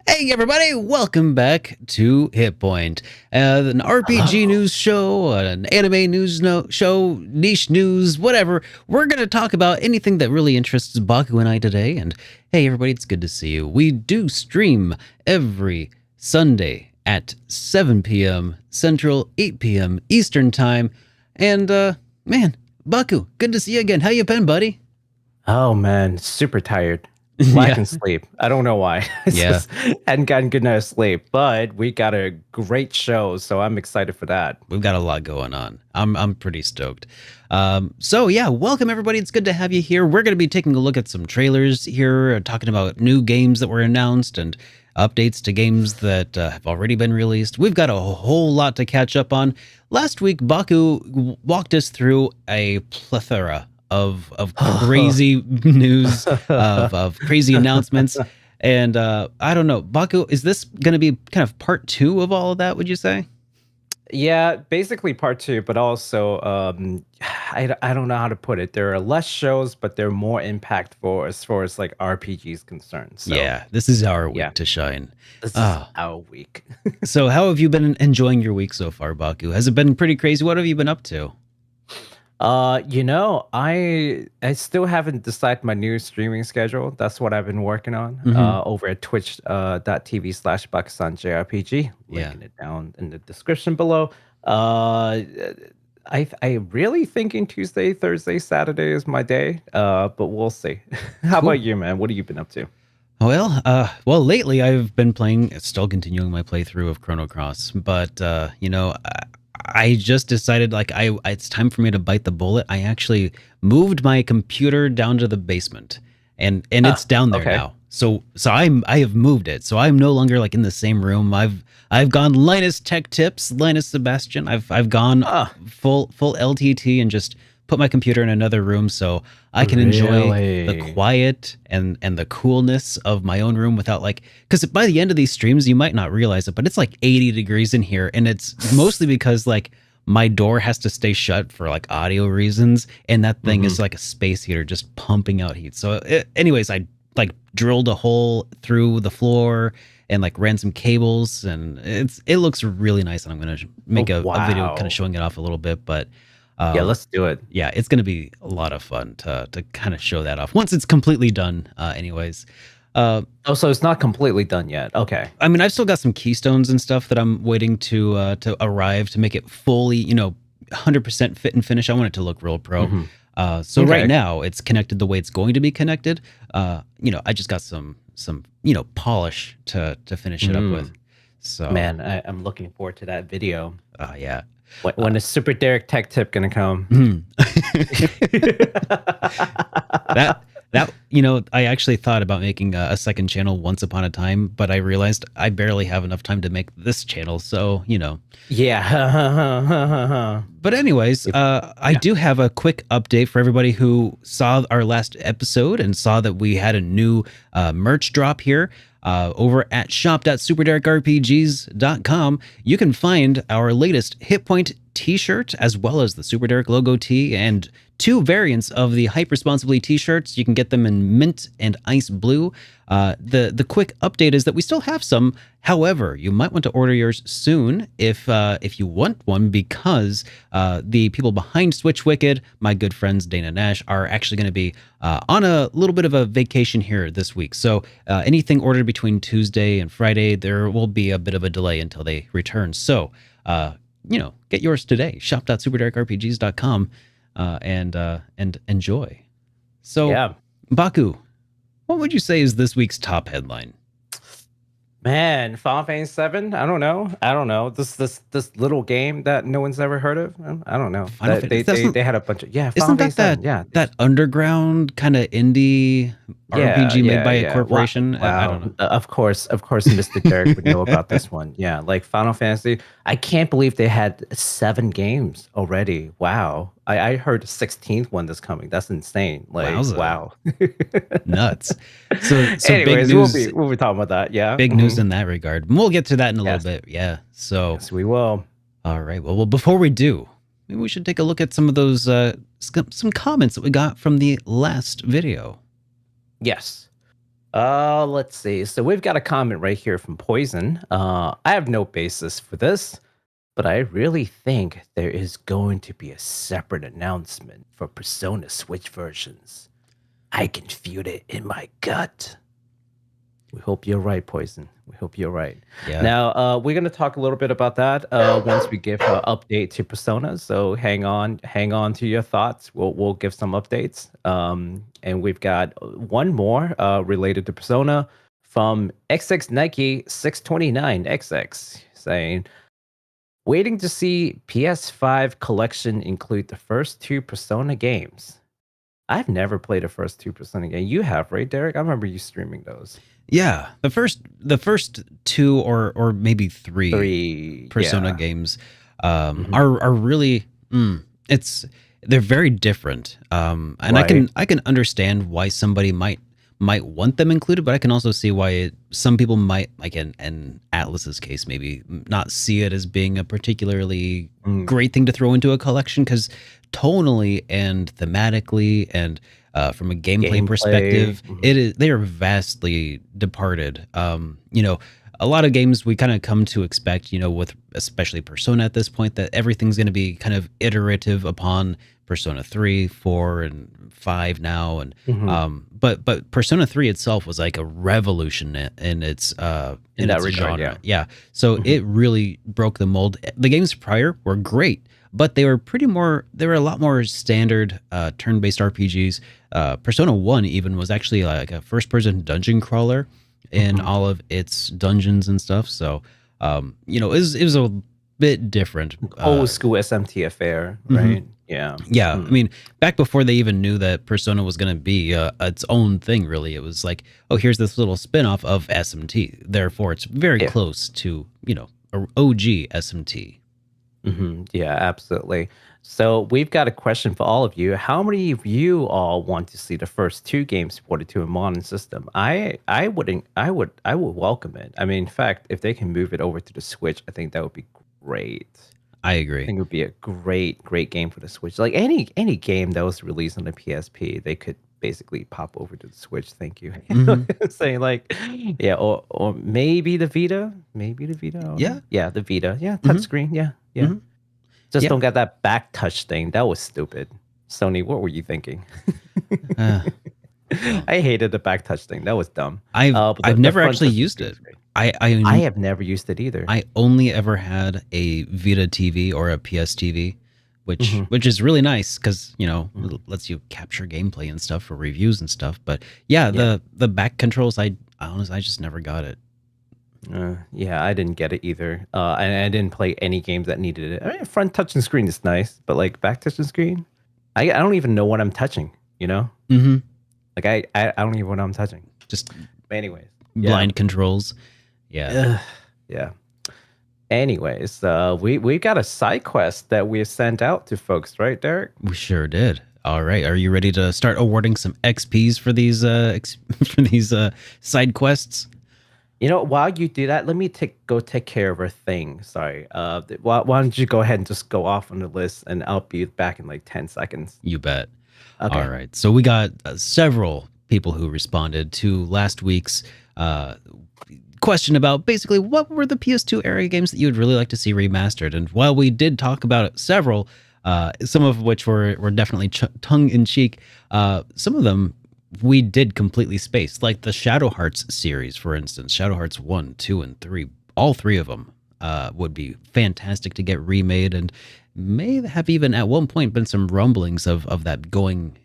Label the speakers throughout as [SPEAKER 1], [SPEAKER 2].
[SPEAKER 1] Hey everybody, welcome back to HitPoint, an RPG news show, an anime news show, niche news, whatever. We're going to talk about anything that really interests Baku and I today. And hey everybody, it's good to see you. We do stream every Sunday at 7 p.m. Central, 8 p.m. Eastern Time. And man, Baku, good to see you again. How you been, buddy?
[SPEAKER 2] Oh man, super tired. Lacking sleep. I don't know why.
[SPEAKER 1] Yeah.
[SPEAKER 2] Hadn't gotten good enough sleep, but we got a great show, so I'm excited for that.
[SPEAKER 1] We've got a lot going on. I'm pretty stoked. So yeah, welcome everybody. It's good to have you here. We're going to be taking a look at some trailers here, talking about new games that were announced and updates to games that have already been released. We've got a whole lot to catch up on. Last week, Baku walked us through a plethora of crazy news, of crazy announcements. And I don't know, Baku, is this going to be kind of part 2 of all of that, would you say?
[SPEAKER 2] Yeah, basically part 2, but also I don't know how to put it. There are less shows, but they're more impactful as far as like RPGs concerned. So,
[SPEAKER 1] yeah, this is our week to shine.
[SPEAKER 2] This is our week.
[SPEAKER 1] So how have you been enjoying your week so far, Baku? Has it been pretty crazy? What have you been up to?
[SPEAKER 2] I still haven't decided my new streaming schedule. That's what I've been working on over at twitch.tv/Bakusan JRPG. Linking it down in the description below. I really thinking Tuesday, Thursday, Saturday is my day. But we'll see. How about you, man? What have you been up to?
[SPEAKER 1] Well, lately I've been still continuing my playthrough of Chrono Cross, but I just decided it's time for me to bite the bullet. I actually moved my computer down to the basement, and it's down there now. So I have moved it. So I'm no longer like in the same room. I've gone Linus Tech Tips, Linus Sebastian. I've gone full LTT and just put my computer in another room so I can enjoy the quiet and the coolness of my own room without because by the end of these streams, you might not realize it, but it's like 80 degrees in here. And it's mostly because my door has to stay shut for audio reasons. And that thing is like a space heater just pumping out heat. So anyways, I drilled a hole through the floor and ran some cables, and it looks really nice. And I'm going to make a video kind of showing it off a little bit, but
[SPEAKER 2] yeah, let's do it.
[SPEAKER 1] Yeah, it's going to be a lot of fun to kind of show that off once it's completely done. Anyways.
[SPEAKER 2] So it's not completely done yet. Okay.
[SPEAKER 1] I mean, I've still got some keystones and stuff that I'm waiting to arrive to make it fully, 100% fit and finish. I want it to look real pro. Right now it's connected the way it's going to be connected. I just got some polish to finish it up with. So
[SPEAKER 2] man, I'm looking forward to that video.
[SPEAKER 1] Yeah.
[SPEAKER 2] When is Super Derek Tech Tip gonna come?
[SPEAKER 1] I actually thought about making a second channel once upon a time, but I realized I barely have enough time to make this channel. So
[SPEAKER 2] yeah.
[SPEAKER 1] But anyways, I do have a quick update for everybody who saw our last episode and saw that we had a new merch drop here. Over at shop.superderekrpgs.com, you can find our latest HitPoint t-shirt as well as the Super Derek logo tee and 2 variants of the Hype Responsibly t-shirts. You can get them in mint and ice blue. The quick update is that we still have some. However, you might want to order yours soon if you want one, because the people behind Switch Wicked, my good friends Dana Nash, are actually going to be on a little bit of a vacation here this week. So anything ordered between Tuesday and Friday, there will be a bit of a delay until they return. So get yours today. Shop.superderekrpgs.com and enjoy. So yeah. Baku, what would you say is this week's top headline?
[SPEAKER 2] Man, Final Fantasy VII? I don't know. This little game that no one's ever heard of? I don't know. They had a bunch of
[SPEAKER 1] Isn't that underground kind of indie RPG made by a corporation?
[SPEAKER 2] Wow.
[SPEAKER 1] I don't know.
[SPEAKER 2] Of course, Mr. Derek would know about this one. Yeah, like Final Fantasy. I can't believe they had 7 games already. Wow. I heard the 16th one that's coming. That's insane. Wow.
[SPEAKER 1] Nuts. So
[SPEAKER 2] anyways,
[SPEAKER 1] big news,
[SPEAKER 2] we'll be talking about that. Yeah.
[SPEAKER 1] Big news in that regard. We'll get to that in a little bit. Yeah. So
[SPEAKER 2] yes, we will.
[SPEAKER 1] All right. Well, before we do, maybe we should take a look at some of those some comments that we got from the last video.
[SPEAKER 2] Yes. Let's see. So we've got a comment right here from Poison. I have no basis for this, but I really think there is going to be a separate announcement for Persona Switch versions. I can feel it in my gut. We hope you're right, Poison. We hope you're right.
[SPEAKER 1] Yeah.
[SPEAKER 2] Now, we're going to talk a little bit about that once we give an update to Persona. So hang on to your thoughts. We'll give some updates. And we've got one more related to Persona from XX Nike 629XX saying, waiting to see PS5 collection include the first 2 Persona games. I've never played the first 2 Persona games. You have, right, Derek? I remember you streaming those.
[SPEAKER 1] Yeah, the first 2 or maybe 3 Persona games are really they're very different. And right. I can understand why somebody might want them included, but I can also see why some people might, like in Atlas's case, maybe not see it as being a particularly great thing to throw into a collection, because tonally and thematically and from a gameplay perspective, they are vastly departed. A lot of games we kind of come to expect, with especially Persona at this point, that everything's going to be kind of iterative upon Persona 3, 4, and 5 now, and but Persona 3 itself was like a revolution in its in that regard, genre. Yeah. So it really broke the mold. The games prior were great, but they were a lot more standard turn-based RPGs. Persona 1 even was actually like a first-person dungeon crawler in all of its dungeons and stuff. So, it was a bit different.
[SPEAKER 2] Old school SMT affair, right? Yeah.
[SPEAKER 1] Yeah. I mean, back before they even knew that Persona was going to be its own thing, really, it was like, oh, here's this little spin-off of SMT. Therefore, it's very close to, OG SMT.
[SPEAKER 2] Yeah, absolutely. So we've got a question for all of you. How many of you all want to see the first 2 games ported to a modern system? I would welcome it. I mean, in fact, if they can move it over to the Switch, I think that would be great.
[SPEAKER 1] I agree.
[SPEAKER 2] I think it would be a great game for the Switch. Like any game that was released on the PSP, they could basically pop over to the Switch. Thank you. Saying like, yeah, or maybe the Vita. Yeah, the Vita. Yeah, touchscreen. Yeah. Just don't get that back touch thing. That was stupid. Sony, what were you thinking? I hated the back touch thing. That was dumb.
[SPEAKER 1] I've never actually used it.
[SPEAKER 2] I have never used it either.
[SPEAKER 1] I only ever had a Vita TV or a PS TV, which is really nice because it lets you capture gameplay and stuff for reviews and stuff. But the back controls, I honestly just never got it.
[SPEAKER 2] Yeah, I didn't get it either. And I didn't play any games that needed it. I mean, front touch and screen is nice, but like back touch and screen, I don't even know what I'm touching. Like I don't even know what I'm touching.
[SPEAKER 1] Just
[SPEAKER 2] anyways,
[SPEAKER 1] blind controls. Yeah.
[SPEAKER 2] Yeah. Anyways, we got a side quest that we sent out to folks, right, Derek?
[SPEAKER 1] We sure did. All right, are you ready to start awarding some XPs for these side quests?
[SPEAKER 2] While you do that, let me go take care of a thing. Sorry. Why don't you go ahead and just go off on the list, and I'll be back in like 10 seconds.
[SPEAKER 1] You bet.
[SPEAKER 2] Okay.
[SPEAKER 1] All right. So we got several people who responded to last week's question about basically what were the PS2 era games that you would really like to see remastered. And while we did talk about several, some of which were definitely tongue-in-cheek, some of them we did completely space, like the Shadow Hearts series, for instance. Shadow Hearts 1, 2, and 3, all 3 of them would be fantastic to get remade, and may have even at one point been some rumblings of that going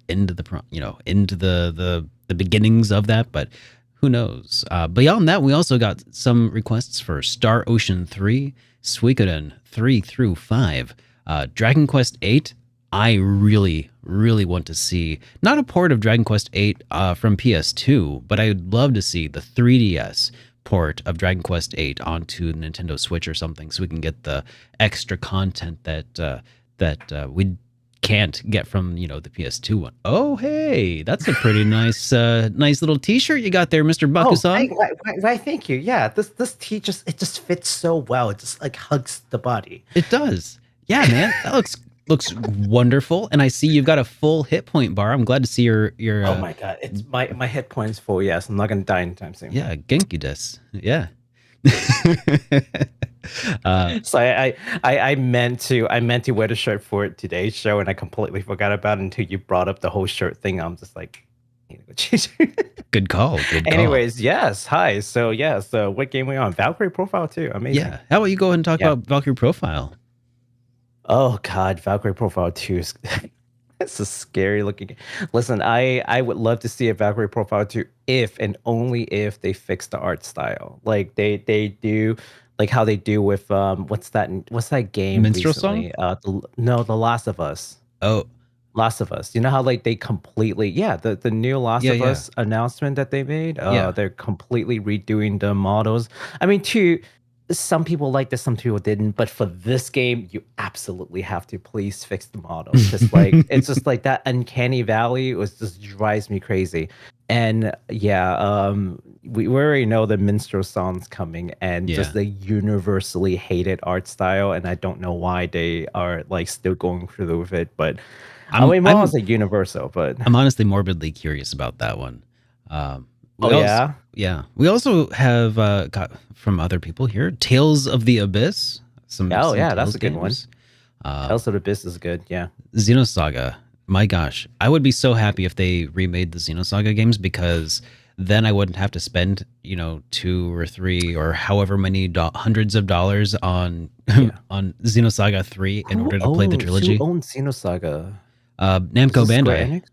[SPEAKER 1] into the beginnings of that, but who knows? Beyond that, we also got some requests for Star Ocean 3, Suikoden 3 through 5, Dragon Quest 8. I really, really want to see not a port of Dragon Quest 8 from PS2, but I'd love to see the 3DS port of Dragon Quest 8 onto Nintendo Switch or something, so we can get the extra content that we can't get from the PS2 one. Oh, hey, that's a pretty nice little T-shirt you got there, Mr. Baku-san.
[SPEAKER 2] Why, thank you. Yeah, this tee just fits so well. It just like hugs the body.
[SPEAKER 1] It does. Yeah, man, that looks looks wonderful, and I see you've got a full hit point bar. I'm glad to see your
[SPEAKER 2] Oh my god, it's my hit points full. Yes, I'm not gonna die anytime soon.
[SPEAKER 1] Yeah, Genki desu. Yeah.
[SPEAKER 2] So I meant to wear the shirt for today's show, and I completely forgot about it until you brought up the whole shirt thing. I'm just like,
[SPEAKER 1] good call. Good call.
[SPEAKER 2] Anyways, yes. Hi. So what game we on? Valkyrie Profile 2. Amazing.
[SPEAKER 1] Yeah. How about you go ahead and talk about Valkyrie Profile?
[SPEAKER 2] Oh God, Valkyrie Profile 2 is it's a scary looking game. Listen, I would love to see a Valkyrie Profile 2 if and only if they fix the art style. Like they do, like how they do with what's that game
[SPEAKER 1] Minstrel
[SPEAKER 2] recently?
[SPEAKER 1] Song?
[SPEAKER 2] The Last of Us.
[SPEAKER 1] Oh.
[SPEAKER 2] Last of Us. You know how like they completely the new Last of Us announcement that they made? They're completely redoing the models. I mean, some people liked this, some people didn't, but for this game, you absolutely have to please fix the models. Just like it's just like that uncanny valley just drives me crazy. And we already know the minstrel song's coming, and just the universally hated art style, and I don't know why they are like still going through with it, but I'm like universal, but
[SPEAKER 1] I'm honestly morbidly curious about that one.
[SPEAKER 2] Yeah.
[SPEAKER 1] We also have got from other people here Tales of the Abyss. Some
[SPEAKER 2] that's a good one. Tales of the Abyss is good. Yeah.
[SPEAKER 1] Xenosaga. My gosh, I would be so happy if they remade the Xenosaga games, because then I wouldn't have to spend, $2 or $3 or however many hundreds of dollars on on Xenosaga 3 in order to play the trilogy.
[SPEAKER 2] Who owns Xenosaga?
[SPEAKER 1] Namco Bandai.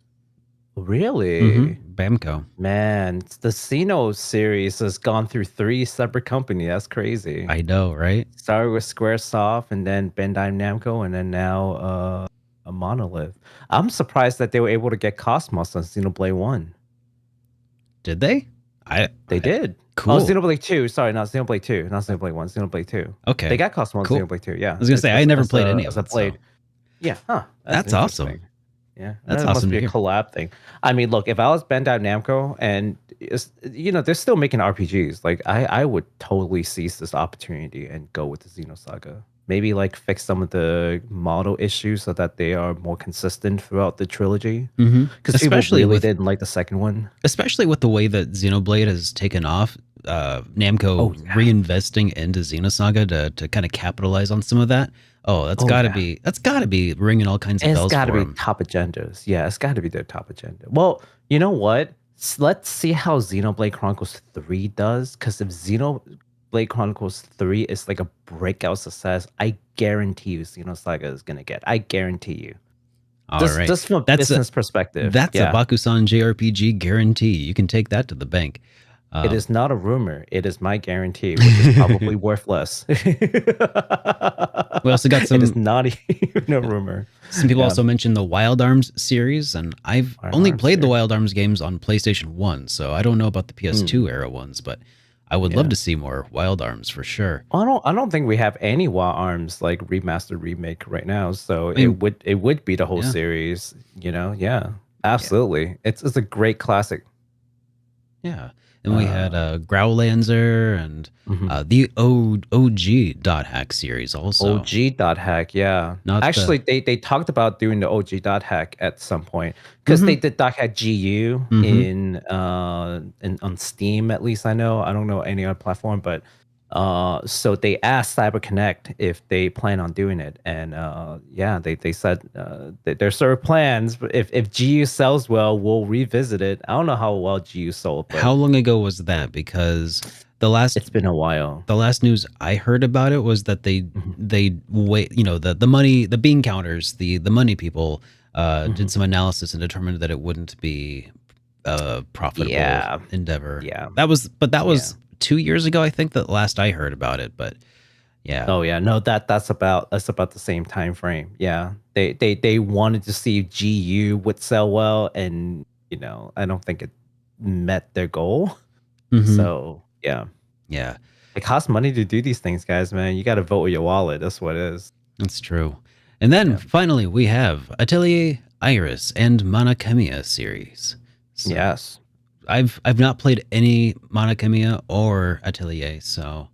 [SPEAKER 2] Really?
[SPEAKER 1] Mm-hmm. Bamco.
[SPEAKER 2] Man, the Xeno series has gone through 3 separate companies. That's crazy.
[SPEAKER 1] I know, right?
[SPEAKER 2] Started with Squaresoft, and then Bandai Namco, and then now a Monolith. I'm surprised that they were able to get Cosmos on Xenoblade 1.
[SPEAKER 1] Did they?
[SPEAKER 2] They did.
[SPEAKER 1] Cool.
[SPEAKER 2] Oh, Xenoblade 2. Sorry, not Xenoblade 2. Not Xenoblade 1. Xenoblade 2.
[SPEAKER 1] Okay.
[SPEAKER 2] They got Cosmos on Xenoblade 2. Yeah.
[SPEAKER 1] I was gonna say I never played any of it. So.
[SPEAKER 2] Yeah. Huh.
[SPEAKER 1] That's awesome.
[SPEAKER 2] Yeah,
[SPEAKER 1] that's
[SPEAKER 2] that
[SPEAKER 1] awesome.
[SPEAKER 2] Must be a collab thing. I mean, look, if I was Bandai Namco and they're still making RPGs, like I would totally seize this opportunity and go with the Xenosaga. Maybe like fix some of the model issues so that they are more consistent throughout the trilogy. Because people really didn't like the second one.
[SPEAKER 1] Especially with the way that Xenoblade has taken off, Namco reinvesting into Xenosaga to kind of capitalize on some of that. Oh, that's gotta be ringing all kinds of bells.
[SPEAKER 2] It's gotta be top agendas. Yeah, it's gotta be their top agenda. Well, you know what? Let's see how Xenoblade Chronicles 3 does. Because if Xenoblade Chronicles 3 is like a breakout success, I guarantee you Xenosaga is gonna get. I guarantee you. Just from a business perspective.
[SPEAKER 1] That's a Bakusan JRPG guarantee. You can take that to the bank.
[SPEAKER 2] It is not a rumor. It is my guarantee, which is probably worth less.
[SPEAKER 1] We also got some.
[SPEAKER 2] It is not even a rumor.
[SPEAKER 1] Some people also mentioned the Wild Arms series, and I've only played the Wild Arms games on PlayStation 1, so I don't know about the PS2 era ones, but I would love to see more Wild Arms for sure.
[SPEAKER 2] I don't think we have any Wild Arms like remastered remake right now, so it would be the whole series. Yeah, absolutely. It's a great classic.
[SPEAKER 1] Yeah. And we had Growlancer and the OG Dot Hack series also.
[SPEAKER 2] OG Dot Hack, yeah. Actually, they talked about doing the OG Dot Hack at some point because they did Dot Hack GU in on Steam, at least I know. I don't know any other platform, but so they asked CyberConnect if they plan on doing it, and they said that there's sort of plans. But if GU sells well, we'll revisit it. I don't know how well GU sold. But
[SPEAKER 1] how long ago was that? Because it's
[SPEAKER 2] been a while.
[SPEAKER 1] The last news I heard about it was that they wait. The money, the bean counters, the money people did some analysis and determined that it wouldn't be a profitable endeavor.
[SPEAKER 2] Yeah,
[SPEAKER 1] that was 2 years ago, I think, that last I heard about it. But
[SPEAKER 2] oh yeah, no, that's about the same time frame. Yeah, they wanted to see if GU would sell well, and I don't think it met their goal. So yeah, it costs money to do these things, guys. Man, you got to vote with your wallet. That's what it is.
[SPEAKER 1] That's true. And then finally, we have Atelier Iris and Monokamiya series. So,
[SPEAKER 2] yes.
[SPEAKER 1] I've not played any Monokamiya or Atelier, so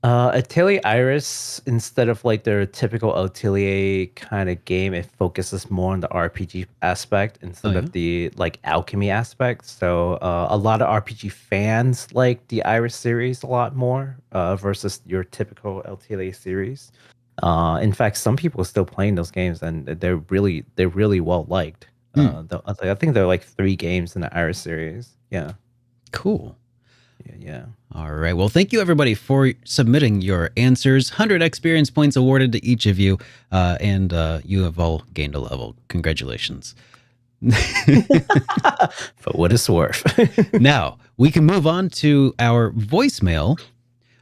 [SPEAKER 2] Atelier Iris, instead of like their typical Atelier kind of game, it focuses more on the RPG aspect
[SPEAKER 1] Oh
[SPEAKER 2] instead
[SPEAKER 1] yeah.
[SPEAKER 2] of the like alchemy aspect. So a lot of RPG fans like the Iris series a lot more versus your typical Atelier series. In fact, some people are still playing those games, and they're really well liked.
[SPEAKER 1] Hmm.
[SPEAKER 2] I think there are like 3 games in the Iris series. Yeah,
[SPEAKER 1] Cool.
[SPEAKER 2] yeah, yeah.
[SPEAKER 1] All right. Well, thank you everybody for submitting your answers. 100 experience points awarded to each of you, and you have all gained a level. Congratulations.
[SPEAKER 2] For what it's worth.
[SPEAKER 1] Now we can move on to our voicemail,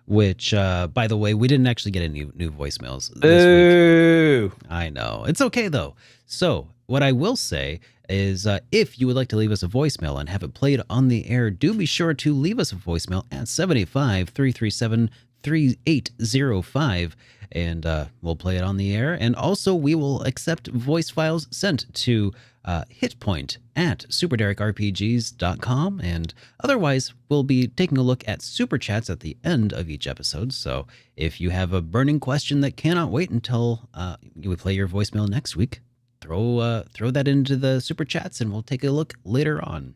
[SPEAKER 1] which, by the way, we didn't actually get any new voicemails this week.
[SPEAKER 2] Boo!
[SPEAKER 1] I know. It's okay, though. So, what I will say is if you would like to leave us a voicemail and have it played on the air, do be sure to leave us a voicemail at 785-337-3805, and we'll play it on the air. And also, we will accept voice files sent to HitPoint at SuperDerekRPGs.com, and otherwise, we'll be taking a look at super chats at the end of each episode. So if you have a burning question that cannot wait until you would play your voicemail next week, throw that into the super chats, and we'll take a look later on.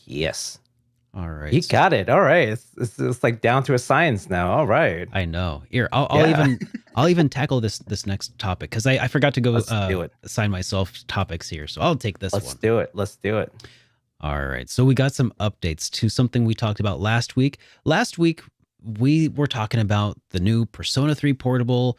[SPEAKER 2] Yes.
[SPEAKER 1] All right.
[SPEAKER 2] You got it. All right. It's like down to a science now. All right.
[SPEAKER 1] I know. Here, I'll even tackle this next topic because I forgot to go assign myself topics here. So I'll take this one.
[SPEAKER 2] Let's do it.
[SPEAKER 1] All right. So we got some updates to something we talked about last week. Last week, we were talking about the new Persona 3 Portable,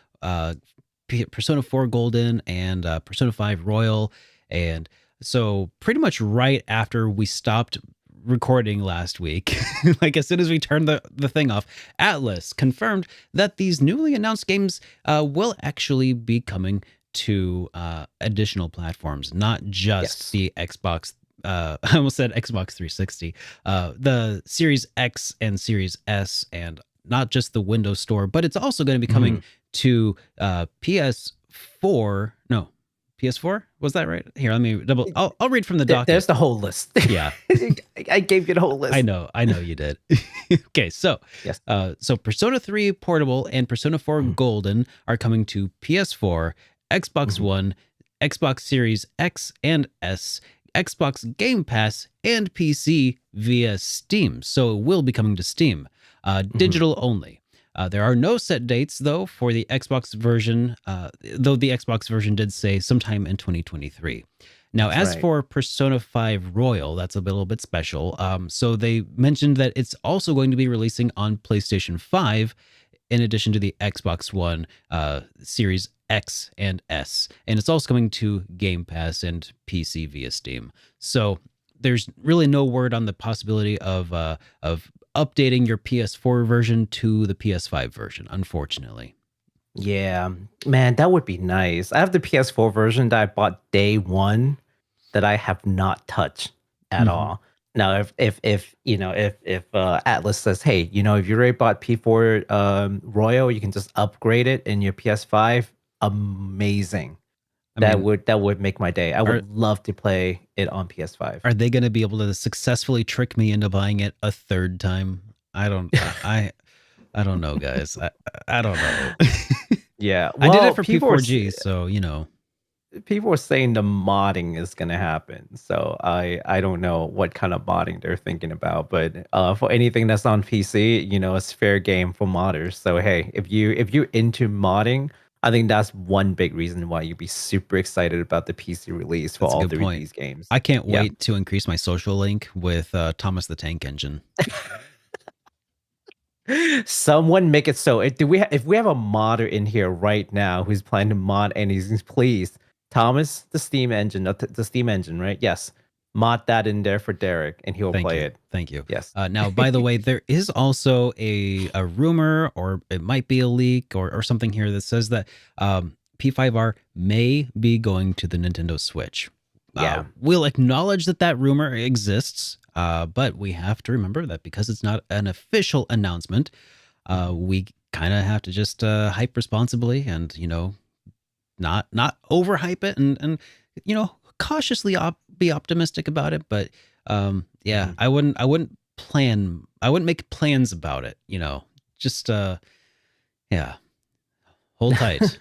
[SPEAKER 1] Persona 4 Golden, and Persona 5 Royal. And so pretty much right after we stopped recording last week, like as soon as we turned the thing off, Atlus confirmed that these newly announced games will actually be coming to additional platforms, not just the Xbox. I almost said Xbox 360, the Series X and Series S, and not just the Windows Store, but it's also going to be coming to PS4. No, PS4? Was that right? Here, let me double. I'll read from the document.
[SPEAKER 2] There's the whole list.
[SPEAKER 1] Yeah.
[SPEAKER 2] I gave you the whole list.
[SPEAKER 1] I know you did. Okay, so
[SPEAKER 2] yes.
[SPEAKER 1] So Persona 3 Portable and Persona 4 Golden are coming to PS4, Xbox One, Xbox Series X and S, Xbox Game Pass, and PC via Steam. So it will be coming to Steam. Digital only. There are no set dates, though, for the Xbox version, though the Xbox version did say sometime in 2023. Now, as for Persona 5 Royal, that's a little bit special. So they mentioned that it's also going to be releasing on PlayStation 5, in addition to the Xbox One, Series X and S. And it's also coming to Game Pass and PC via Steam. So there's really no word on the possibility of updating your PS4 version to the PS5 version, unfortunately.
[SPEAKER 2] Yeah, man, that would be nice. I have the PS4 version that I bought day one that I have not touched at all. Now, if Atlus says, hey, if you already bought P4 Royal, you can just upgrade it in your PS5. Amazing. That would make my day. I would love to play it on PS5.
[SPEAKER 1] Are they going to be able to successfully trick me into buying it a third time? I don't know, guys. I don't know.
[SPEAKER 2] Yeah.
[SPEAKER 1] Well, I did it for P4G, so
[SPEAKER 2] people are saying the modding is going to happen. So I don't know what kind of modding they're thinking about, but for anything that's on PC, it's fair game for modders. So hey, if you're into modding, I think that's one big reason why you'd be super excited about the PC release for all three of these games.
[SPEAKER 1] I can't wait to increase my social link with Thomas the Tank Engine.
[SPEAKER 2] Someone make it so. If we have a modder in here right now who's planning to mod anything, please, Thomas the Steam Engine, the Steam Engine, right? Yes. Mod that in there for Derek, and he'll play it.
[SPEAKER 1] Thank you.
[SPEAKER 2] Yes.
[SPEAKER 1] Now, by the way, there is also a rumor, or it might be a leak, or something here that says that P5R may be going to the Nintendo Switch. We'll acknowledge that rumor exists, but we have to remember that because it's not an official announcement, we kind of have to just hype responsibly and not overhype it and cautiously be optimistic about it, but I wouldn't make plans about it, just yeah, hold tight.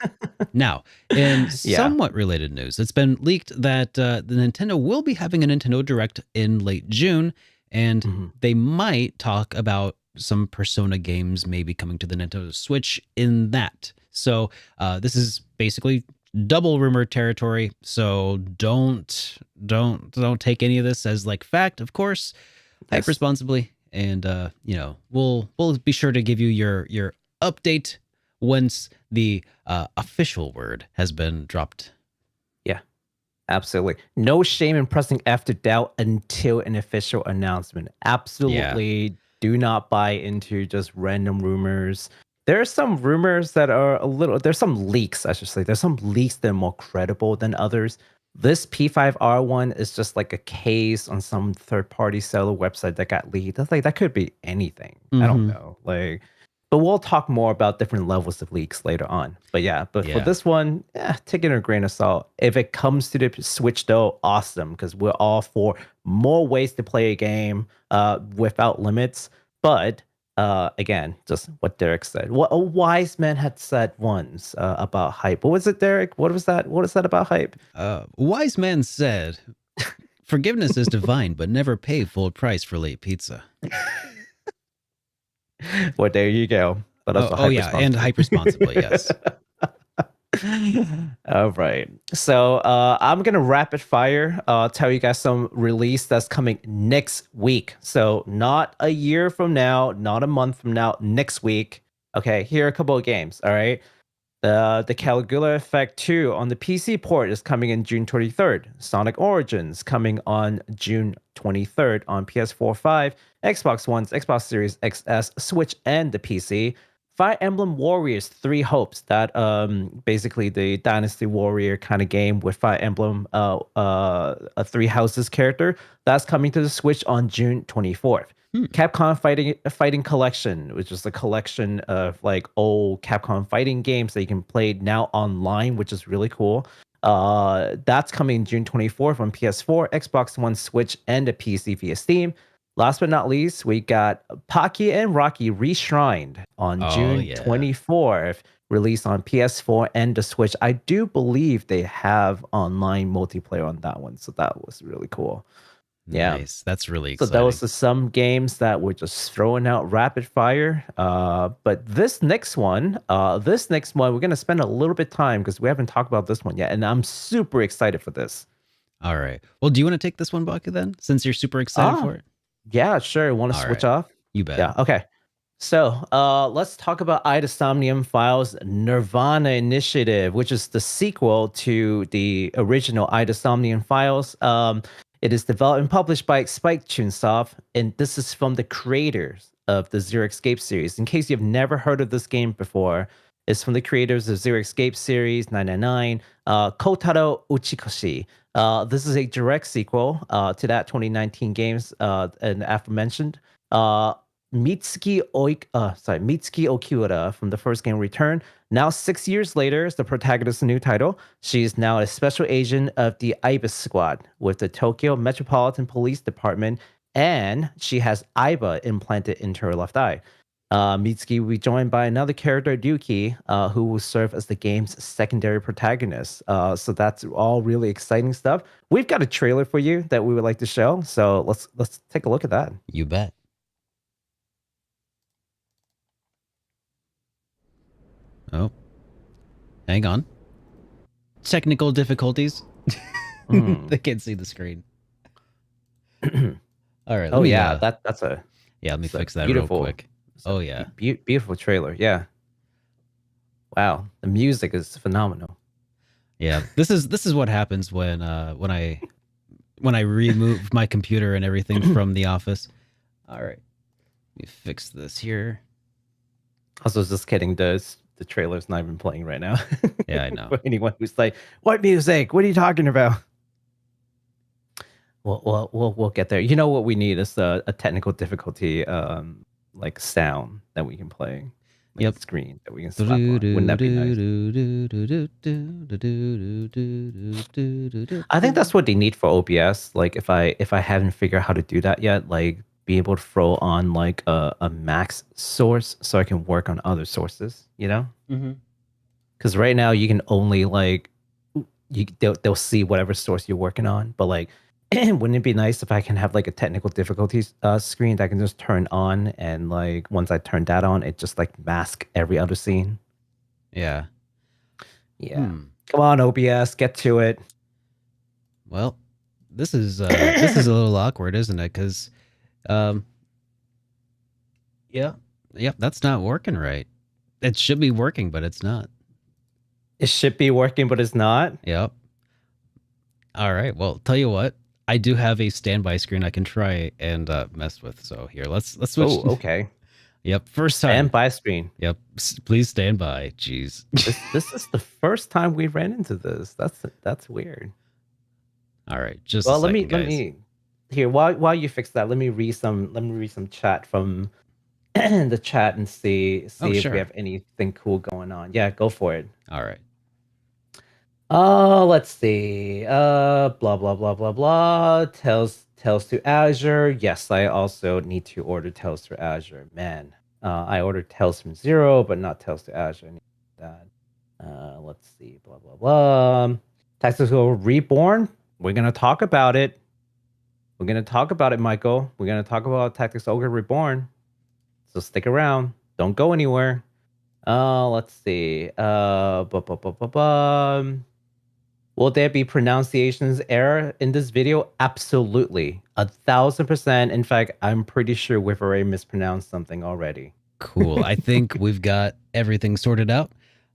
[SPEAKER 1] Now, in
[SPEAKER 2] Yeah.
[SPEAKER 1] somewhat related news, it's been leaked that the Nintendo will be having a Nintendo Direct in late June, and
[SPEAKER 2] Mhm.
[SPEAKER 1] they might talk about some Persona games maybe coming to the Nintendo Switch in that. So this is basically double rumor territory. So don't take any of this as like fact. Of course, hype
[SPEAKER 2] Yes.
[SPEAKER 1] responsibly, and we'll be sure to give you your update once the official word has been dropped.
[SPEAKER 2] Yeah, absolutely. No shame in pressing after doubt until an official announcement. Absolutely do not buy into just random rumors. There are some rumors that are there's some leaks, I should say. There's some leaks that are more credible than others. This P5R one is just like a case on some third party seller website that got leaked. That's like, that could be anything. I don't know. Like, but we'll talk more about different levels of leaks later on. But yeah, for this one, take it in a grain of salt. If it comes to the Switch, though, awesome, because we're all for more ways to play a game without limits. But again, just what Derek said. What a wise man had said once about hype. What was it, Derek? What was that? What is that about hype?
[SPEAKER 1] Wise man said, "Forgiveness is divine, but never pay full price for late pizza."
[SPEAKER 2] Well, there you go. But also
[SPEAKER 1] and hype responsibly, yes.
[SPEAKER 2] All right. So I'm gonna rapid fire tell you guys some release that's coming next week. So not a year from now, not a month from now, next week. Okay, here are a couple of games. All right. The Caligula Effect 2 on the PC port is coming in June 23rd. Sonic Origins coming on June 23rd on PS4, 5, Xbox One, Xbox Series XS, Switch, and the PC. Fire Emblem Warriors 3 Hopes, that basically the Dynasty Warrior kind of game with Fire Emblem a Three Houses character. That's coming to the Switch on June 24th. Capcom Fighting Collection, which is a collection of like old Capcom fighting games that you can play now online, which is really cool. That's coming June 24th on PS4, Xbox One, Switch, and the PC via Steam. Last but not least, we got Pocky and Rocky Reshrined on June 24th, released on PS4 and the Switch. I do believe they have online multiplayer on that one, so that was really cool. Yeah,
[SPEAKER 1] nice. That's really exciting.
[SPEAKER 2] So those are some games that we're just throwing out rapid fire. But this next one, we're gonna spend a little bit of time because we haven't talked about this one yet, and I'm super excited for this.
[SPEAKER 1] All right. Well, do you want to take this one, Baka, then, since you're super excited for it?
[SPEAKER 2] Yeah, sure. Want to switch off?
[SPEAKER 1] You bet.
[SPEAKER 2] Yeah. Okay. So let's talk about Somnium Files nirvanA Initiative, which is the sequel to the original Somnium Files. It is developed and published by Spike Chunsoft, and this is from the creators of the Zero Escape series. In case you've never heard of this game before, it's from the creators of Zero Escape series, 999, Kotaro Uchikoshi. This is a direct sequel to that 2019 games and aforementioned. Mitsuki Okiura from the first game Return. Now 6 years later is the protagonist's new title. She is now a special agent of the Aigis Squad with the Tokyo Metropolitan Police Department, and she has Aiba implanted into her left eye. Mitsuki will be joined by another character, Ryuki, who will serve as the game's secondary protagonist. So that's all really exciting stuff. We've got a trailer for you that we would like to show. So let's take a look at that.
[SPEAKER 1] You bet. Oh, hang on. Technical difficulties. They can't see the screen. All right.
[SPEAKER 2] That's a
[SPEAKER 1] let me fix that real quick. Oh yeah,
[SPEAKER 2] beautiful trailer. Yeah. Wow, the music is phenomenal.
[SPEAKER 1] Yeah, this is what happens when I remove my computer and everything from the office. All right, let me fix this here.
[SPEAKER 2] Also, just kidding. The trailer's not even playing right now.
[SPEAKER 1] Yeah, I know.
[SPEAKER 2] For anyone who's like, "What music? What are you talking about?" We'll get there. You know what we need is a technical difficulty, like sound that we can play. Like a screen that we can slap on. Wouldn't that be nice? I think that's what they need for OBS. Like if I haven't figured out how to do that yet, like be able to throw on like a max source so I can work on other sources, you know? Because right now you can only like they'll see whatever source you're working on, but like wouldn't it be nice if I can have like a technical difficulties screen that I can just turn on, and like once I turn that on, it just like mask every other scene.
[SPEAKER 1] Yeah.
[SPEAKER 2] Come on, OBS, get to it.
[SPEAKER 1] Well, this is a little awkward, isn't it? Because yeah, that's not working right. It should be working, but it's not.
[SPEAKER 2] It should be working, but it's not.
[SPEAKER 1] Yep. All right. Well, tell you what, I do have a standby screen I can try and mess with. So here, let's switch.
[SPEAKER 2] Oh, okay.
[SPEAKER 1] Yep. First time.
[SPEAKER 2] Standby screen.
[SPEAKER 1] Yep. Please stand by. Jeez.
[SPEAKER 2] This is the first time we ran into this. That's weird.
[SPEAKER 1] All right. Just
[SPEAKER 2] well,
[SPEAKER 1] a second,
[SPEAKER 2] let me here while you fix that. Let me read some chat from the chat and see if we have anything cool going on. Yeah, go for it.
[SPEAKER 1] All right.
[SPEAKER 2] Let's see. Blah blah blah blah blah. Tales to Azure. Yes, I also need to order Tales to Azure. Man, I ordered Tales from Zero, but not Tales to Azure. I need that. Let's see. Blah blah blah. Tactical Reborn. We're gonna talk about it. We're gonna talk about it, Michael. We're gonna talk about Tactics Ogre Reborn. So stick around. Don't go anywhere. Let's see. Will there be pronunciations error in this video? Absolutely. 1000%. In fact, I'm pretty sure we've already mispronounced something already.
[SPEAKER 1] Cool. I think we've got everything sorted out.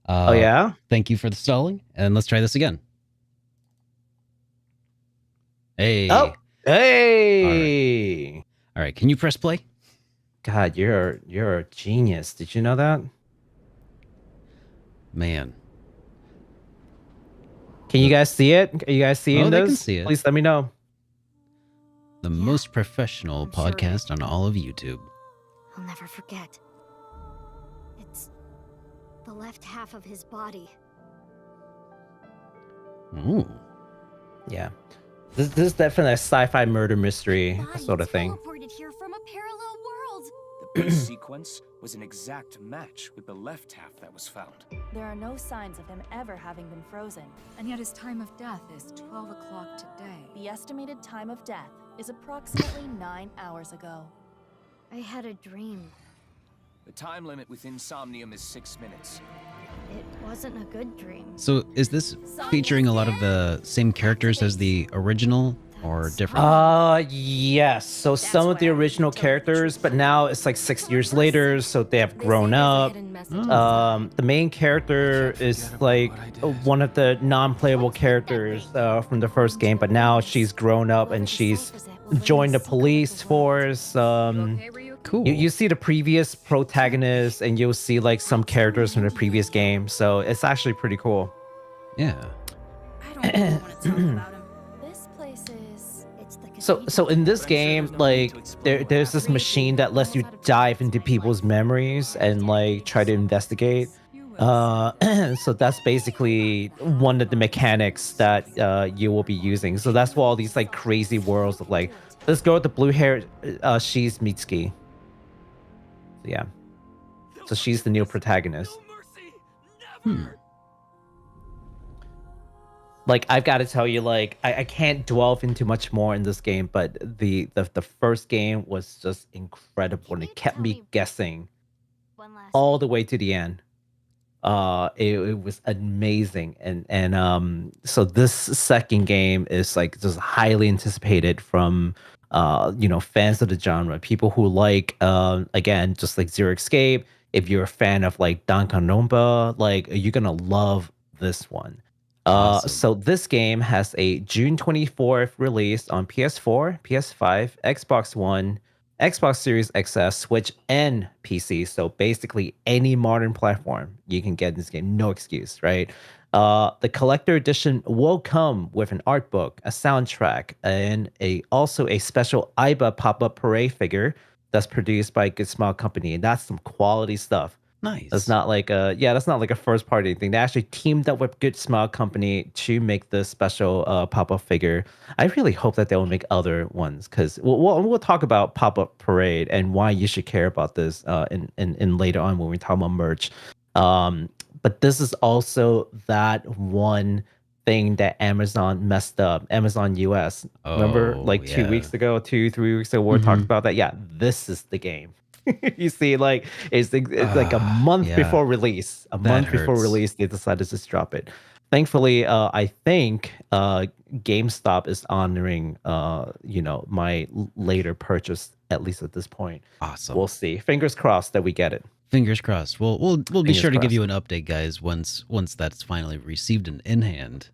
[SPEAKER 2] Oh, yeah?
[SPEAKER 1] Thank you for the stalling. And let's try this again. Hey.
[SPEAKER 2] Oh, hey.
[SPEAKER 1] All right. Can you press play?
[SPEAKER 2] God, you're a genius. Did you know that?
[SPEAKER 1] Man.
[SPEAKER 2] Can you guys see it? Are you guys seeing this?
[SPEAKER 1] They can see it.
[SPEAKER 2] Please let me know.
[SPEAKER 1] The most professional podcast on all of YouTube.
[SPEAKER 3] I'll never forget. It's the left half of his body.
[SPEAKER 1] Ooh.
[SPEAKER 2] Yeah. This is definitely a sci-fi murder mystery sort of thing.
[SPEAKER 3] Teleported here from a parallel world.
[SPEAKER 4] The base sequence was an exact match with the left half that was found.
[SPEAKER 5] There are no signs of him ever having been frozen.
[SPEAKER 6] And yet his time of death is 12 o'clock today.
[SPEAKER 5] The estimated time of death is approximately 9 hours ago.
[SPEAKER 3] I had a dream.
[SPEAKER 4] The time limit within Somnium is 6 minutes.
[SPEAKER 3] It wasn't a good dream.
[SPEAKER 1] So is this featuring a lot of the same characters as the original or different?
[SPEAKER 2] Yes. So some of the original characters, but now it's like 6 years later, so they have grown up. The main character is like one of the non-playable characters from the first game, but now she's grown up and she's joined the police force.
[SPEAKER 1] Cool.
[SPEAKER 2] You see the previous protagonist, and you'll see like some characters from the previous game, so it's actually pretty cool.
[SPEAKER 1] Yeah.
[SPEAKER 5] I don't want to talk about him. This place is...
[SPEAKER 2] So in this game, like there's this machine that lets you dive into people's memories and like try to investigate. So that's basically one of the mechanics that you will be using. So that's why all these like crazy worlds of like, this girl with the blue hair, she's Mitsuki. Yeah. So she's the new protagonist. Like, I've got to tell you, like, I can't delve into much more in this game, but the first game was just incredible, and it kept me guessing all the way to the end. It was amazing, and so this second game is like just highly anticipated from fans of the genre, people who like again, just like Zero Escape. If you're a fan of like Danganronpa, like you're gonna love this one.
[SPEAKER 1] Awesome.
[SPEAKER 2] So this game has a June 24th release on PS4, PS5, Xbox One, Xbox Series XS, Switch, and PC. So basically any modern platform you can get this game, no excuse, right? The collector edition will come with an art book, a soundtrack, and also a special Aigis Pop Up Parade figure that's produced by Good Smile Company, and that's some quality stuff.
[SPEAKER 1] Nice.
[SPEAKER 2] That's not like a first party thing. They actually teamed up with Good Smile Company to make this special pop-up figure. I really hope that they will make other ones, because we'll talk about Pop-Up Parade and why you should care about this in later on when we talk about merch. But this is also that one thing that Amazon messed up. Amazon US. Remember, like 3 weeks ago, we talked about that. Yeah, this is the game. You see, like it's like a month before release. Before release, they decided to just drop it. Thankfully, I think GameStop is honoring my later purchase, at least at this point.
[SPEAKER 1] Awesome.
[SPEAKER 2] We'll see. Fingers crossed that we get it.
[SPEAKER 1] Fingers crossed. We'll be sure to give you an update, guys, once that's finally received and in hand.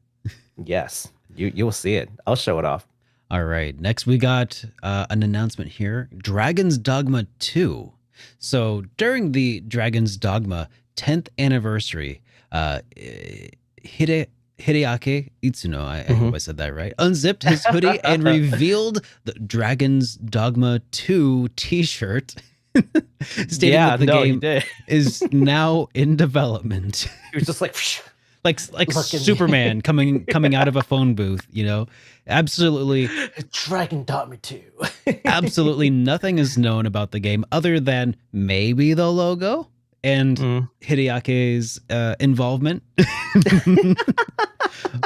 [SPEAKER 2] Yes, you'll see it. I'll show it off.
[SPEAKER 1] All right. Next, we got an announcement here. Dragon's Dogma II. So during the Dragon's Dogma 10th anniversary, Hideaki Itsuno, I hope I said that right, unzipped his hoodie and revealed the Dragon's Dogma 2 t-shirt, stating that the game is now in development.
[SPEAKER 2] He was just like...
[SPEAKER 1] like Superman coming out of a phone booth, absolutely.
[SPEAKER 2] Dragon Dogma 2.
[SPEAKER 1] Absolutely nothing is known about the game other than maybe the logo and Hideaki's involvement.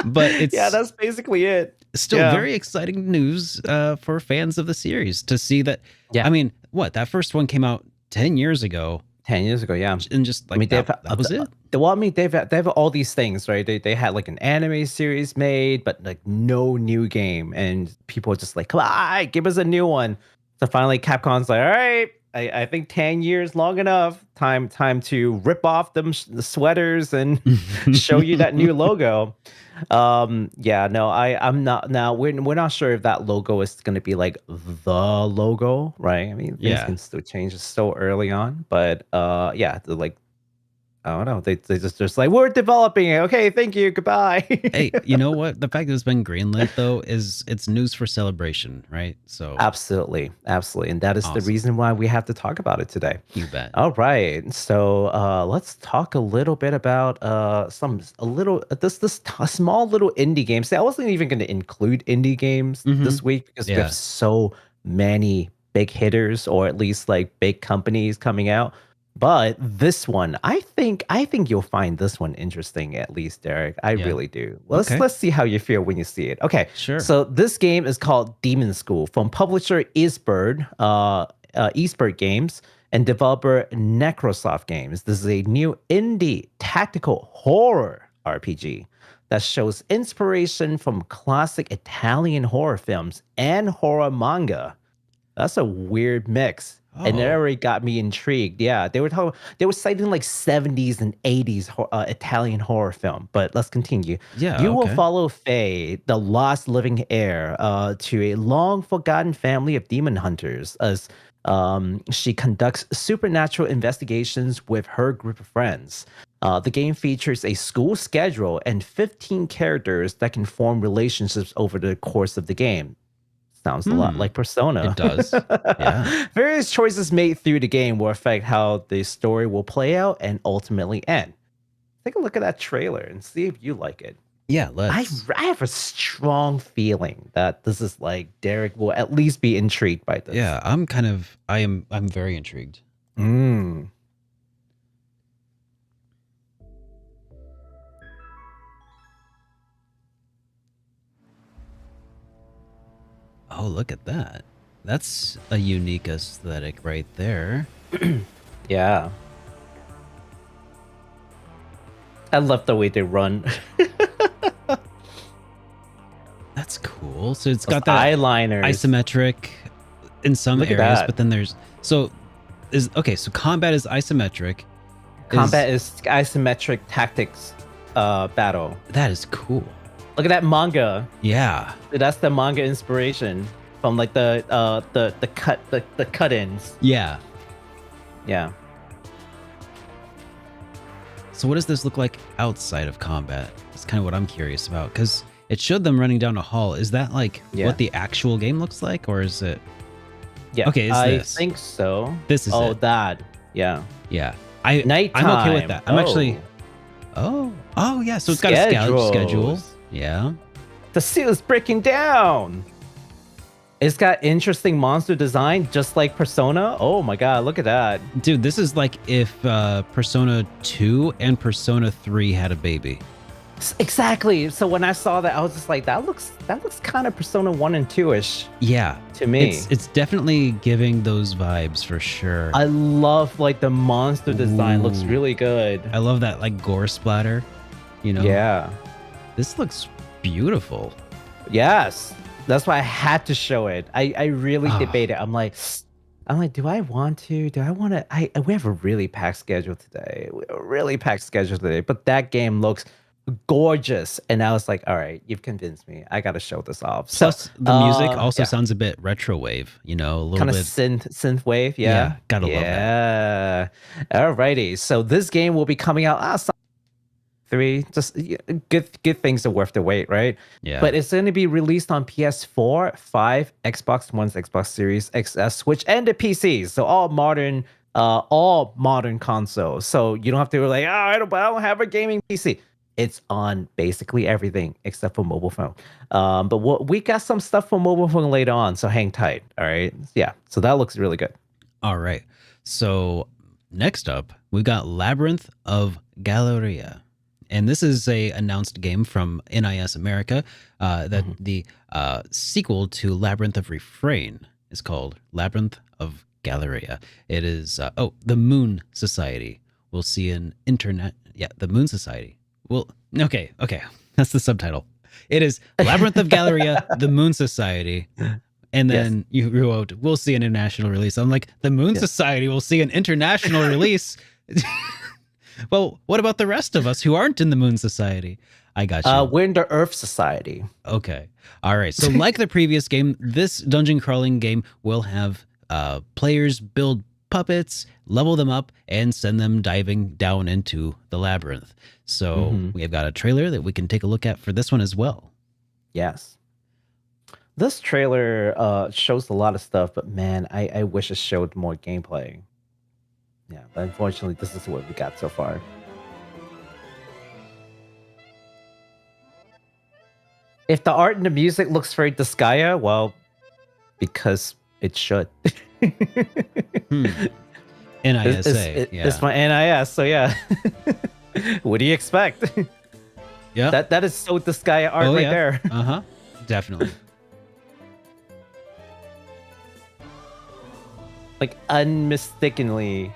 [SPEAKER 1] But it's
[SPEAKER 2] that's basically it.
[SPEAKER 1] Still very exciting news for fans of the series to see that. Yeah. I mean, that first one came out 10 years ago. 10 years ago, yeah. And just like, that was it.
[SPEAKER 2] Well, I mean, they have all these things, right? They had like an anime series made, but like no new game. And people are just like, come on, give us a new one. So finally, Capcom's like, all right, I think 10 years long enough. Time to rip off the sweaters and show you that new logo. I'm not now. We're not sure if that logo is going to be like the logo, right? I mean, things can still change. It's so early on, but they're like, I don't know. They just like, we're developing it. Okay, thank you. Goodbye.
[SPEAKER 1] Hey, you know what? The fact that it's been greenlit though it's news for celebration, right? So
[SPEAKER 2] absolutely, and that is awesome. The reason why we have to talk about it today.
[SPEAKER 1] You bet.
[SPEAKER 2] All right, so let's talk a little bit about a small little indie game. See, I wasn't even going to include indie games this week because we have so many big hitters, or at least like big companies coming out. But this one, I think you'll find this one interesting, at least, Derek. I really do. Let's see how you feel when you see it. Okay,
[SPEAKER 1] sure.
[SPEAKER 2] So this game is called DemonSchool from publisher Eastbird Games and developer Necrosoft Games. This is a new indie tactical horror RPG that shows inspiration from classic Italian horror films and horror manga. That's a weird mix. Oh. And it already got me intrigued. Yeah, they were citing like 70s and 80s Italian horror film. But let's continue.
[SPEAKER 1] Yeah,
[SPEAKER 2] you will follow Faye, the lost living heir, to a long forgotten family of demon hunters as she conducts supernatural investigations with her group of friends. The game features a school schedule and 15 characters that can form relationships over the course of the game. Sounds a lot like Persona.
[SPEAKER 1] It does. Yeah.
[SPEAKER 2] Various choices made through the game will affect how the story will play out and ultimately end. Take a look at that trailer and see if you like it.
[SPEAKER 1] Yeah, let's.
[SPEAKER 2] I have a strong feeling that this is like Derek will at least be intrigued by this.
[SPEAKER 1] Yeah, I'm very intrigued. Oh, look at that. That's a unique aesthetic right there.
[SPEAKER 2] Yeah. I love the way they run.
[SPEAKER 1] That's cool. So it's got that
[SPEAKER 2] eyeliners,
[SPEAKER 1] isometric in some areas, but then there's so combat is isometric.
[SPEAKER 2] Combat is isometric tactics battle.
[SPEAKER 1] That is cool.
[SPEAKER 2] Look at that manga.
[SPEAKER 1] Yeah,
[SPEAKER 2] that's the manga inspiration from like the cut-ins.
[SPEAKER 1] Yeah. So what does this look like outside of combat? That's kind of what I'm curious about, because it showed them running down a hall. Is that like what the actual game looks like, or is it?
[SPEAKER 2] Yeah.
[SPEAKER 1] Okay.
[SPEAKER 2] I think so.
[SPEAKER 1] This is.
[SPEAKER 2] that. Yeah.
[SPEAKER 1] Yeah.
[SPEAKER 2] Nighttime.
[SPEAKER 1] I'm okay with that. I'm actually. Oh yeah. So it's got a schedule. Yeah.
[SPEAKER 2] The seal is breaking down. It's got interesting monster design, just like Persona. Oh my god, look at that.
[SPEAKER 1] Dude, this is like if Persona 2 and Persona 3 had a baby.
[SPEAKER 2] Exactly. So when I saw that, I was just like, that looks kind of Persona 1 and 2-ish.
[SPEAKER 1] Yeah.
[SPEAKER 2] To me.
[SPEAKER 1] It's definitely giving those vibes for sure.
[SPEAKER 2] I love like the monster design. Looks really good.
[SPEAKER 1] I love that like gore splatter, you know?
[SPEAKER 2] Yeah.
[SPEAKER 1] This looks beautiful.
[SPEAKER 2] Yes. That's why I had to show it. I really debated. I'm like, do I want to? Do I want to? We have a really packed schedule today. But that game looks gorgeous. And I was like, all right, you've convinced me. I got to show this off.
[SPEAKER 1] Plus, the music also sounds a bit retro wave, you know, a little
[SPEAKER 2] kind of
[SPEAKER 1] bit.
[SPEAKER 2] synth wave. Yeah.
[SPEAKER 1] Gotta love that.
[SPEAKER 2] Alrighty. So this game will be coming out. 3, just good things are worth the wait, right?
[SPEAKER 1] Yeah.
[SPEAKER 2] But it's going to be released on PS4, 5, Xbox One, Xbox Series XS, Switch, and the PC. So all modern consoles. So you don't have to be like, I don't have a gaming PC. It's on basically everything except for mobile phone. But we got some stuff for mobile phone later on, so hang tight. All right. Yeah. So that looks really good.
[SPEAKER 1] All right. So next up, we've got Labyrinth of Galleria. And this is a announced game from NIS America that the sequel to Labyrinth of Refrain is called Labyrinth of Galleria. It is, the Moon Society. We'll see an internet. Yeah, the Moon Society. Well, okay. That's the subtitle. It is Labyrinth of Galleria, the Moon Society. And then you wrote, we'll see an international release. I'm like, the Moon Society will see an international release. Well, what about the rest of us who aren't in the Moon Society? I got you.
[SPEAKER 2] We're in the Earth Society.
[SPEAKER 1] Okay. All right. So like the previous game, this dungeon crawling game will have players build puppets, level them up, and send them diving down into the labyrinth. So we have got a trailer that we can take a look at for this one as well.
[SPEAKER 2] Yes. This trailer shows a lot of stuff, but man, I wish it showed more gameplay. Yeah, but unfortunately, this is what we got so far. If the art and the music looks very Disgaea, well, because it should.
[SPEAKER 1] NISA,
[SPEAKER 2] It's my NIS, so yeah. What do you expect?
[SPEAKER 1] Yeah,
[SPEAKER 2] that is so Disgaea art there.
[SPEAKER 1] Definitely.
[SPEAKER 2] Like unmistakably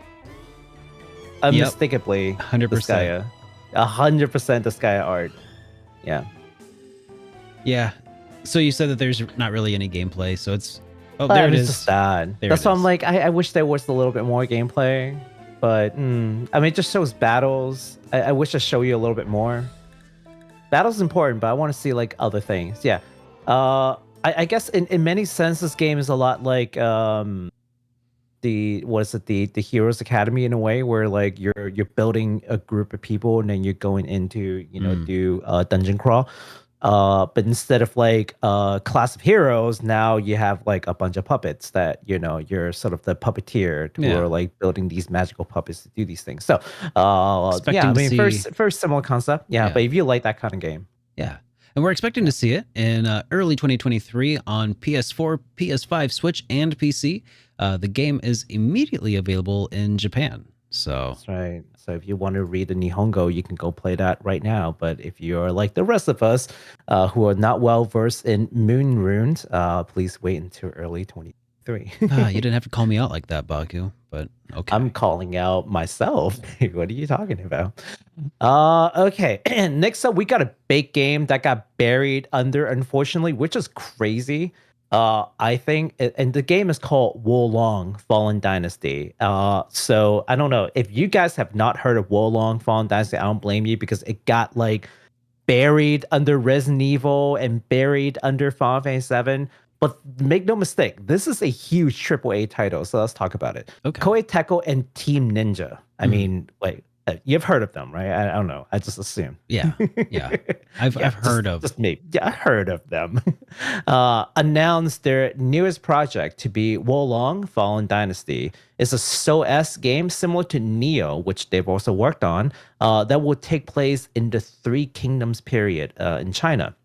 [SPEAKER 2] 100% Disgaea. 100% Disgaea art. Yeah.
[SPEAKER 1] Yeah. So you said that there's not really any gameplay, so it's
[SPEAKER 2] there it is. Just sad. That's why I'm like, I wish there was a little bit more gameplay, but I mean, it just shows battles. I wish to show you a little bit more. Battles important, but I want to see like other things. Yeah. I guess in many senses, this game is a lot like the Heroes Academy in a way, where like you're building a group of people and then you're going into do dungeon crawl. But instead of like a class of heroes, now you have like a bunch of puppets that you're sort of the puppeteer who are like building these magical puppets to do these things. So first similar concept. Yeah, but if you like that kind of game,
[SPEAKER 1] and we're expecting to see it in early 2023 on PS4, PS5, Switch, and PC. The game is immediately available in Japan. So
[SPEAKER 2] that's right. So if you want to read the Nihongo, you can go play that right now. But if you're like the rest of us who are not well versed in moon runes, please wait until early 2023.
[SPEAKER 1] You didn't have to call me out like that, Baku, but okay.
[SPEAKER 2] I'm calling out myself. What are you talking about? Okay. Next up, we got a big game that got buried under, unfortunately, which is crazy. I think, and the game is called Wolong Fallen Dynasty. So I don't know if you guys have not heard of Wolong Fallen Dynasty. I don't blame you, because it got like buried under Resident Evil and buried under Final Fantasy VII. But make no mistake, this is a huge AAA title. So let's talk about it.
[SPEAKER 1] Okay.
[SPEAKER 2] Koei Tecmo and Team Ninja. I mean, like You've heard of them, right? I don't know. I just assume.
[SPEAKER 1] Yeah. I've heard of.
[SPEAKER 2] Just maybe. Yeah, I heard of them. Announced their newest project to be Wolong Fallen Dynasty. It's a SOS game similar to Neo, which they've also worked on, that will take place in the Three Kingdoms period in China.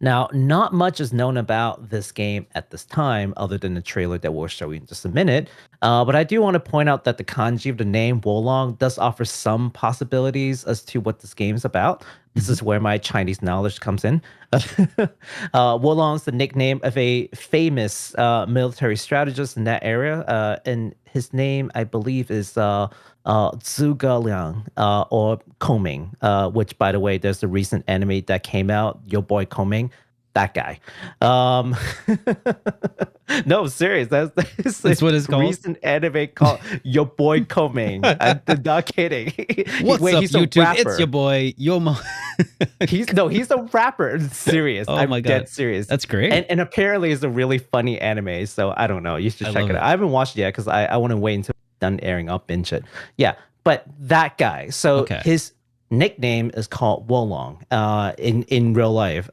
[SPEAKER 2] Now, not much is known about this game at this time, other than the trailer that we'll show you in just a minute. But I do want to point out that the kanji of the name Wolong does offer some possibilities as to what this game is about. This is where my Chinese knowledge comes in. Wolong is the nickname of a famous military strategist in that area, and his name, I believe, is Zhuge Liang or Koming, which, by the way, there's a recent anime that came out, Your Boy Koming. That guy. No, serious. That's
[SPEAKER 1] what it's called.
[SPEAKER 2] Recent anime called Your Boy Koming. I'm not kidding.
[SPEAKER 1] What's up,
[SPEAKER 2] he's a
[SPEAKER 1] YouTube?
[SPEAKER 2] rapper.
[SPEAKER 1] It's your boy Yomo.
[SPEAKER 2] He's a rapper. Serious.
[SPEAKER 1] Oh my God.
[SPEAKER 2] Dead serious.
[SPEAKER 1] That's great.
[SPEAKER 2] And apparently it's a really funny anime. So I don't know. You should check it out. I haven't watched it yet because I want to wait until it's done airing. I'll binge it. Yeah, but that guy. So his nickname is called Wolong in real life.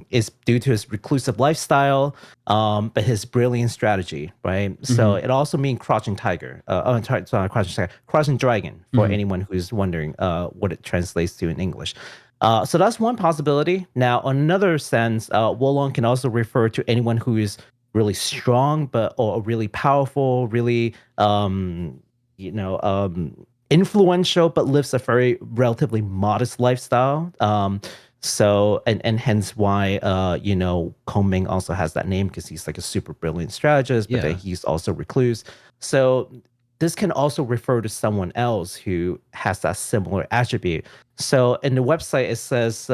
[SPEAKER 2] Is due to his reclusive lifestyle, but his brilliant strategy, right? So it also means crouching tiger. Crouching dragon for anyone who's wondering what it translates to in English. So that's one possibility. Now, another sense, Wolong can also refer to anyone who is really strong, or really powerful, really influential, but lives a very relatively modest lifestyle. So and hence why Koming also has that name, because he's like a super brilliant strategist, but then he's also recluse. So this can also refer to someone else who has that similar attribute. So in the website, it says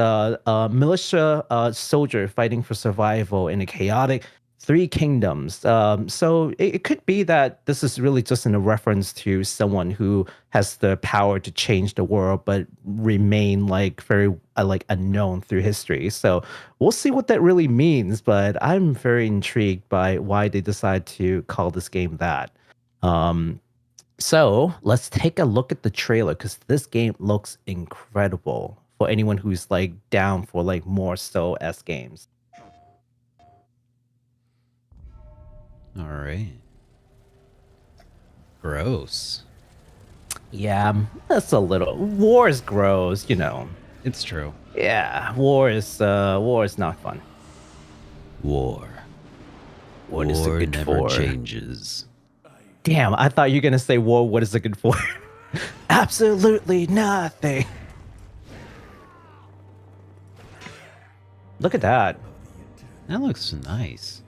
[SPEAKER 2] militia soldier fighting for survival in a chaotic Three Kingdoms. So it could be that this is really just in a reference to someone who has the power to change the world, but remain very unknown through history. So we'll see what that really means. But I'm very intrigued by why they decide to call this game that. So let's take a look at the trailer, because this game looks incredible for anyone who's down for more SOS games.
[SPEAKER 1] All right. Gross.
[SPEAKER 2] Yeah, that's a little. War is gross,
[SPEAKER 1] It's true.
[SPEAKER 2] Yeah, war is not fun.
[SPEAKER 1] War.
[SPEAKER 2] What is it
[SPEAKER 1] War
[SPEAKER 2] good
[SPEAKER 1] never
[SPEAKER 2] for?
[SPEAKER 1] changes.
[SPEAKER 2] Damn, I thought you were gonna say war. What is it good for? Absolutely nothing. Look at that.
[SPEAKER 1] That looks nice.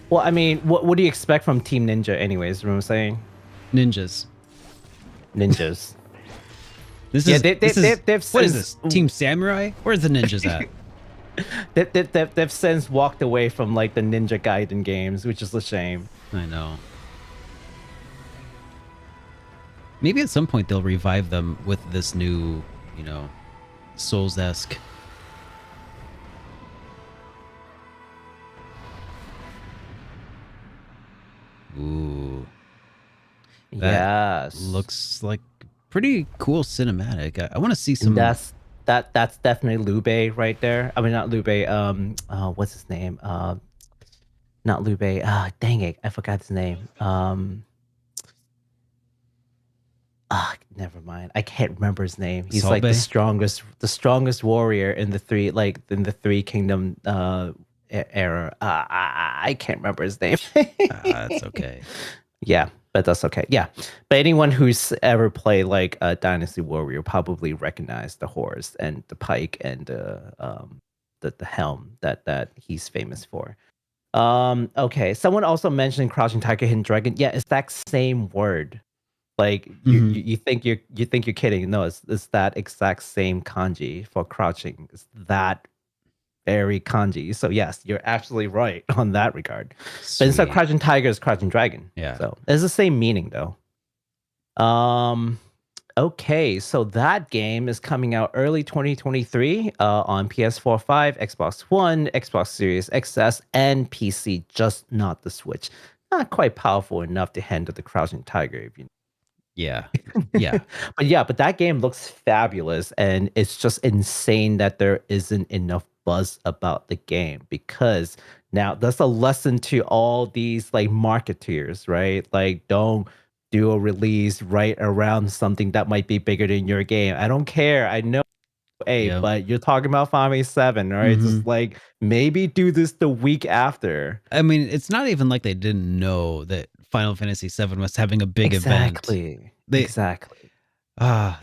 [SPEAKER 2] Well, I mean, what do you expect from Team Ninja, anyways? You know what I'm saying?
[SPEAKER 1] Ninjas.
[SPEAKER 2] Ninjas.
[SPEAKER 1] This
[SPEAKER 2] Yeah,
[SPEAKER 1] is
[SPEAKER 2] they've
[SPEAKER 1] what is
[SPEAKER 2] since-
[SPEAKER 1] this? Team Samurai? Where's the ninjas at?
[SPEAKER 2] They've since walked away from the Ninja Gaiden games, which is a shame.
[SPEAKER 1] I know. Maybe at some point they'll revive them with this new, Souls-esque. Ooh. That
[SPEAKER 2] Yes.
[SPEAKER 1] looks like pretty cool cinematic. I want to see some.
[SPEAKER 2] That's definitely Lube right there. I mean, not Lube. What's his name? Not Lube. Dang it, I forgot his name. Never mind. I can't remember his name. He's
[SPEAKER 1] Salt Bae?
[SPEAKER 2] the strongest warrior in the Three Kingdom era. I can't remember his name.
[SPEAKER 1] That's okay.
[SPEAKER 2] Yeah, but that's okay. Yeah, but anyone who's ever played a Dynasty Warrior probably recognize the horse and the pike and the helm that he's famous for. Okay. Someone also mentioned Crouching Tiger, Hidden Dragon. Yeah, it's that same word. You think you're kidding? No, it's that exact same kanji for crouching. It's that very kanji. So yes, you're absolutely right on that regard. But instead of
[SPEAKER 1] Sweet.
[SPEAKER 2] Crouching Tiger, is Crouching Dragon.
[SPEAKER 1] Yeah.
[SPEAKER 2] So it's the same meaning though. Okay, so that game is coming out early 2023 on PS4, 5, Xbox One, Xbox Series XS, and PC, just not the Switch. Not quite powerful enough to handle the Crouching Tiger, if you know.
[SPEAKER 1] Yeah. Yeah.
[SPEAKER 2] But that game looks fabulous, and it's just insane that there isn't enough buzz about the game, because now that's a lesson to all these like marketeers, right? Like, don't do a release right around something that might be bigger than your game. I don't care. I know, hey,
[SPEAKER 1] Yep.
[SPEAKER 2] but you're talking about Final Fantasy VII, right?
[SPEAKER 1] Mhm.
[SPEAKER 2] Just like maybe do this the week after.
[SPEAKER 1] I mean, it's not even like they didn't know that Final Fantasy VII was having a big event.
[SPEAKER 2] Exactly.
[SPEAKER 1] They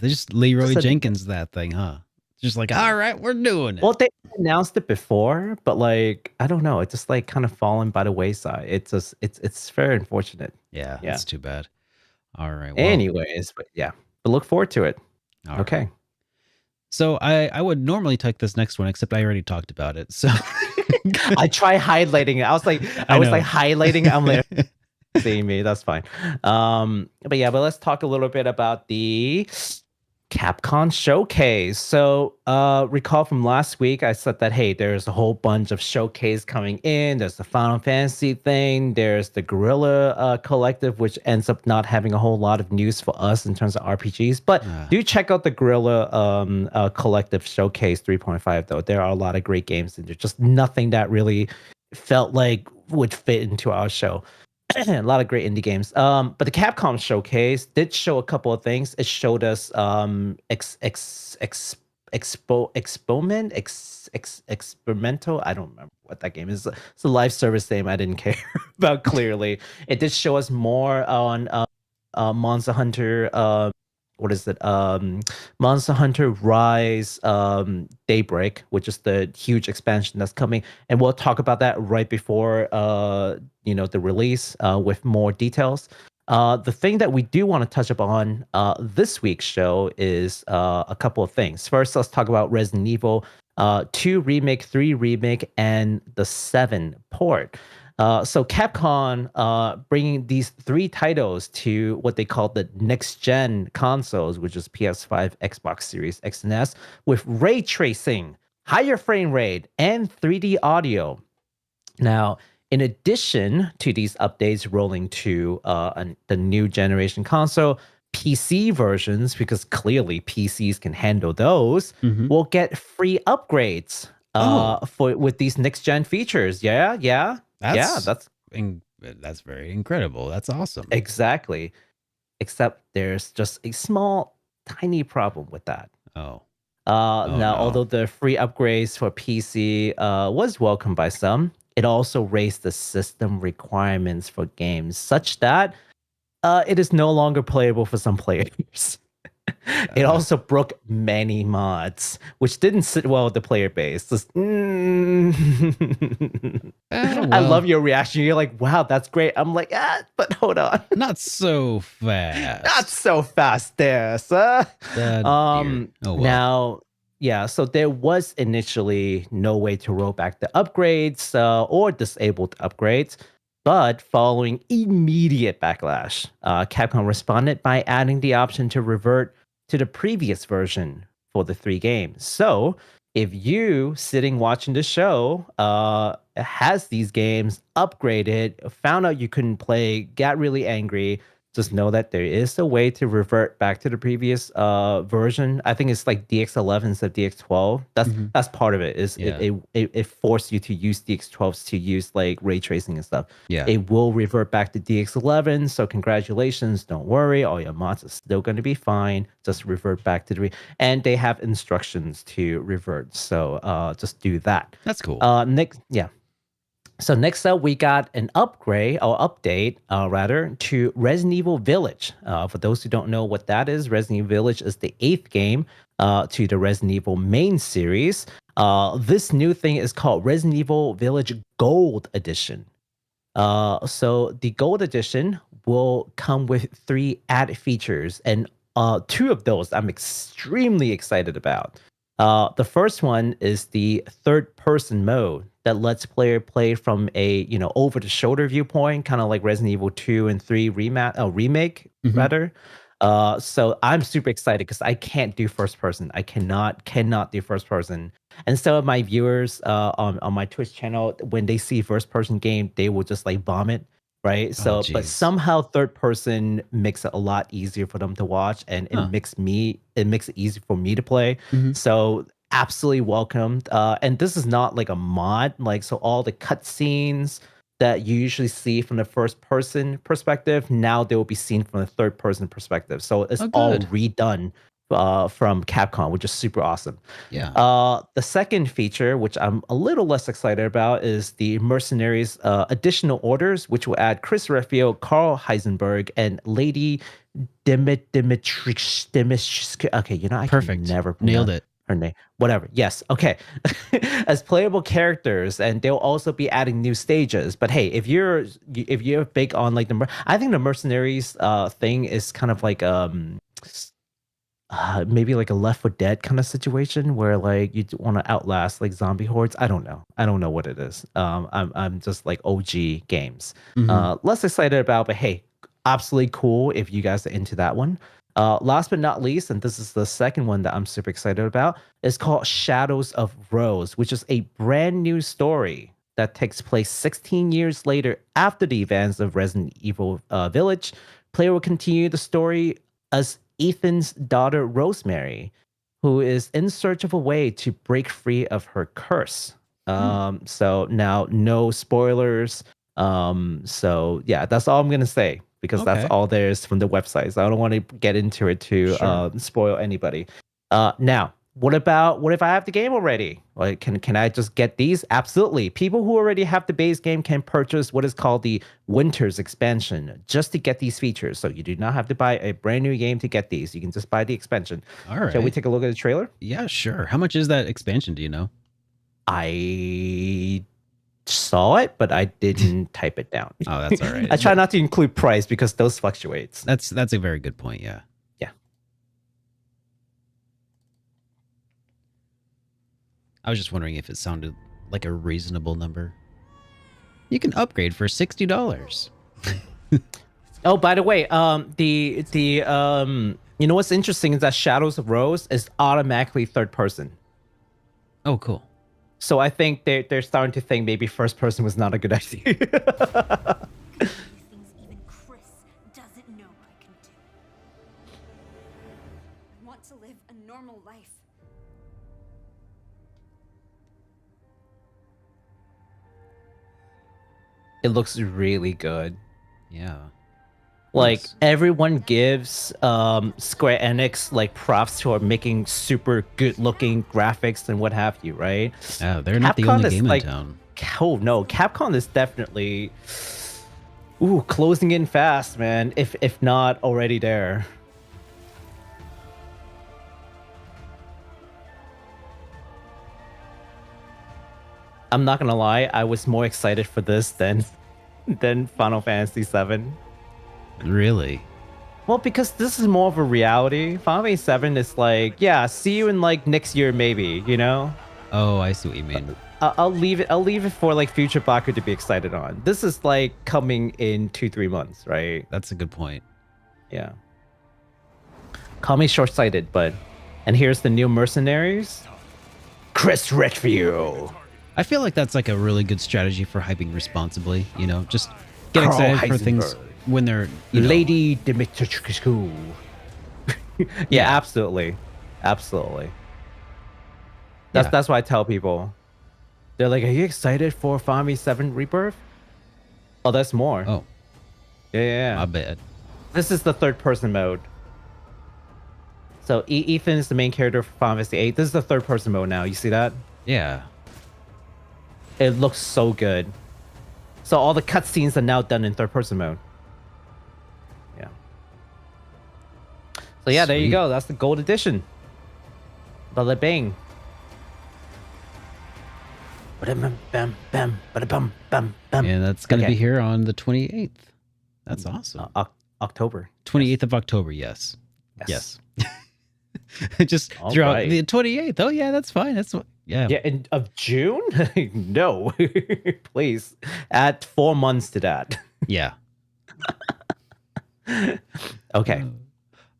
[SPEAKER 1] just Leroy
[SPEAKER 2] Just a-
[SPEAKER 1] Jenkins that thing, huh? Just like, all right, we're doing it.
[SPEAKER 2] Well, they announced it before, but like I don't know, it just like kind of fallen by the wayside. It's very unfortunate.
[SPEAKER 1] Yeah,
[SPEAKER 2] Yeah.
[SPEAKER 1] that's too bad. All right. Well,
[SPEAKER 2] Anyways, but look forward to it.
[SPEAKER 1] all right.
[SPEAKER 2] Okay.
[SPEAKER 1] So I would normally take this next one, except I already talked about it. So
[SPEAKER 2] I try highlighting it. I was like highlighting it. I'm like, see me, that's fine. But let's talk a little bit about the Capcom Showcase. So recall from last week, I said that, hey, there's a whole bunch of showcase coming in. There's the Final Fantasy thing. There's the Guerrilla Collective, which ends up not having a whole lot of news for us in terms of RPGs. But do check out the Guerrilla Collective Showcase 3.5, though. There are a lot of great games in there. Just nothing that really felt like would fit into our show. A lot of great indie games. But the Capcom Showcase did show a couple of things. It showed us experimental. I don't remember what that game is. It's a live service name I didn't care about clearly. It did show us more on Monster Hunter. What is it? Monster Hunter Rise Daybreak, which is the huge expansion that's coming, and we'll talk about that right before the release with more details. The thing that we do want to touch upon this week's show is a couple of things. First, let's talk about Resident Evil 2 Remake, 3 Remake, and the 7 port. So Capcom bringing these 3 titles to what they call the next-gen consoles, which is PS5, Xbox Series X and S, with ray tracing, higher frame rate, and 3D audio. Now, in addition to these updates rolling to the new generation console, PC versions, because clearly PCs can handle those, will get free upgrades with these next-gen features.
[SPEAKER 1] That's very incredible. That's awesome.
[SPEAKER 2] Exactly. Except there's just a small, tiny problem with that. Although the free upgrades for PC was welcomed by some, it also raised the system requirements for games such that it is no longer playable for some players. It also broke many mods, which didn't sit well with the player base. Just, I love your reaction. You're like, wow, that's great. I'm like, but hold on.
[SPEAKER 1] Not so fast.
[SPEAKER 2] Not so fast there, sir. Now, so there was initially no way to roll back the upgrades or disable the upgrades. But following immediate backlash, Capcom responded by adding the option to revert to the previous version for the 3 games. So if you sitting watching the show has these games upgraded, found out you couldn't play, got really angry, just know that there is a way to revert back to the previous version. I think it's like DX11 instead of DX12. That's part of it. It forced you to use DX12s to use like ray tracing and stuff.
[SPEAKER 1] Yeah,
[SPEAKER 2] it will revert back to DX11. So congratulations, don't worry, all your mods are still going to be fine. Just revert back to and they have instructions to revert. So just do that.
[SPEAKER 1] That's cool.
[SPEAKER 2] So next up, we got an upgrade or update, to Resident Evil Village. For those who don't know what that is, Resident Evil Village is the 8th game to the Resident Evil main series. This new thing is called Resident Evil Village Gold Edition. So the Gold Edition will come with 3 added features, and 2 of those I'm extremely excited about. The first one is the third-person mode that lets player play from a over-the-shoulder viewpoint, kind of like Resident Evil 2 and 3 remake rather. So I'm super excited because I can't do first person. I cannot do first person. And some of my viewers on my Twitch channel, when they see first person game, they will just like vomit right? So, but
[SPEAKER 1] geez.
[SPEAKER 2] somehow third person makes it a lot easier for them to watch, and
[SPEAKER 1] Huh.
[SPEAKER 2] it makes it easy for me to play.
[SPEAKER 1] Mhm.
[SPEAKER 2] So absolutely welcomed. And this is not like a mod, like so all the cutscenes that you usually see from the first person perspective, now they will be seen from the third person perspective. So it's
[SPEAKER 1] Oh,
[SPEAKER 2] all
[SPEAKER 1] good.
[SPEAKER 2] redone from Capcom, which is super awesome.
[SPEAKER 1] Yeah.
[SPEAKER 2] The second feature, which I'm a little less excited about, is the Mercenaries additional orders, which will add Chris Redfield, Carl Heisenberg, and Lady Dimitrix. Okay, you know, I
[SPEAKER 1] Perfect.
[SPEAKER 2] can never
[SPEAKER 1] Nailed
[SPEAKER 2] pronounce
[SPEAKER 1] it.
[SPEAKER 2] her name. Whatever. Yes. Okay. As playable characters, and they'll also be adding new stages. But hey, if you're big on like I think the Mercenaries thing is kind of like maybe like a Left 4 Dead kind of situation where like you want to outlast like zombie hordes. I don't know what it is. I'm just like OG games.
[SPEAKER 1] Mhm.
[SPEAKER 2] Less excited about, but hey, absolutely cool if you guys are into that one. Last but not least, and this is the second one that I'm super excited about, is called Shadows of Rose, which is a brand new story that takes place 16 years later after the events of Resident Evil Village. Player will continue the story as Ethan's daughter Rosemary, who is in search of a way to break free of her curse. So now no spoilers. So yeah, that's all I'm gonna say because that's
[SPEAKER 1] Okay.
[SPEAKER 2] all there is from the website. So I don't want to get into it to
[SPEAKER 1] Sure.
[SPEAKER 2] spoil anybody. Now, what if I have the game already? Like, can I just get these? Absolutely. People who already have the base game can purchase what is called the Winter's expansion just to get these features. So you do not have to buy a brand new game to get these. You can just buy the expansion.
[SPEAKER 1] All right.
[SPEAKER 2] Shall we take a look at the trailer?
[SPEAKER 1] Yeah, sure. How much is that expansion? Do you know?
[SPEAKER 2] I saw it, but I didn't type it down.
[SPEAKER 1] Oh, that's all right.
[SPEAKER 2] I try not to include price because those fluctuates.
[SPEAKER 1] That's a very good point. Yeah.
[SPEAKER 2] Yeah.
[SPEAKER 1] I was just wondering if it sounded like a reasonable number. You can upgrade for $60.
[SPEAKER 2] Oh, by the way, you know what's interesting is that Shadows of Rose is automatically third person.
[SPEAKER 1] Oh, cool.
[SPEAKER 2] So I think they're starting to think maybe first person was not a good idea.
[SPEAKER 5] Things even Chris doesn't know I can do. I want to live a normal life.
[SPEAKER 2] It looks really good.
[SPEAKER 1] Yeah.
[SPEAKER 2] Like
[SPEAKER 1] Nice.
[SPEAKER 2] everyone gives Square Enix like props for making super good looking graphics and what have you, right?
[SPEAKER 1] Yeah, they're not the
[SPEAKER 2] Capcom
[SPEAKER 1] only
[SPEAKER 2] is
[SPEAKER 1] game
[SPEAKER 2] like-
[SPEAKER 1] in town.
[SPEAKER 2] Oh no, Capcom is definitely closing in fast, man. If not already there. I'm not gonna lie, I was more excited for this than Final Fantasy VII.
[SPEAKER 1] Really?
[SPEAKER 2] Well, because this is more of a reality. Final Fantasy VII is like, yeah, see you in like next year, maybe. You know,
[SPEAKER 1] Oh, I see what you mean.
[SPEAKER 2] I'll leave it for like future Baku to be excited on. This is like coming in 2-3 months, right?
[SPEAKER 1] That's a good point.
[SPEAKER 2] Yeah. Call me short-sighted, but and here's the new Mercenaries. Chris Redfield.
[SPEAKER 1] I feel like that's like a really good strategy for hyping responsibly. You know, just get
[SPEAKER 2] Carl
[SPEAKER 1] excited for things
[SPEAKER 2] Heisenberg.
[SPEAKER 1] when they're you know,
[SPEAKER 2] Lady Dimitrichku. Yeah, absolutely. Absolutely.
[SPEAKER 1] Yeah.
[SPEAKER 2] That's why I tell people. They're like, "Are you excited for Final Fantasy VII Rebirth?" Oh, that's more.
[SPEAKER 1] Oh,
[SPEAKER 2] Yeah.
[SPEAKER 1] I bet.
[SPEAKER 2] This is the third person mode. So Ethan is the main character for Final Fantasy VIII. This is the third person mode now. You see that?
[SPEAKER 1] Yeah.
[SPEAKER 2] It looks so good. So all the cutscenes are now done in third person mode. Yeah. So yeah, there you
[SPEAKER 1] Sweet.
[SPEAKER 2] go. That's the gold edition. Bada bang. Bam bam bam bada bum bam bam.
[SPEAKER 1] And that's going to
[SPEAKER 2] Okay.
[SPEAKER 1] be here on the 28th. That's awesome.
[SPEAKER 2] October.
[SPEAKER 1] 28th of October, yes. Yes. Just
[SPEAKER 2] All
[SPEAKER 1] throughout
[SPEAKER 2] right.
[SPEAKER 1] the 28th. Oh, yeah, that's fine. That's what, yeah.
[SPEAKER 2] Yeah, of June? No. Please. Add 4 months to that.
[SPEAKER 1] Yeah.
[SPEAKER 2] Okay.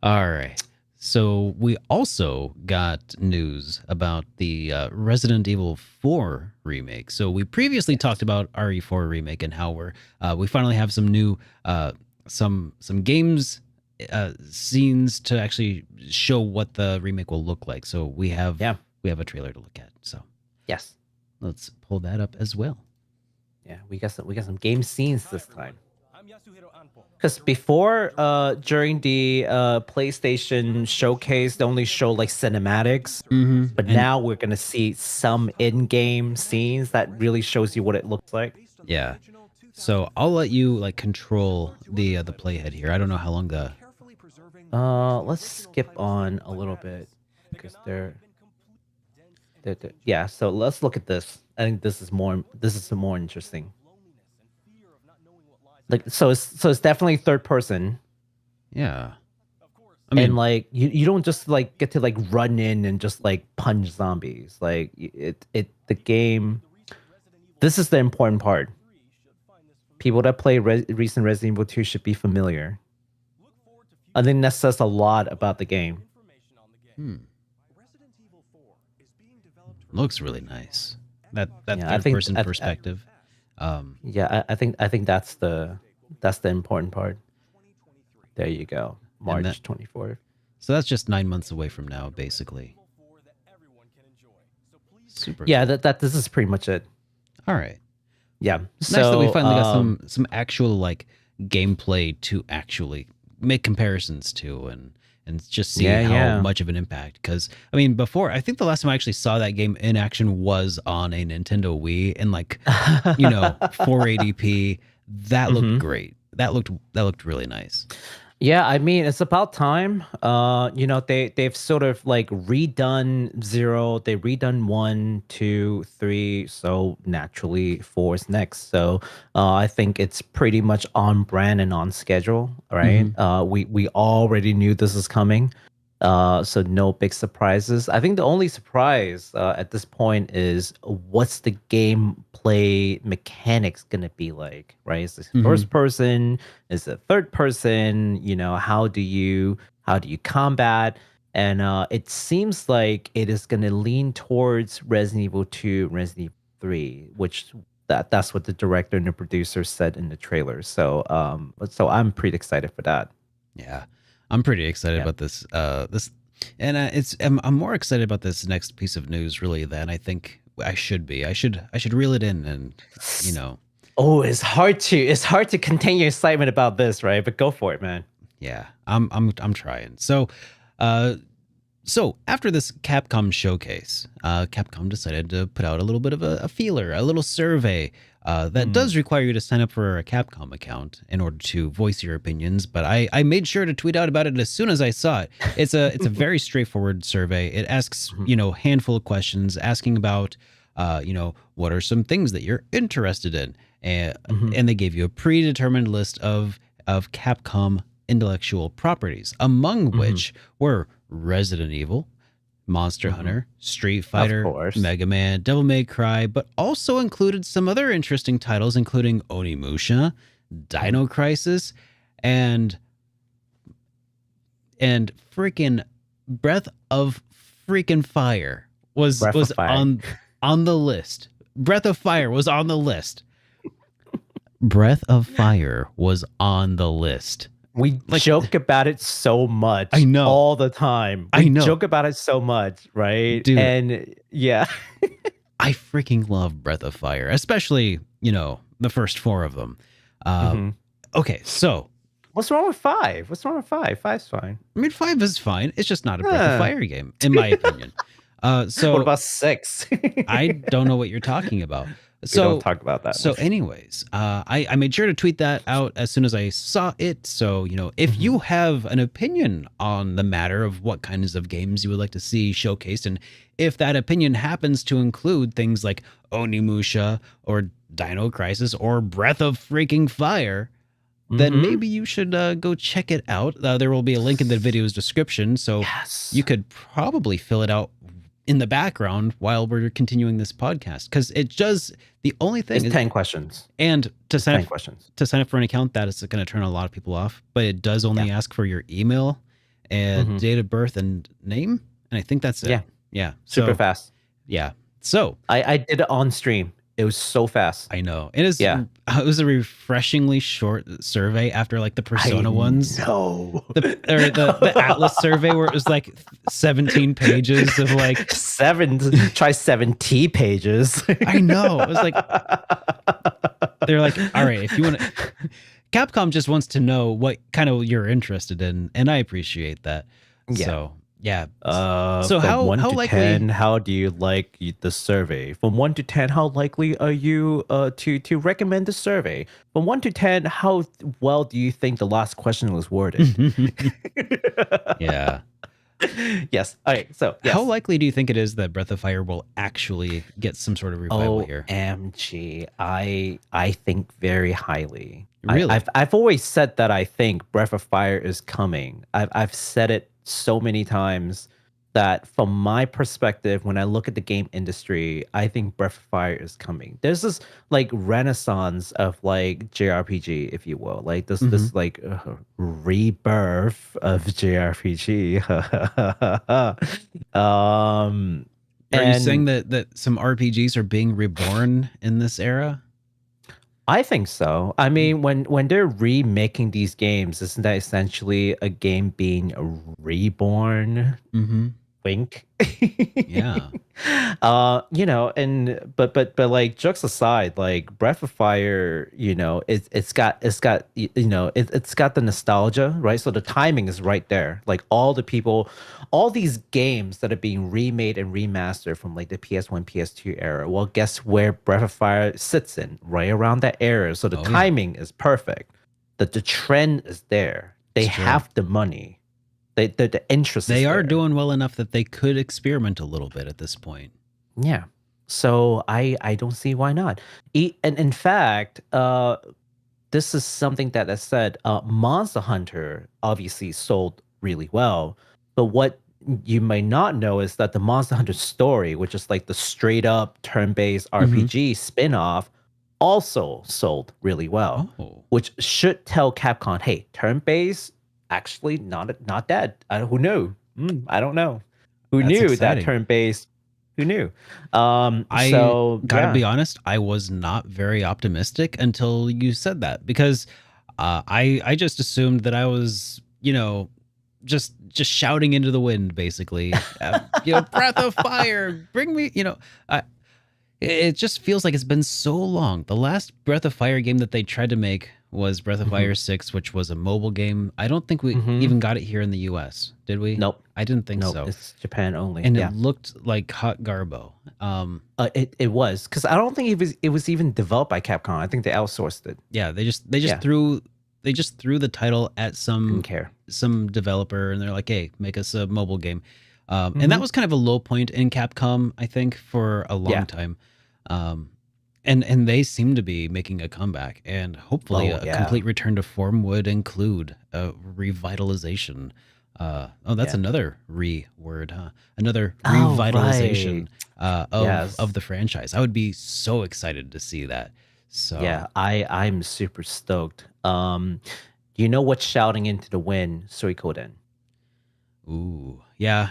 [SPEAKER 1] All right. So we also got news about the Resident Evil 4 remake. So we previously talked about RE4 remake and how we finally have some new some games scenes to actually show what the remake will look like. So we have a trailer to look at. So
[SPEAKER 2] yes,
[SPEAKER 1] let's pull that up as well.
[SPEAKER 2] Yeah, we got some game scenes this time. Because before, during the PlayStation Showcase, they only show like cinematics. But now we're gonna see some in-game scenes that really shows you what it looks like.
[SPEAKER 1] Yeah. So I'll let you like control the playhead here. I don't know how long the.
[SPEAKER 2] Let's skip on a little bit because yeah. So let's look at this. I think this is more interesting. Like so it's definitely third person.
[SPEAKER 1] Yeah. I mean,
[SPEAKER 2] and like you don't just like get to like run in and just like punch zombies. Like the game. This is the important part. People that play recent Resident Evil 2 should be familiar. I think that says a lot about the game.
[SPEAKER 1] Looks really nice. That third person perspective.
[SPEAKER 2] I think that's the important part. There you go. March 24th.
[SPEAKER 1] So that's just 9 months away from now, basically. Super.
[SPEAKER 2] Yeah,
[SPEAKER 1] cool.
[SPEAKER 2] that this is pretty much it.
[SPEAKER 1] All right.
[SPEAKER 2] Yeah.
[SPEAKER 1] It's nice that we finally got some actual like gameplay to actually make comparisons to and just see how much of an impact. Because I mean, before, I think the last time I actually saw that game in action was on a Nintendo Wii and like 480p. That looked great. That looked really nice.
[SPEAKER 2] Yeah, I mean, it's about time. They've sort of like redone 0, they redone 1, 2, 3, so naturally 4 is next. So I think it's pretty much on brand and on schedule, right? We already knew this is coming. So no big surprises. I think the only surprise at this point is what's the gameplay mechanics gonna be like, right? Is this first person? Is it third person? How do you combat? And it seems like it is gonna lean towards Resident Evil 2, Resident Evil 3, which that's what the director and the producer said in the trailer. So I'm pretty excited for that.
[SPEAKER 1] Yeah. I'm pretty excited about this. I'm more excited about this next piece of news really than I think I should be. I should reel it in and
[SPEAKER 2] Oh, it's hard to contain your excitement about this, right? But go for it, man.
[SPEAKER 1] Yeah, I'm trying. So after this Capcom showcase, Capcom decided to put out a little bit of a feeler, a little survey. That does require you to sign up for a Capcom account in order to voice your opinions, but I made sure to tweet out about it as soon as I saw it. It's a very straightforward survey. It asks, handful of questions asking about, what are some things that you're interested in? And they gave you a predetermined list of Capcom intellectual properties, among which were Resident Evil, Monster Hunter, Street Fighter, Mega Man, Devil May Cry, but also included some other interesting titles, including Onimusha, Dino Crisis, and freaking Breath of freaking Fire was on the list. Breath of Fire was on the list. Breath of Fire was on the list.
[SPEAKER 2] We joke about it so much.
[SPEAKER 1] I know.
[SPEAKER 2] All the time.
[SPEAKER 1] I know.
[SPEAKER 2] Joke about it so much, right?
[SPEAKER 1] Dude.
[SPEAKER 2] And yeah.
[SPEAKER 1] I freaking love Breath of Fire, especially, the first 4 of them. Okay, so.
[SPEAKER 2] What's wrong with 5? What's wrong with 5? 5's fine.
[SPEAKER 1] I mean, 5 is fine. It's just not a Breath of Fire game, in my opinion. So
[SPEAKER 2] what about 6?
[SPEAKER 1] I don't know what you're talking about. So
[SPEAKER 2] we don't talk about that.
[SPEAKER 1] So anyways, I made sure to tweet that out as soon as I saw it. So, if you have an opinion on the matter of what kinds of games you would like to see showcased, and if that opinion happens to include things like Onimusha or Dino Crisis or Breath of freaking Fire, then maybe you should go check it out. There will be a link in the video's description. So you could probably fill it out in the background while we're continuing this podcast, because it does. The only thing is
[SPEAKER 2] 10 questions,
[SPEAKER 1] and to sign
[SPEAKER 2] up
[SPEAKER 1] for an account, that is going to turn a lot of people off. But it does only ask for your email and date of birth and name, and I think that's it. Yeah,
[SPEAKER 2] super fast.
[SPEAKER 1] Yeah, so
[SPEAKER 2] I did it on stream. It was so fast.
[SPEAKER 1] I know it is. It was a refreshingly short survey after like the Persona ones.
[SPEAKER 2] No,
[SPEAKER 1] the Atlas survey where it was like 17 pages of like
[SPEAKER 2] 70 pages.
[SPEAKER 1] I know. It was like they're like, all right, if you want to. Capcom just wants to know what kind of you're interested in, and I appreciate that.
[SPEAKER 2] Yeah.
[SPEAKER 1] So yeah.
[SPEAKER 2] So
[SPEAKER 1] how
[SPEAKER 2] 1 to
[SPEAKER 1] likely?
[SPEAKER 2] 10, how do you like the survey? From 1 to 10, how likely are you to recommend the survey? From 1 to 10, how well do you think the last question was worded?
[SPEAKER 1] Yeah.
[SPEAKER 2] Yes. All right. So yes.
[SPEAKER 1] How likely do you think it is that Breath of Fire will actually get some sort of revival here?
[SPEAKER 2] OMG. I think very highly.
[SPEAKER 1] Really?
[SPEAKER 2] I've always said that I think Breath of Fire is coming. I've said it so many times that from my perspective, when I look at the game industry, I think Breath of Fire is coming. There's this like renaissance of like JRPG, if you will, like this like rebirth of JRPG.
[SPEAKER 1] Are you saying that some RPGs are being reborn in this era?
[SPEAKER 2] I think so. I mean, when they're remaking these games, isn't that essentially a game being reborn? Wink.
[SPEAKER 1] Yeah.
[SPEAKER 2] You know, and but like jokes aside, like Breath of Fire, you know, it's got you know, it's got the nostalgia, right? So the timing is right there. Like all these games that are being remade and remastered from like the PS1, PS2 era. Well, guess where Breath of Fire sits in? Right around that era. So the timing is perfect. That the trend is there. They have the money. The interest.
[SPEAKER 1] They are doing well enough that they could experiment a little bit at this point.
[SPEAKER 2] Yeah. So I don't see why not. And in fact, this is something that I said. Monster Hunter obviously sold really well, but what you may not know is that the Monster Hunter story, which is like the straight up turn-based RPG spin-off, also sold really well, which should tell Capcom, hey, turn-based. Actually, not dead. Who knew? I don't know. Who knew
[SPEAKER 1] exciting.
[SPEAKER 2] that turn-based? Who knew?
[SPEAKER 1] I gotta be honest. I was not very optimistic until you said that because I just assumed that I was, you know, just shouting into the wind, basically. You know, Breath of Fire, bring me. You know, it just feels like it's been so long. The last Breath of Fire game that they tried to make was Breath of Fire 6, which was a mobile game. I don't think we even got it here in the US, did we?
[SPEAKER 2] Nope.
[SPEAKER 1] I didn't think so.
[SPEAKER 2] It's Japan only.
[SPEAKER 1] And it looked like hot garbo.
[SPEAKER 2] It was, because I don't think it was even developed by Capcom. I think they outsourced it.
[SPEAKER 1] Yeah, they just threw the title at some developer, and they're like, hey, make us a mobile game. And that was kind of a low point in Capcom, I think, for a long time. And they seem to be making a comeback, and hopefully a complete return to form would include a revitalization. That's another word, huh? Another revitalization of the franchise. I would be so excited to see that. So
[SPEAKER 2] yeah, I'm super stoked. You know what's shouting into the wind? Suikoden.
[SPEAKER 1] Ooh, yeah.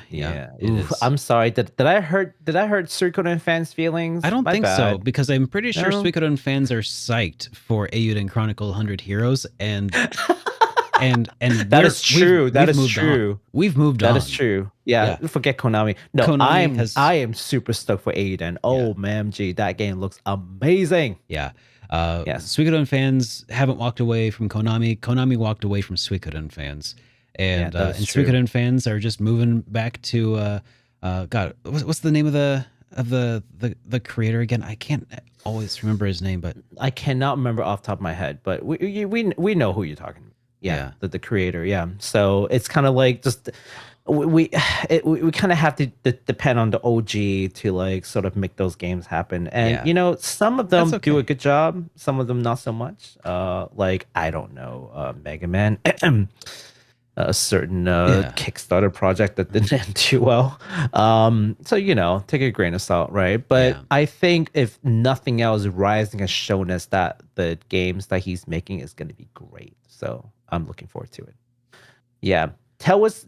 [SPEAKER 2] Oof, I'm sorry. Did I hurt Suikoden fans' feelings?
[SPEAKER 1] I don't think so, because I'm pretty sure Suikoden fans are psyched for Eiyuden Chronicle 100 Heroes, and
[SPEAKER 2] that is true. That is true.
[SPEAKER 1] We've moved on.
[SPEAKER 2] That is true. Yeah, forget Konami. No, I am super stoked for Eiyuden. Oh man, that game looks amazing.
[SPEAKER 1] Yeah. Suikoden fans haven't walked away from Konami. Konami walked away from Suikoden fans. And Suikoden fans are just moving back to God. What's the name of the creator again? I can't always remember his name, but
[SPEAKER 2] I cannot remember off the top of my head. But we know who you're talking about. Yeah. The creator. Yeah. So it's kind of like just we kind of have to depend on the OG to like sort of make those games happen. And you know, some of them do a good job, some of them not so much. Like I don't know, Mega Man. A certain Kickstarter project that didn't end too well. So, you know, take a grain of salt, right? But I think if nothing else, Rising has shown us that the games that he's making is going to be great. So I'm looking forward to it. Yeah. tell us,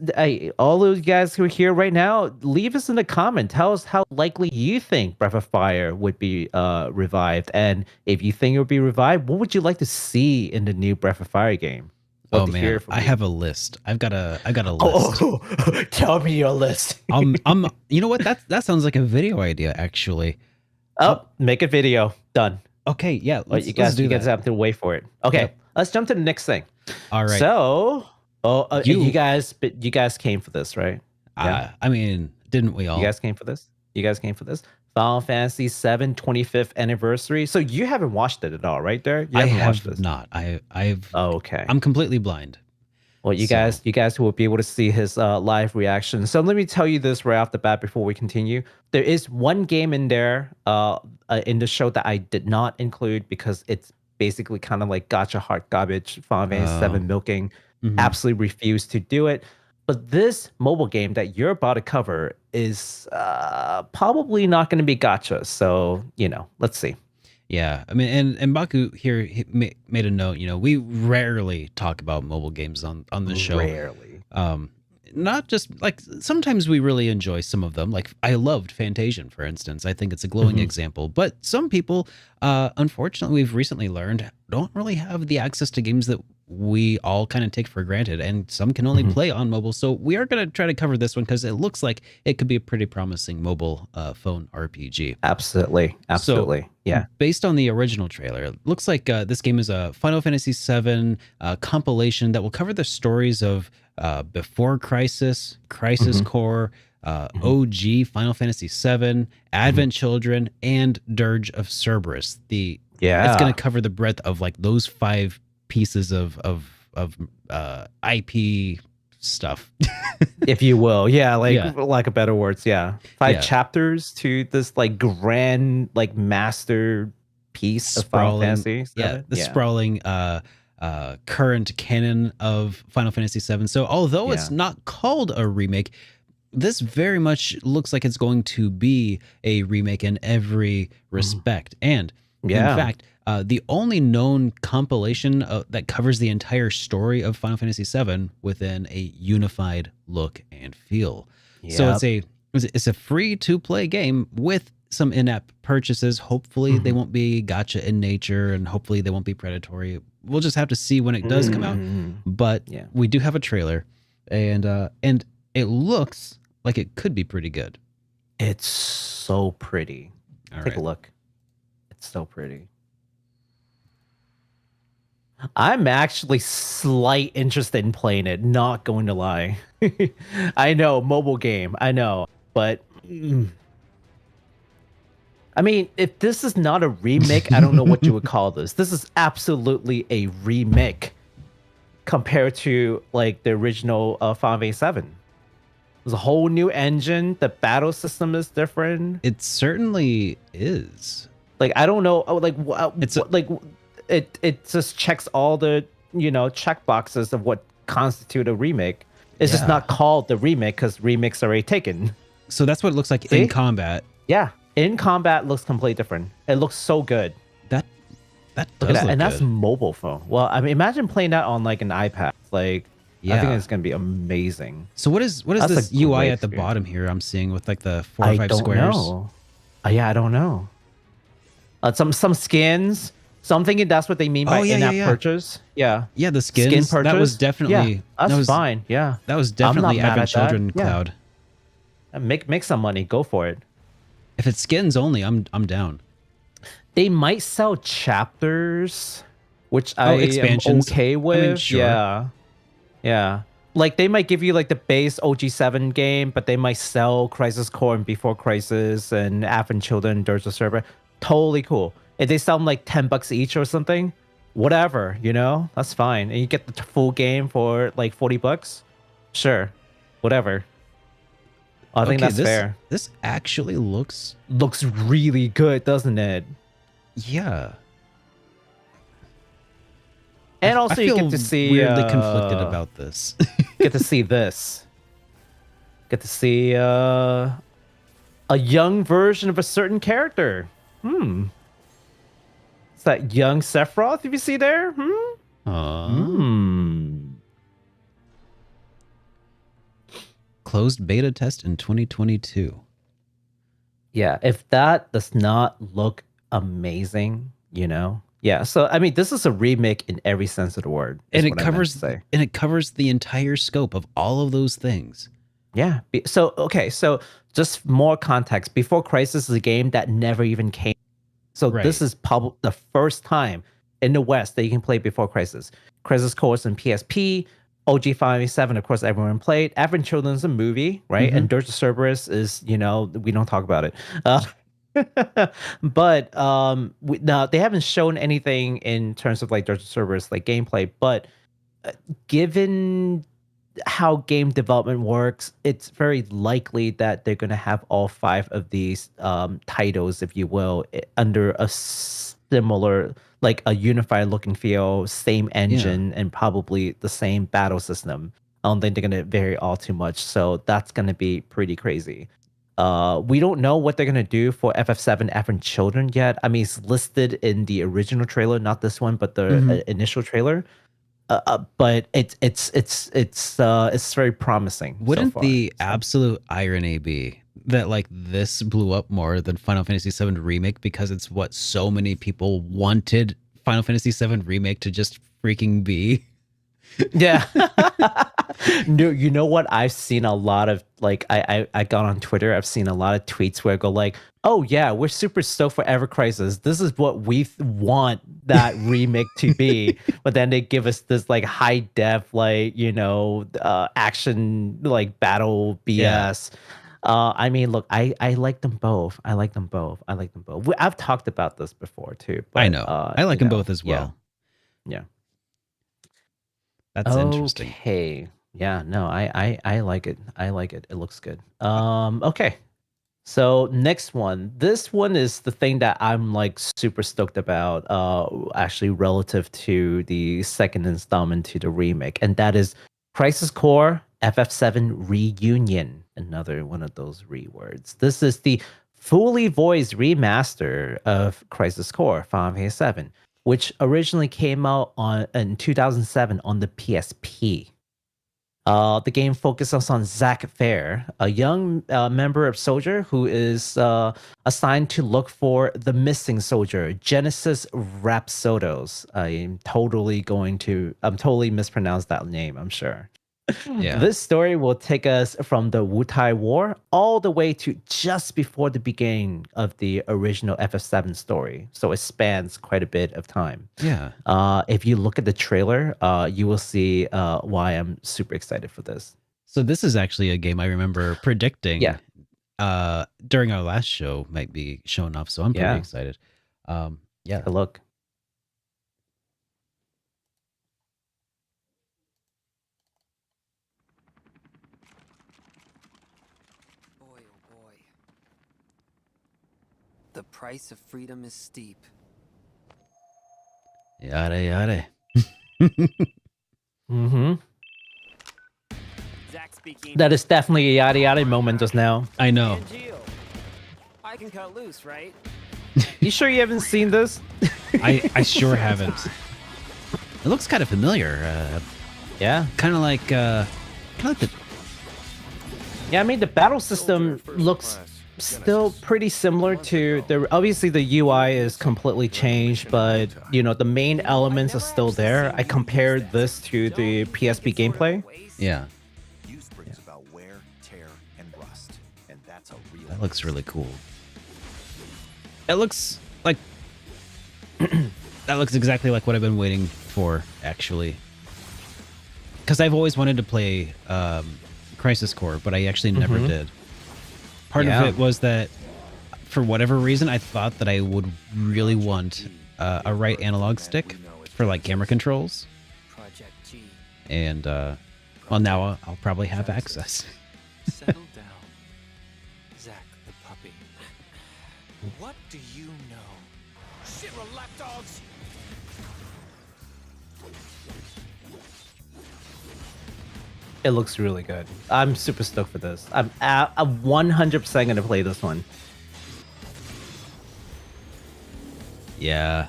[SPEAKER 2] all of you guys who are here right now, leave us in the comment. Tell us how likely you think Breath of Fire would be revived, and if you think it would be revived, what would you like to see in the new Breath of Fire game?
[SPEAKER 1] Oh man, I have a list. I've got a list.
[SPEAKER 2] Oh, tell me your list.
[SPEAKER 1] You know what? That sounds like a video idea, actually.
[SPEAKER 2] Make a video. Done.
[SPEAKER 1] Okay, yeah.
[SPEAKER 2] You guys have to wait for it. Okay,
[SPEAKER 1] Yep.
[SPEAKER 2] Let's jump to the next thing.
[SPEAKER 1] All right.
[SPEAKER 2] So, you guys came for this, right?
[SPEAKER 1] Yeah. I mean, didn't we all?
[SPEAKER 2] You guys came for this. Final Fantasy VII 25th anniversary. So you haven't watched it at all, right, Derek?
[SPEAKER 1] I have not. I've.
[SPEAKER 2] Oh, okay.
[SPEAKER 1] I'm completely blind.
[SPEAKER 2] Well, you guys will be able to see his live reaction. So let me tell you this right off the bat before we continue. There is one game in there in the show that I did not include because it's basically kind of like gotcha heart garbage. Final Fantasy VII milking.
[SPEAKER 1] Mm-hmm.
[SPEAKER 2] Absolutely refused to do it. But this mobile game that you're about to cover is probably not going to be gotcha. So, let's see.
[SPEAKER 1] Yeah, I mean, and Baku here made a note. We rarely talk about mobile games on the show.
[SPEAKER 2] Rarely.
[SPEAKER 1] Not just like sometimes we really enjoy some of them. Like I loved Fantasian, for instance. I think it's a glowing example. But some people, unfortunately, we've recently learned don't really have the access to games that we all kind of take for granted, and some can only play on mobile. So we are going to try to cover this one because it looks like it could be a pretty promising mobile phone RPG.
[SPEAKER 2] Absolutely. So, yeah.
[SPEAKER 1] Based on the original trailer, it looks like this game is a Final Fantasy VII compilation that will cover the stories of Before Crisis, Crisis Core, OG Final Fantasy VII, Advent Children, and Dirge of Cerberus. It's going to cover the breadth of like those 5 pieces of IP stuff,
[SPEAKER 2] if you will. Lack of better words. 5 chapters to this like grand like masterpiece of Final Fantasy.
[SPEAKER 1] Sprawling current canon of Final Fantasy VII. So although it's not called a remake, this very much looks like it's going to be a remake in every respect. And in fact, the only known compilation that covers the entire story of Final Fantasy VII within a unified look and feel. So it's a free to play game with some in-app purchases. Hopefully they won't be gotcha in nature, and hopefully they won't be predatory. We'll just have to see when it does come out. But we do have a trailer, and it looks like it could be pretty good.
[SPEAKER 2] It's so pretty. Take a look. It's so pretty. I'm actually slight interested in playing it, not going to lie. I know, mobile game, I know, but I mean, if this is not a remake, I don't know what you would call this. This is absolutely a remake compared to like the original Final Fantasy VII. There's a whole new engine. The battle system is different.
[SPEAKER 1] It certainly is.
[SPEAKER 2] Like I don't know, it just checks all the check boxes of what constitute a remake. It's just not called the remake because remakes are already taken.
[SPEAKER 1] So that's what it looks like in combat.
[SPEAKER 2] Yeah, in combat looks completely different. It looks so good.
[SPEAKER 1] That does
[SPEAKER 2] look at that.
[SPEAKER 1] Look
[SPEAKER 2] and that's
[SPEAKER 1] good.
[SPEAKER 2] Mobile phone. Well, I mean, imagine playing that on like an iPad. Like, I think it's gonna be amazing.
[SPEAKER 1] So what is this UI at the bottom here? I'm seeing with like the 4 or 5 squares.
[SPEAKER 2] Know. I don't know. Some skins. So I'm thinking that's what they mean by in-app purchase. Yeah.
[SPEAKER 1] Yeah, the skins. Skin purchase. That was definitely
[SPEAKER 2] that's fine. Yeah.
[SPEAKER 1] That was definitely Advent Children Cloud.
[SPEAKER 2] Make some money. Go for it.
[SPEAKER 1] If it's skins only, I'm down.
[SPEAKER 2] They might sell chapters, which I am okay with. I mean, sure. Yeah. Like they might give you like the base OG7 game, but they might sell Crisis Core and Before Crisis and Advent Children, Dirge of Cerberus. Totally cool. If they sell them like $10 each or something, whatever, that's fine. And you get the full game for like $40. Sure, whatever. I think that's fair.
[SPEAKER 1] This actually looks
[SPEAKER 2] really good, doesn't it?
[SPEAKER 1] Yeah.
[SPEAKER 2] And also, you get to see
[SPEAKER 1] weirdly conflicted about this.
[SPEAKER 2] Get to see this. Get to see a young version of a certain character. It's that young Sephiroth, if you see there.
[SPEAKER 1] closed beta test in 2022.
[SPEAKER 2] Yeah, if that does not look amazing, Yeah, so I mean, this is a remake in every sense of the word.
[SPEAKER 1] And it covers the entire scope of all of those things.
[SPEAKER 2] Yeah. So just more context. Before Crisis is a game that never even came. So this is probably the first time in the West that you can play Before Crisis. Crisis Core is in PSP. OG 5.7, of course, everyone played. Advent Children is a movie, right?
[SPEAKER 1] Mm-hmm.
[SPEAKER 2] And Dirge of Cerberus is, we don't talk about it. But no, they haven't shown anything in terms of like Dirge of Cerberus, like gameplay. But given how game development works, it's very likely that they're going to have all 5 of these titles, if you will, under a similar, like a unified look and feel, same engine, and probably the same battle system. I don't think they're going to vary all too much. So that's going to be pretty crazy. We don't know what they're going to do for FF7 Advent Children yet. I mean, it's listed in the original trailer, not this one, but the initial trailer. But it's very promising.
[SPEAKER 1] Wouldn't the absolute irony be that like this blew up more than Final Fantasy VII Remake because it's what so many people wanted Final Fantasy VII Remake to just freaking be?
[SPEAKER 2] Yeah. No, you know what? I've seen a lot of like I got on Twitter. I've seen a lot of tweets where I go like, "Oh yeah, we're super stoked for Ever Crisis. This is what we want that remake to be." But then they give us this like high def like action like battle BS. I mean, look, I like them both. I've talked about this before too. But,
[SPEAKER 1] I know. I like them both as well.
[SPEAKER 2] Yeah.
[SPEAKER 1] That's interesting.
[SPEAKER 2] Okay. Yeah, no, I like it. I like it. It looks good. Okay. So next one. This one is the thing that I'm like super stoked about, actually relative to the second installment to the remake, and that is Crisis Core FF7 Reunion. Another one of those rewords. This is the fully voiced remaster of Crisis Core Final Fantasy VII, which originally came out in 2007 on the PSP. The game focuses on Zack Fair, a young member of Soldier who is assigned to look for the missing soldier, Genesis Rhapsodos. I'm totally mispronounced that name, I'm sure.
[SPEAKER 1] Yeah.
[SPEAKER 2] This story will take us from the Wutai War all the way to just before the beginning of the original FF7 story. So it spans quite a bit of time.
[SPEAKER 1] Yeah.
[SPEAKER 2] If you look at the trailer, you will see why I'm super excited for this.
[SPEAKER 1] So this is actually a game I remember predicting during our last show might be showing off. So I'm pretty excited.
[SPEAKER 2] Take a look.
[SPEAKER 7] The price of freedom is steep.
[SPEAKER 1] Yada yada.
[SPEAKER 2] Mm-hmm. That is definitely a yada yada moment just now.
[SPEAKER 1] I know.
[SPEAKER 7] I can cut loose, right?
[SPEAKER 2] You sure you haven't seen this?
[SPEAKER 1] I sure haven't. It looks kind of familiar.
[SPEAKER 2] Yeah.
[SPEAKER 1] Kind of like the.
[SPEAKER 2] Yeah, I mean the battle system looks still pretty similar to obviously the UI is completely changed, but the main elements are still there. I compared this to the PSP gameplay.
[SPEAKER 1] Yeah.
[SPEAKER 8] About wear, tear, and rust, and that's a real.
[SPEAKER 1] That looks really cool. It looks like that looks exactly like what I've been waiting for, actually. Because I've always wanted to play Crisis Core, but I actually never did. Part of it was that, for whatever reason, I thought that I would really want a right analog stick for like camera controls. And well, now I'll probably have access.
[SPEAKER 7] Settle down, Zack the puppy. What do you know?
[SPEAKER 4] Shit, lapdogs!
[SPEAKER 2] It looks really good. I'm super stoked for this. I'm 100% gonna play this one.
[SPEAKER 1] Yeah.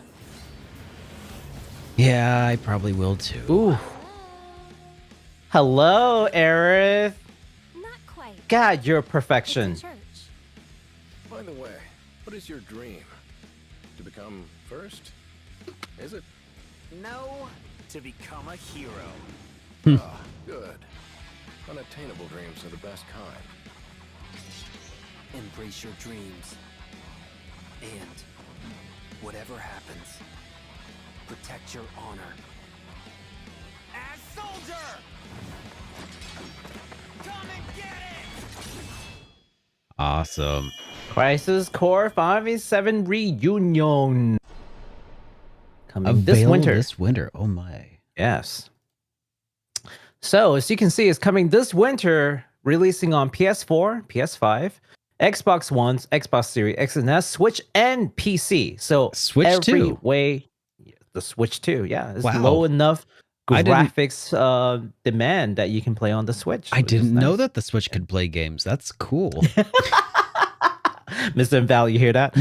[SPEAKER 1] Yeah, I probably will too.
[SPEAKER 2] Ooh. Hello, Aerith.
[SPEAKER 3] Not quite
[SPEAKER 2] God, you're perfection.
[SPEAKER 3] It's a church.
[SPEAKER 9] By the way, what is your dream? To become first? Is it?
[SPEAKER 4] No, to become a hero.
[SPEAKER 9] Ah, good. Unattainable dreams are the best kind.
[SPEAKER 7] Embrace your dreams. And whatever happens, protect your honor.
[SPEAKER 4] As soldier! Come and get it!
[SPEAKER 1] Awesome.
[SPEAKER 2] Crisis Core 5v7 Reunion. Coming
[SPEAKER 1] Available
[SPEAKER 2] this winter.
[SPEAKER 1] Oh my.
[SPEAKER 2] Yes. So, as you can see, it's coming this winter, releasing on PS4, PS5, Xbox One, Xbox Series X and S, Switch, and PC. So,
[SPEAKER 1] Switch
[SPEAKER 2] every
[SPEAKER 1] 2.
[SPEAKER 2] way, the Switch 2, yeah, it's
[SPEAKER 1] Wow.
[SPEAKER 2] low enough
[SPEAKER 1] I didn't-
[SPEAKER 2] graphics demand that you can play on the Switch.
[SPEAKER 1] I
[SPEAKER 2] which is
[SPEAKER 1] didn't know
[SPEAKER 2] nice.
[SPEAKER 1] that the Switch could play games. That's cool.
[SPEAKER 2] Mr. Inval, you hear that?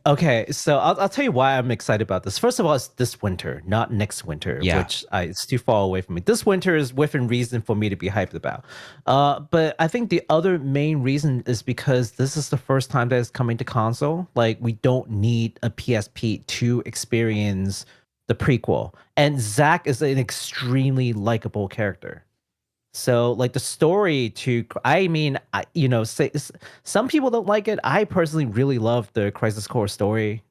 [SPEAKER 2] Okay, so I'll tell you why I'm excited about this. First of all, it's this winter, not next winter,
[SPEAKER 1] Yeah.
[SPEAKER 2] which it's too far away from me. This winter is within reason for me to be hyped about. But I think the other main reason is because this is the first time that it's coming to console. Like, we don't need a PSP to experience the prequel. And Zack is an extremely likable character. So, like, the story some people don't like it. I personally really love the Crisis Core story.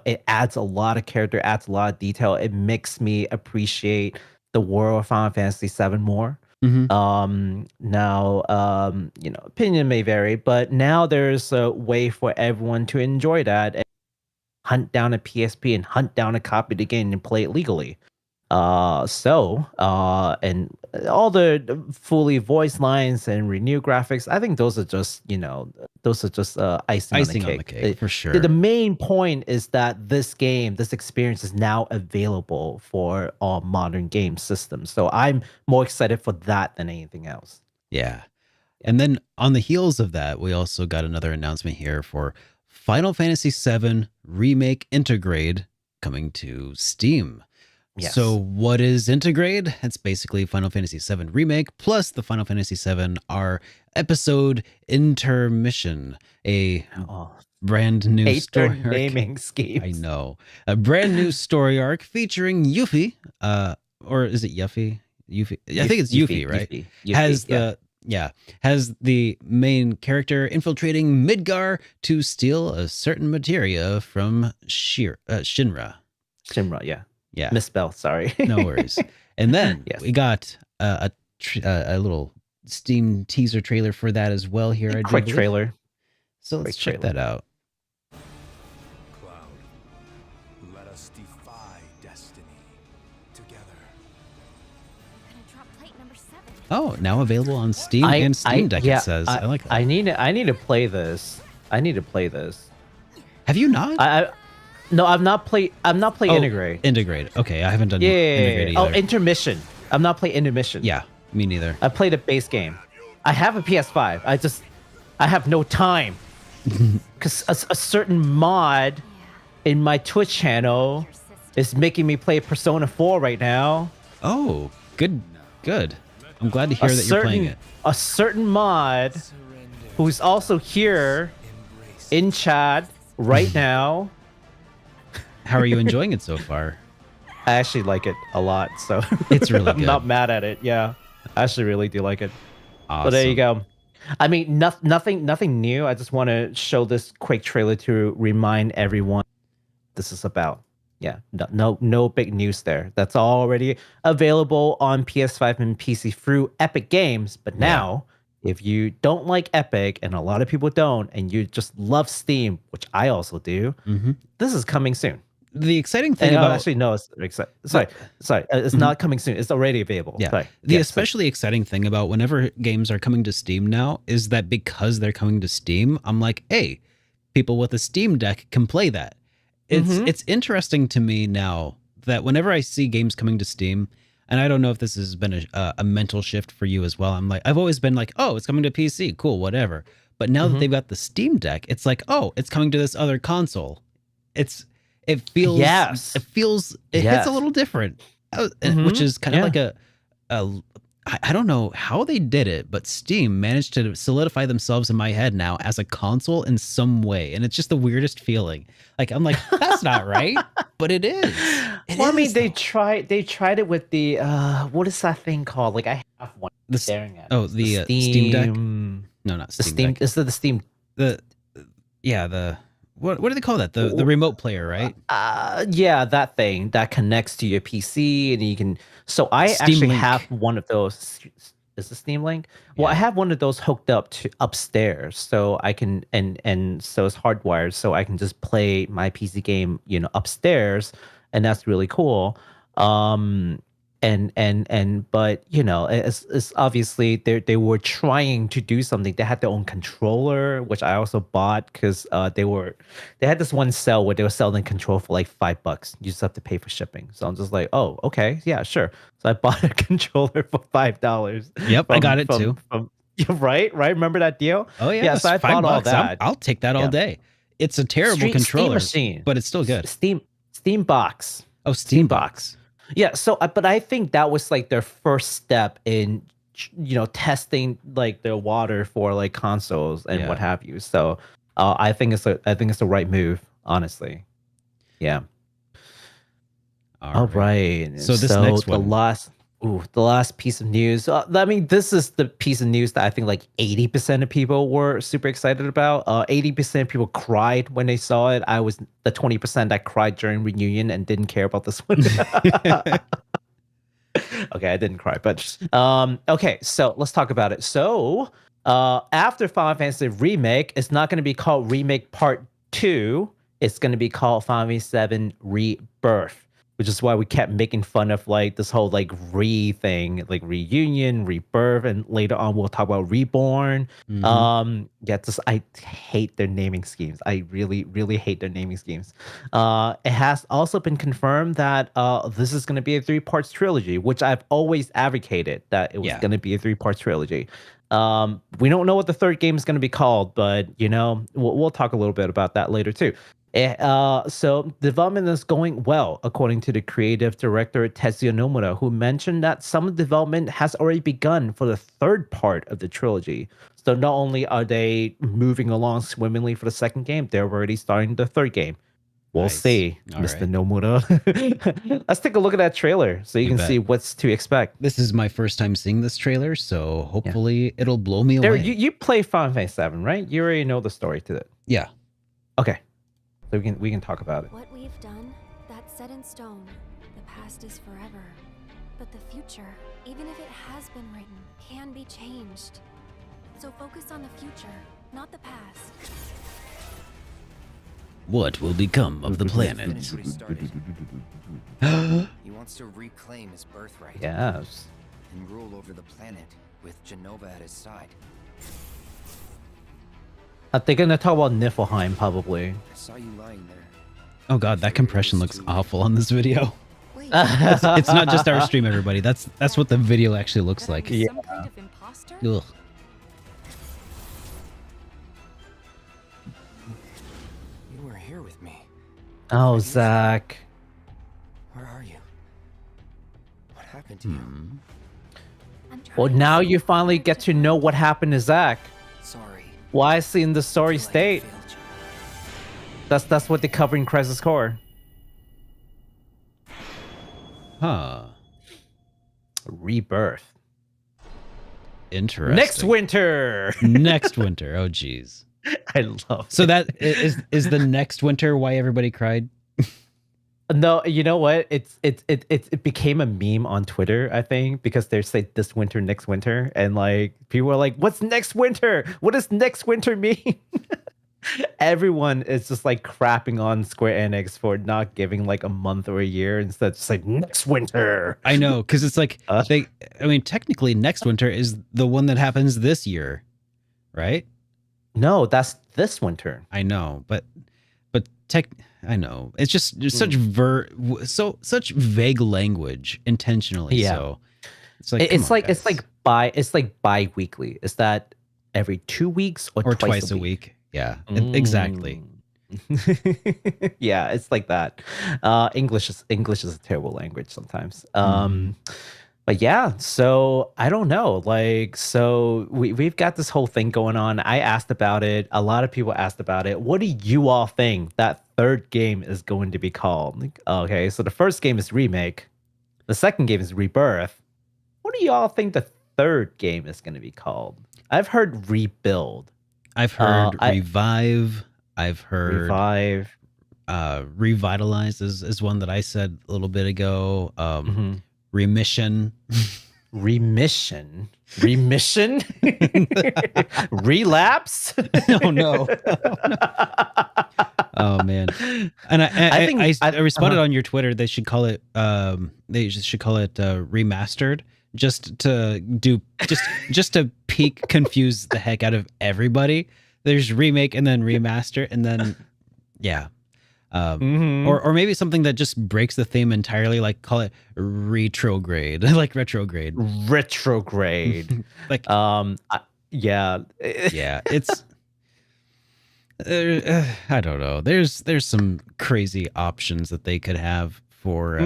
[SPEAKER 2] It adds a lot of character, adds a lot of detail. It makes me appreciate the world of Final Fantasy VII more.
[SPEAKER 1] Mhm.
[SPEAKER 2] Opinion may vary, but now there's a way for everyone to enjoy that and hunt down a PSP and hunt down a copy of the game and play it legally. And all the fully voiced lines and renewed graphics, I think those are just icing on the cake.
[SPEAKER 1] for sure.
[SPEAKER 2] The main point is that this experience is now available for all modern game systems. So I'm more excited for that than anything else.
[SPEAKER 1] Yeah. And then on the heels of that, we also got another announcement here for Final Fantasy VII Remake Intergrade coming to Steam.
[SPEAKER 2] Yes.
[SPEAKER 1] So what is Intergrade? It's basically Final Fantasy VII Remake plus the Final Fantasy VII R episode intermission, a brand new story arc.
[SPEAKER 2] Naming schemes.
[SPEAKER 1] I know. A brand new story arc featuring Yuffie, or is it Yuffie? Yuffie. I think it's Yuffie, right?
[SPEAKER 2] Yuffie,
[SPEAKER 1] Has the main character infiltrating Midgar to steal a certain materia from Shinra.
[SPEAKER 2] Shinra, yeah.
[SPEAKER 1] Yeah.
[SPEAKER 2] Misspell, sorry.
[SPEAKER 1] No worries. And then
[SPEAKER 2] Yes.
[SPEAKER 1] we got a little Steam teaser trailer for that as well here. I do
[SPEAKER 2] Quick
[SPEAKER 1] believe.
[SPEAKER 2] trailer.
[SPEAKER 1] So let's
[SPEAKER 2] Quick
[SPEAKER 1] check
[SPEAKER 2] trailer.
[SPEAKER 1] that out.
[SPEAKER 8] Cloud, let us defy destiny together.
[SPEAKER 3] Gonna drop plate number 7.
[SPEAKER 1] Oh, now available on Steam and Steam Deck, it says. I like that.
[SPEAKER 2] I need to play this.
[SPEAKER 1] Have you not?
[SPEAKER 2] No, I'm not playing Intergrade.
[SPEAKER 1] Intergrade. Okay, I haven't done
[SPEAKER 2] Yeah.
[SPEAKER 1] Intergrade
[SPEAKER 2] Oh,
[SPEAKER 1] either.
[SPEAKER 2] Intermission. I'm not playing Intermission.
[SPEAKER 1] Yeah, me neither.
[SPEAKER 2] I played a base game. I have a PS5. I have no time. Because a certain mod in my Twitch channel is making me play Persona 4 right now.
[SPEAKER 1] Oh, good. I'm glad to hear that you're playing it.
[SPEAKER 2] A certain mod who's also here in chat right now.
[SPEAKER 1] How are you enjoying it so far?
[SPEAKER 2] I actually like it a lot, so
[SPEAKER 1] It's really
[SPEAKER 2] I'm
[SPEAKER 1] good.
[SPEAKER 2] not mad at it. Yeah, I actually really do like it.
[SPEAKER 1] Awesome.
[SPEAKER 2] But there you go. I mean, nothing new. I just want to show this quick trailer to remind everyone this is about. Yeah, no big news there. That's already available on PS5 and PC through Epic Games. But now, if you don't like Epic, and a lot of people don't, and you just love Steam, which I also do, this is coming soon.
[SPEAKER 1] The exciting thing
[SPEAKER 2] And
[SPEAKER 1] about
[SPEAKER 2] actually, no, sorry, it's not coming soon. It's already available.
[SPEAKER 1] Yeah.
[SPEAKER 2] Sorry.
[SPEAKER 1] The
[SPEAKER 2] Yes,
[SPEAKER 1] especially exciting thing about whenever games are coming to Steam now is that because they're coming to Steam, I'm like, hey, people with a Steam Deck can play that. It's interesting to me now that whenever I see games coming to Steam, and I don't know if this has been a mental shift for you as well. I'm like, I've always been like, oh, it's coming to PC, cool, whatever. But now that they've got the Steam Deck, it's like, oh, it's coming to this other console. It feels hits a little different, which is kind of like I don't know how they did it, but Steam managed to solidify themselves in my head now as a console in some way. And it's just the weirdest feeling. Like, I'm like, that's not right, but it is.
[SPEAKER 2] Well, I mean, they tried it with the what is that thing called? Like, I have one staring at.
[SPEAKER 1] Oh, the Steam Deck. No, not Steam Deck.
[SPEAKER 2] Is it the Steam?
[SPEAKER 1] What do they call that? The remote player, right?
[SPEAKER 2] Yeah, that thing that connects to your PC, and you can. So I
[SPEAKER 1] Steam
[SPEAKER 2] actually
[SPEAKER 1] Link.
[SPEAKER 2] have one of those. Is the Steam Link? Well,
[SPEAKER 1] Yeah.
[SPEAKER 2] I have one of those hooked up to upstairs, so I can and so it's hardwired, so I can just play my PC game, upstairs, and that's really cool. But it's obviously they were trying to do something. They had their own controller, which I also bought because they had this one sale where they were selling control for like $5. You just have to pay for shipping. So I'm just like, oh, okay, yeah, sure. So I bought a controller for $5.
[SPEAKER 1] Yep, I got it too.
[SPEAKER 2] Right. Remember that deal?
[SPEAKER 1] Oh yeah,
[SPEAKER 2] Yeah. So I bought all that.
[SPEAKER 1] I'll take that all day. It's a terrible controller,
[SPEAKER 2] Steam machine,
[SPEAKER 1] but it's still good.
[SPEAKER 2] Steam box.
[SPEAKER 1] Oh, Steam box.
[SPEAKER 2] Yeah, so but I think that was like their first step in testing like their water for like consoles and what have you. So I think it's the right move, honestly. Yeah. All right.
[SPEAKER 1] So this next one,
[SPEAKER 2] the last piece of news. I mean, this is the piece of news that I think like 80% of people were super excited about. 80% of people cried when they saw it. I was the 20% that cried during reunion and didn't care about this one. Okay, I didn't cry, but okay, so let's talk about it. So after Final Fantasy Remake, it's not going to be called Remake Part 2. It's going to be called Final Fantasy VII Rebirth, which is why we kept making fun of like this whole like thing, like reunion, rebirth, and later on we'll talk about reborn. I hate their naming schemes. I really, really hate their naming schemes. It has also been confirmed that this is going to be a 3-part trilogy, which I've always advocated that it was going to be a 3-part trilogy. We don't know what the third game is going to be called, but we'll talk a little bit about that later too. So development is going well, according to the creative director Tetsuya Nomura, who mentioned that some development has already begun for the third part of the trilogy. So not only are they moving along swimmingly for the second game, they're already starting the third game. We'll see, Mr. Nomura. Let's take a look at that trailer so you can see what's to expect.
[SPEAKER 1] This is my first time seeing this trailer, so hopefully it'll blow me away.
[SPEAKER 2] You play Final Fantasy VII, right? You already know the story to it.
[SPEAKER 1] Yeah.
[SPEAKER 2] Okay. So we can talk about it.
[SPEAKER 3] What we've done, that's set in stone. The past is forever. But the future, even if it has been written, can be changed. So focus on the future, not the past.
[SPEAKER 1] What will become of the planet?
[SPEAKER 7] Finish what he started. He wants to reclaim his birthright.
[SPEAKER 2] Yes.
[SPEAKER 7] And rule over the planet with Jenova at his side.
[SPEAKER 2] They're gonna talk about Niflheim probably.
[SPEAKER 7] I saw you lying there.
[SPEAKER 1] Oh god, that compression looks awful on this video. It's not just our stream, everybody. That's what the video actually looks like.
[SPEAKER 6] Some kind of imposter?
[SPEAKER 1] Ugh.
[SPEAKER 7] You were here with me.
[SPEAKER 2] Oh, Zach.
[SPEAKER 7] Where are you? What happened to you?
[SPEAKER 2] Well, now you finally get to know what happened to Zach.
[SPEAKER 7] Sorry.
[SPEAKER 2] Why is he in the sorry state? That's what they cover in Crisis Core.
[SPEAKER 1] Huh.
[SPEAKER 2] Rebirth.
[SPEAKER 1] Interesting.
[SPEAKER 2] Next winter.
[SPEAKER 1] Next winter. Oh geez.
[SPEAKER 2] I love
[SPEAKER 1] So that is the next winter why everybody cried?
[SPEAKER 2] No, you know what? It became a meme on Twitter, I think, because they say this winter, next winter, and like people are like, "What's next winter? What does next winter mean?" Everyone is just like crapping on Square Enix for not giving like a month or a year instead, just like next winter.
[SPEAKER 1] I know, because it's like technically next winter is the one that happens this year, right?
[SPEAKER 2] No, that's this winter.
[SPEAKER 1] I know, but I know it's just such such vague language intentionally.
[SPEAKER 2] Yeah.
[SPEAKER 1] So it's
[SPEAKER 2] like bi-weekly. Is that every 2 weeks or
[SPEAKER 1] twice a week? Yeah, exactly.
[SPEAKER 2] Yeah, it's like that. English is a terrible language sometimes. But yeah, so I don't know. Like, so we've got this whole thing going on. I asked about it. A lot of people asked about it. What do you all think that third game is going to be called? Like, okay, so the first game is Remake. The second game is Rebirth. What do you all think the third game is going to be called? I've heard Rebuild.
[SPEAKER 1] I've heard Revive. I've heard
[SPEAKER 2] Revive.
[SPEAKER 1] Revitalize is one that I said a little bit ago. Remission.
[SPEAKER 2] Remission. Relapse.
[SPEAKER 1] Oh no. Oh man. And I responded on your Twitter. They should call it remastered, just to confuse the heck out of everybody. There's remake and then remaster and then yeah. Or maybe something that just breaks the theme entirely, like call it retrograde, like retrograde.
[SPEAKER 2] Like yeah.
[SPEAKER 1] Yeah, it's I don't know. There's some crazy options that they could have for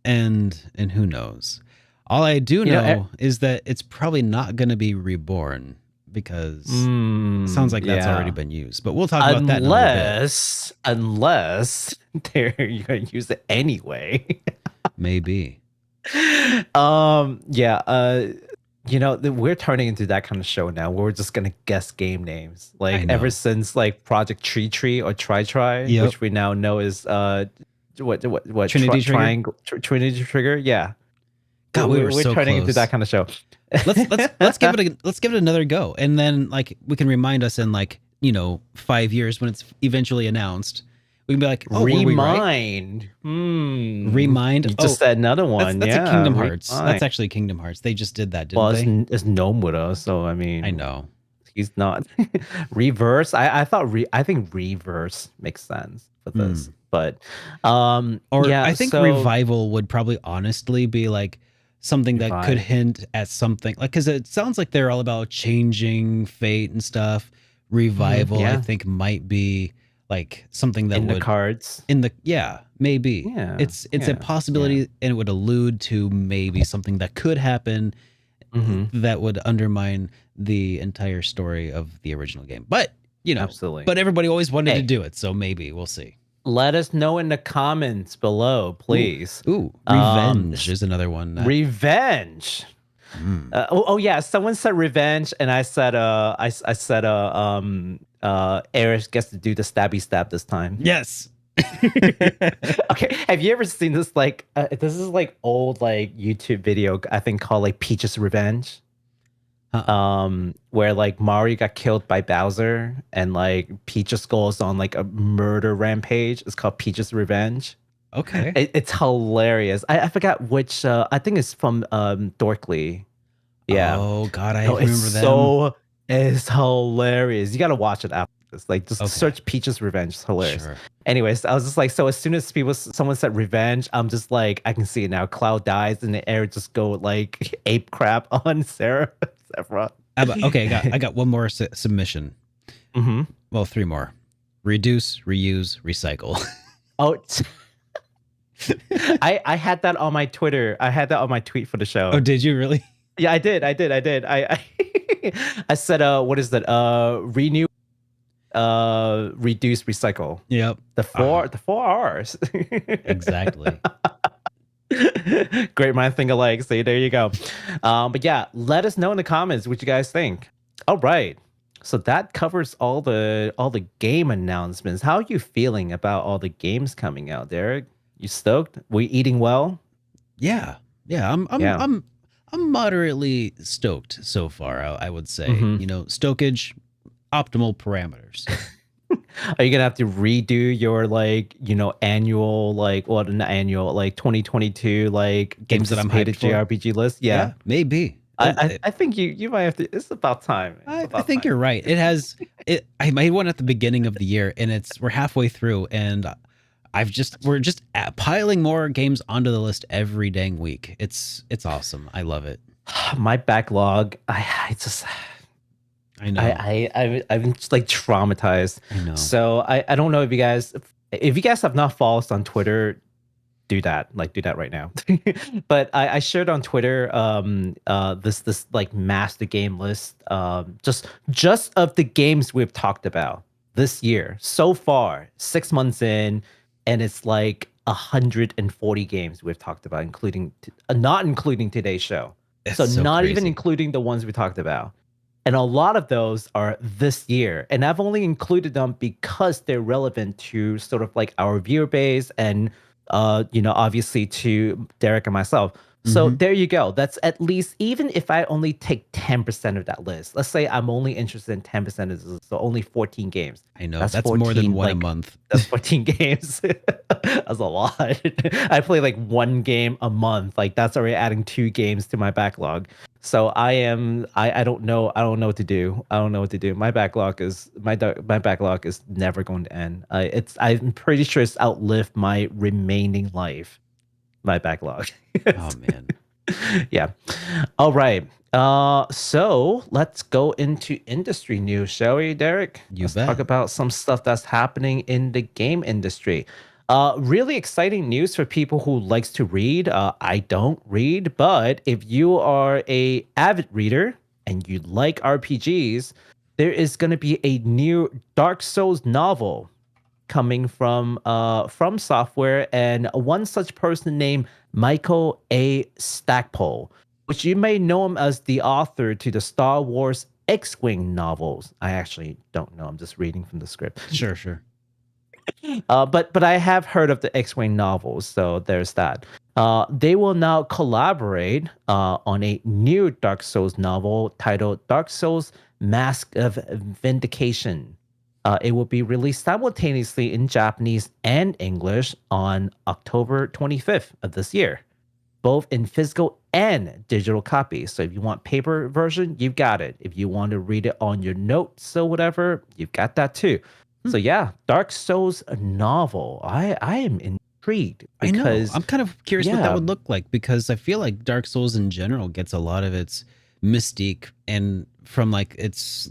[SPEAKER 1] and who knows. All I do know is that it's probably not going to be Reborn, because it sounds like that's already been used. But we'll talk about that in a little bit.
[SPEAKER 2] Unless you're going to use it anyway.
[SPEAKER 1] Maybe.
[SPEAKER 2] We're turning into that kind of show now where we're just going to guess game names. Like ever since like Project Tree or Try, which we now know is what
[SPEAKER 1] Trinity
[SPEAKER 2] Triangle Trinity Trigger. Yeah.
[SPEAKER 1] God, we're so
[SPEAKER 2] turning
[SPEAKER 1] close
[SPEAKER 2] into that kind of show.
[SPEAKER 1] let's give it another go, and then like we can remind us in 5 years when it's eventually announced. We can be like,
[SPEAKER 2] Remind.
[SPEAKER 1] Remind.
[SPEAKER 2] You just said another one.
[SPEAKER 1] That's a Kingdom Hearts. That's actually Kingdom Hearts. They just did that, didn't they?
[SPEAKER 2] It's Gnome Widow, so I mean,
[SPEAKER 1] I know
[SPEAKER 2] he's not. Reverse. I think Reverse makes sense for this, but
[SPEAKER 1] I think Revival would probably honestly be like something that could hint at something, like, because it sounds like they're all about changing fate and stuff. Revival, I think, might be like something that
[SPEAKER 2] in
[SPEAKER 1] would
[SPEAKER 2] the cards.
[SPEAKER 1] Maybe.
[SPEAKER 2] Yeah,
[SPEAKER 1] it's a possibility, and it would allude to maybe something that could happen that would undermine the entire story of the original game. But
[SPEAKER 2] absolutely.
[SPEAKER 1] But everybody always wanted to do it, so maybe we'll see.
[SPEAKER 2] Let us know in the comments below, please.
[SPEAKER 1] Ooh, Revenge is another one.
[SPEAKER 2] Revenge. Yeah. Someone said Revenge, and I said Eric gets to do the stabby stab this time.
[SPEAKER 1] Yes.
[SPEAKER 2] Okay. Have you ever seen this? Like, this is like old like YouTube video, I think, called like Peach's Revenge. Where like Mario got killed by Bowser, and like Peach just goes on like a murder rampage. It's called Peach's Revenge.
[SPEAKER 1] Okay.
[SPEAKER 2] It's hilarious. I forgot which. I think it's from Dorkly. Yeah.
[SPEAKER 1] Oh God, I remember that.
[SPEAKER 2] It's hilarious. You got to watch it after this. Like, just search Peach's Revenge. It's hilarious. Sure. Anyways, I was just like, so as soon as someone said Revenge, I'm just like, I can see it now. Cloud dies, and the air just go like ape crap on Sarah.
[SPEAKER 1] Okay, I got one more submission. Well, 3 more. Reduce, reuse, recycle.
[SPEAKER 2] Oh, I had that on my Twitter. I had that on my tweet for the show.
[SPEAKER 1] Oh, did you really?
[SPEAKER 2] Yeah, I did. I said, what is that? Renew, reduce, recycle.
[SPEAKER 1] Yep.
[SPEAKER 2] The four R's.
[SPEAKER 1] Exactly.
[SPEAKER 2] Great mind think alike. See, there you go. But yeah, let us know in the comments what you guys think. All right. So that covers all the game announcements. How are you feeling about all the games coming out, Derek? You stoked? We eating well?
[SPEAKER 1] Yeah. I'm moderately stoked so far, I would say. Stokage, optimal parameters.
[SPEAKER 2] Are you gonna have to redo your annual not annual 2022
[SPEAKER 1] games that I'm hyped for?
[SPEAKER 2] JRPG list? Yeah,
[SPEAKER 1] maybe.
[SPEAKER 2] I think you might have to. It's about time.
[SPEAKER 1] I think you're right. I made one at the beginning of the year, and we're halfway through, and we're just piling more games onto the list every dang week. It's awesome. I love it.
[SPEAKER 2] My backlog, I know. I'm just like traumatized.
[SPEAKER 1] I know.
[SPEAKER 2] So I don't know if you guys have not followed us on Twitter, do that. Like, do that right now. But I shared on Twitter this like master game list, just of the games we've talked about this year so far, 6 months in, and it's like 140 games we've talked about, including not including today's show.
[SPEAKER 1] It's
[SPEAKER 2] So
[SPEAKER 1] so
[SPEAKER 2] not even
[SPEAKER 1] crazy.
[SPEAKER 2] including the ones we talked about. And a lot of those are this year. And I've only included them because they're relevant to sort of like our viewer base and, obviously to Derek and myself. So there you go. That's at least, even if I only take 10% of that list, let's say I'm only interested in 10% of this, so only 14 games.
[SPEAKER 1] I know. That's more than
[SPEAKER 2] 14,
[SPEAKER 1] one a
[SPEAKER 2] like,
[SPEAKER 1] month.
[SPEAKER 2] That's 14 games. That's a lot. I play like one game a month. Like, that's already adding 2 games to my backlog. So I don't know what to do. I don't know what to do. My backlog is never going to end. I'm pretty sure it's outlived my remaining life. My backlog.
[SPEAKER 1] Oh man.
[SPEAKER 2] Yeah. All right. So let's go into industry news, shall we, Derek?
[SPEAKER 1] You
[SPEAKER 2] Let's
[SPEAKER 1] bet.
[SPEAKER 2] talk about some stuff that's happening in the game industry. Really exciting news for people who likes to read. I don't read, but if you are a avid reader and you like RPGs, there is going to be a new Dark Souls novel coming from Software, and one such person named Michael A. Stackpole, which you may know him as the author to the Star Wars X-Wing novels. I actually don't know. I'm just reading from the script.
[SPEAKER 1] Sure.
[SPEAKER 2] But I have heard of the X-Wing novels, so there's that. They will now collaborate on a new Dark Souls novel titled Dark Souls Mask of Vindication. It will be released simultaneously in Japanese and English on October 25th of this year, both in physical and digital copies. So if you want paper version, you've got it. If you want to read it on your notes or whatever, you've got that too. So yeah, Dark Souls novel. I am intrigued because
[SPEAKER 1] I'm kind of curious what that would look like, because I feel like Dark Souls in general gets a lot of its mystique and from like its,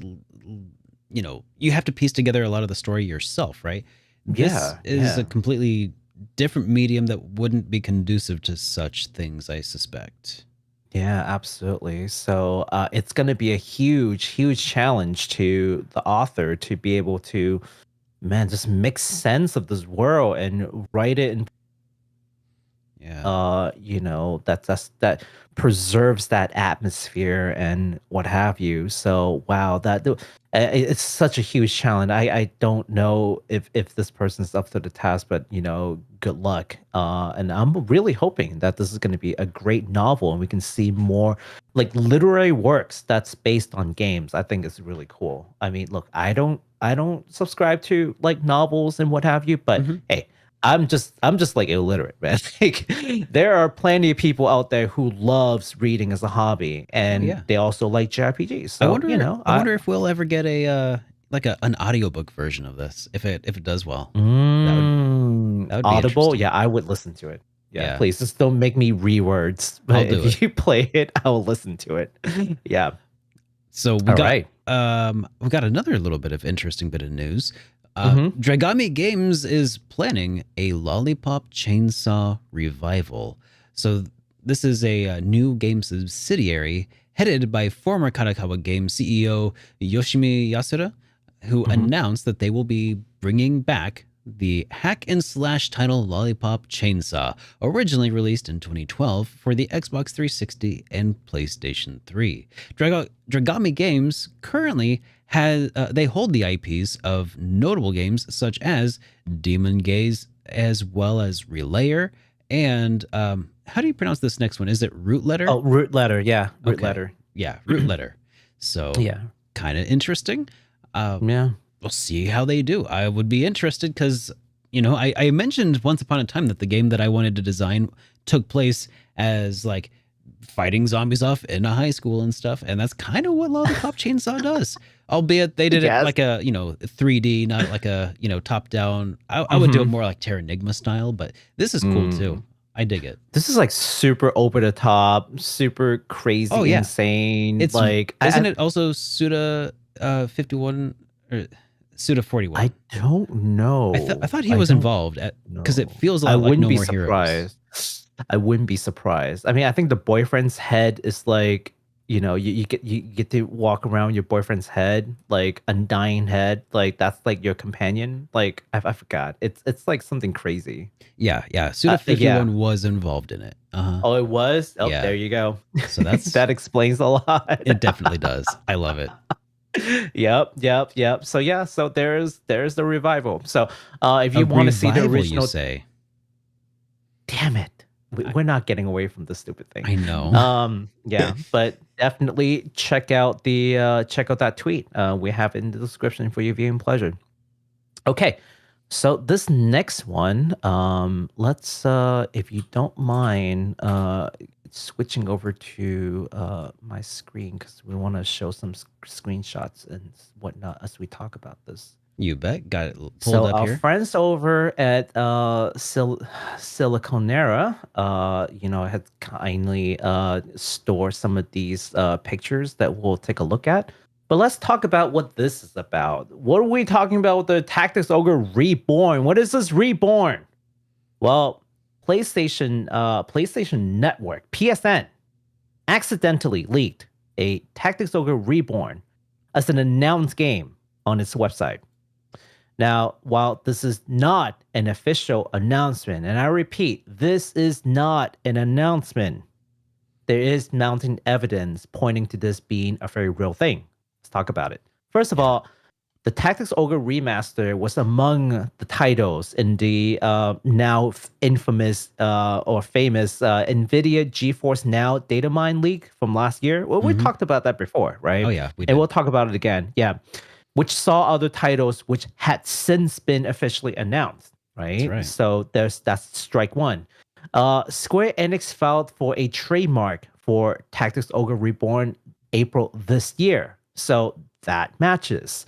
[SPEAKER 1] you have to piece together a lot of the story yourself, right? This is a completely different medium that wouldn't be conducive to such things, I suspect.
[SPEAKER 2] Yeah, absolutely. So it's going to be a huge challenge to the author to be able to, just make sense of this world and write it in that preserves that atmosphere and what have you. So wow, it's such a huge challenge. I don't know if this person's up to the task, but good luck. And I'm really hoping that this is going to be a great novel and we can see more like literary works that's based on games. I think it's really cool. I mean, look, I don't subscribe to like novels and what have you, but hey, I'm just like illiterate, man. Like, there are plenty of people out there who loves reading as a hobby, and they also like JRPGs. So
[SPEAKER 1] I wonder if we'll ever get an audiobook version of this if it does well. That would be
[SPEAKER 2] Audible.
[SPEAKER 1] interesting.
[SPEAKER 2] Yeah, I would listen to it. Yeah, please just don't make me rewords. But if you play it, I will listen to it. Yeah.
[SPEAKER 1] So we got another little bit of interesting bit of news. Dragami Games is planning a Lolipop Chainsaw revival. So this is a new game subsidiary headed by former Kadokawa Games CEO Yoshimi Yasuda, who announced that they will be bringing back the hack and slash title Lolipop Chainsaw, originally released in 2012 for the Xbox 360 and PlayStation 3. Dragami Games currently they hold the IPs of notable games such as Demon Gaze, as well as Relayer, and how do you pronounce this next one? Is it Root Letter?
[SPEAKER 2] Oh, Root Letter, yeah, Root Letter.
[SPEAKER 1] Yeah, Root Letter. So kind of interesting. We'll see how they do. I would be interested because, I mentioned once upon a time that the game that I wanted to design took place as like fighting zombies off in a high school and stuff. And that's kind of what Lolipop Chainsaw does. Albeit they did it like a, 3D, not like a, top down. I would do it more like Terranigma style, but this is cool too. I dig it.
[SPEAKER 2] This is like super over the top, super crazy, insane.
[SPEAKER 1] It's
[SPEAKER 2] like,
[SPEAKER 1] isn't it also Suda 51 or Suda41?
[SPEAKER 2] I don't know.
[SPEAKER 1] I thought he was involved because it feels a lot like No More Heroes.
[SPEAKER 2] I wouldn't be surprised. I mean, I think the boyfriend's head is like, you know, you get to walk around your boyfriend's head, like undying head, like that's like your companion. Like I forgot. It's like something crazy.
[SPEAKER 1] Yeah. Suda51 was involved in it.
[SPEAKER 2] Oh, it was? Oh,
[SPEAKER 1] Yeah.
[SPEAKER 2] there you go.
[SPEAKER 1] So that's
[SPEAKER 2] that explains a lot.
[SPEAKER 1] It definitely does. I love it.
[SPEAKER 2] Yep. So yeah, so there's the revival. So if you want to see the original,
[SPEAKER 1] you say,
[SPEAKER 2] damn it, we're not getting away from this stupid thing.
[SPEAKER 1] I know.
[SPEAKER 2] Yeah, but definitely check out that tweet. We have it in the description for your viewing pleasure. Okay, so this next one, let's if you don't mind, switching over to my screen because we want to show some screenshots and whatnot as we talk about this.
[SPEAKER 1] You bet. Got it pulled
[SPEAKER 2] so
[SPEAKER 1] up
[SPEAKER 2] our
[SPEAKER 1] here.
[SPEAKER 2] friends over at Siliconera, had kindly stored some of these pictures that we'll take a look at. But let's talk about what this is about. What are we talking about with the Tactics Ogre Reborn? What is this Reborn? Well, PlayStation Network, PSN, accidentally leaked a Tactics Ogre Reborn as an announced game on its website. Now, while this is not an official announcement, and I repeat, this is not an announcement, there is mounting evidence pointing to this being a very real thing. Let's talk about it. First of all, the Tactics Ogre Remaster was among the titles in the now infamous or famous NVIDIA GeForce Now data mine leak from last year. Well, we talked about that before, right?
[SPEAKER 1] Oh, yeah.
[SPEAKER 2] And we'll talk about it again. Yeah. Which saw other titles which had since been officially announced, right?
[SPEAKER 1] That's right.
[SPEAKER 2] So that's strike one. Square Enix filed for a trademark for Tactics Ogre Reborn April this year. So that matches.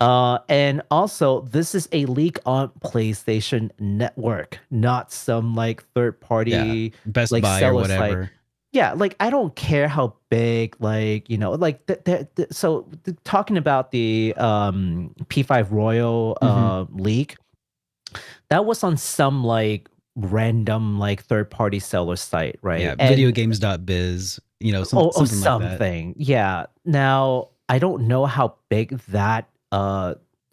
[SPEAKER 2] And also, this is a leak on PlayStation Network, not some like third party
[SPEAKER 1] Best
[SPEAKER 2] like
[SPEAKER 1] Buy or whatever.
[SPEAKER 2] Site. Yeah, like I don't care how big, like, you know, like talking about the P5 Royal leak, that was on some like random like third party seller site, right?
[SPEAKER 1] Yeah,
[SPEAKER 2] and,
[SPEAKER 1] videogames.biz, you know, something like that.
[SPEAKER 2] Yeah. Now, I don't know how big that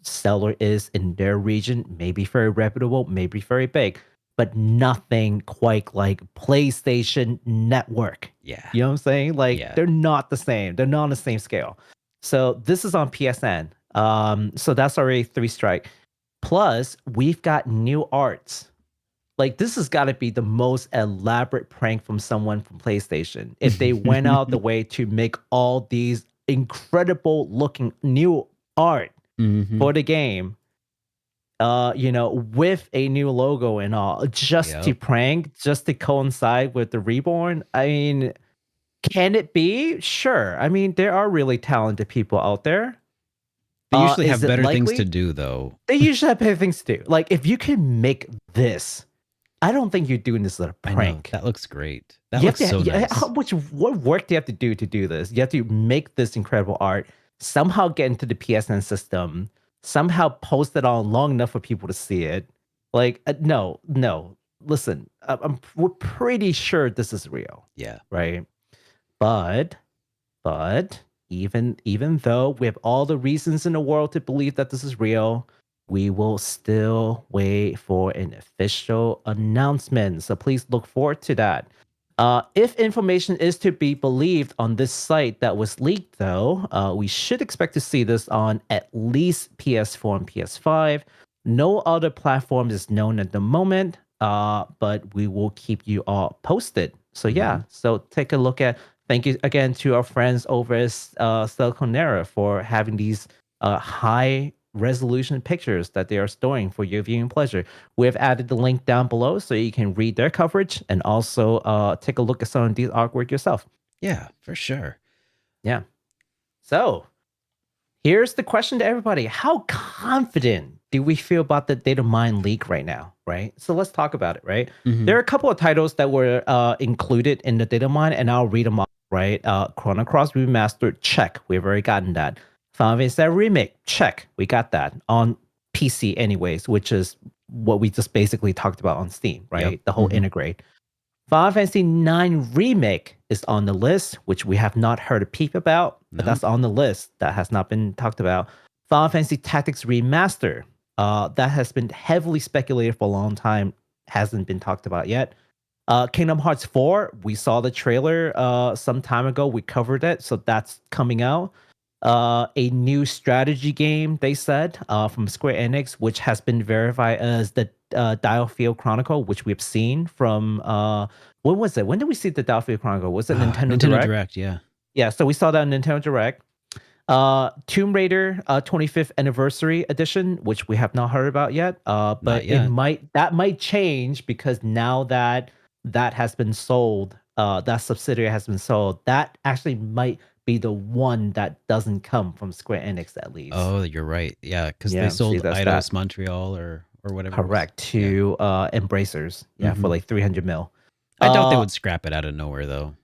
[SPEAKER 2] seller is in their region. Maybe very reputable, maybe very big, but nothing quite like PlayStation Network.
[SPEAKER 1] Yeah.
[SPEAKER 2] You know what I'm saying? Like, they're not the same. They're not on the same scale. So this is on PSN. So that's already 3 strike. Plus, we've got new arts. Like, this has got to be the most elaborate prank from someone from PlayStation. If they went out the way to make all these incredible looking new art for the game, with a new logo and all, just to prank, just to coincide with the Reborn. I mean, can it be? Sure. I mean, there are really talented people out there.
[SPEAKER 1] They usually have better things to do, though.
[SPEAKER 2] They usually have better things to do. Like, if you can make this, I don't think you're doing this as a prank.
[SPEAKER 1] That looks great. That looks so nice.
[SPEAKER 2] What work do you have to do this? You have to make this incredible art, somehow get into the PSN system, somehow post it on long enough for people to see it. Like, no. Listen, we're pretty sure this is real.
[SPEAKER 1] Yeah.
[SPEAKER 2] Right. But even though we have all the reasons in the world to believe that this is real, we will still wait for an official announcement. So please look forward to that. If information is to be believed on this site that was leaked, though, we should expect to see this on at least PS4 and PS5. No other platform is known at the moment, but we will keep you all posted. So yeah, so take a look at. Thank you again to our friends over at Siliconera for having these high resolution pictures that they are storing for your viewing pleasure. We have added the link down below so you can read their coverage and also take a look at some of these artwork yourself.
[SPEAKER 1] Yeah, for sure.
[SPEAKER 2] Yeah. So here's the question to everybody. How confident do we feel about the data mine leak right now, right? So let's talk about it, right? There are a couple of titles that were included in the data mine, and I'll read them off, right? Chrono Cross Remastered, check. We've already gotten that. Final Fantasy VII Remake, check. We got that on PC anyways, which is what we just basically talked about on Steam, right?
[SPEAKER 1] Yep.
[SPEAKER 2] The whole Intergrade. Final Fantasy IX Remake is on the list, which we have not heard a peep about, but that's on the list. That has not been talked about. Final Fantasy Tactics Remaster, that has been heavily speculated for a long time, hasn't been talked about yet. Kingdom Hearts 4, we saw the trailer some time ago. We covered it, so that's coming out. A new strategy game, they said, from Square Enix, which has been verified as the Dialfield Chronicle, which we've seen from when was it? When did we see the Dialfield Chronicle? Was it Nintendo
[SPEAKER 1] Direct? Yeah.
[SPEAKER 2] Yeah, so we saw that on Nintendo Direct. Tomb Raider 25th Anniversary Edition, which we have not heard about yet. But it might change because now that has been sold, that subsidiary has been sold, that actually might be the one that doesn't come from Square Enix at least.
[SPEAKER 1] Oh, you're right. Yeah, because they sold Eidos Montreal or whatever.
[SPEAKER 2] Correct, to Embracers. Yeah, for like 300 mil.
[SPEAKER 1] I doubt they would scrap it out of nowhere though.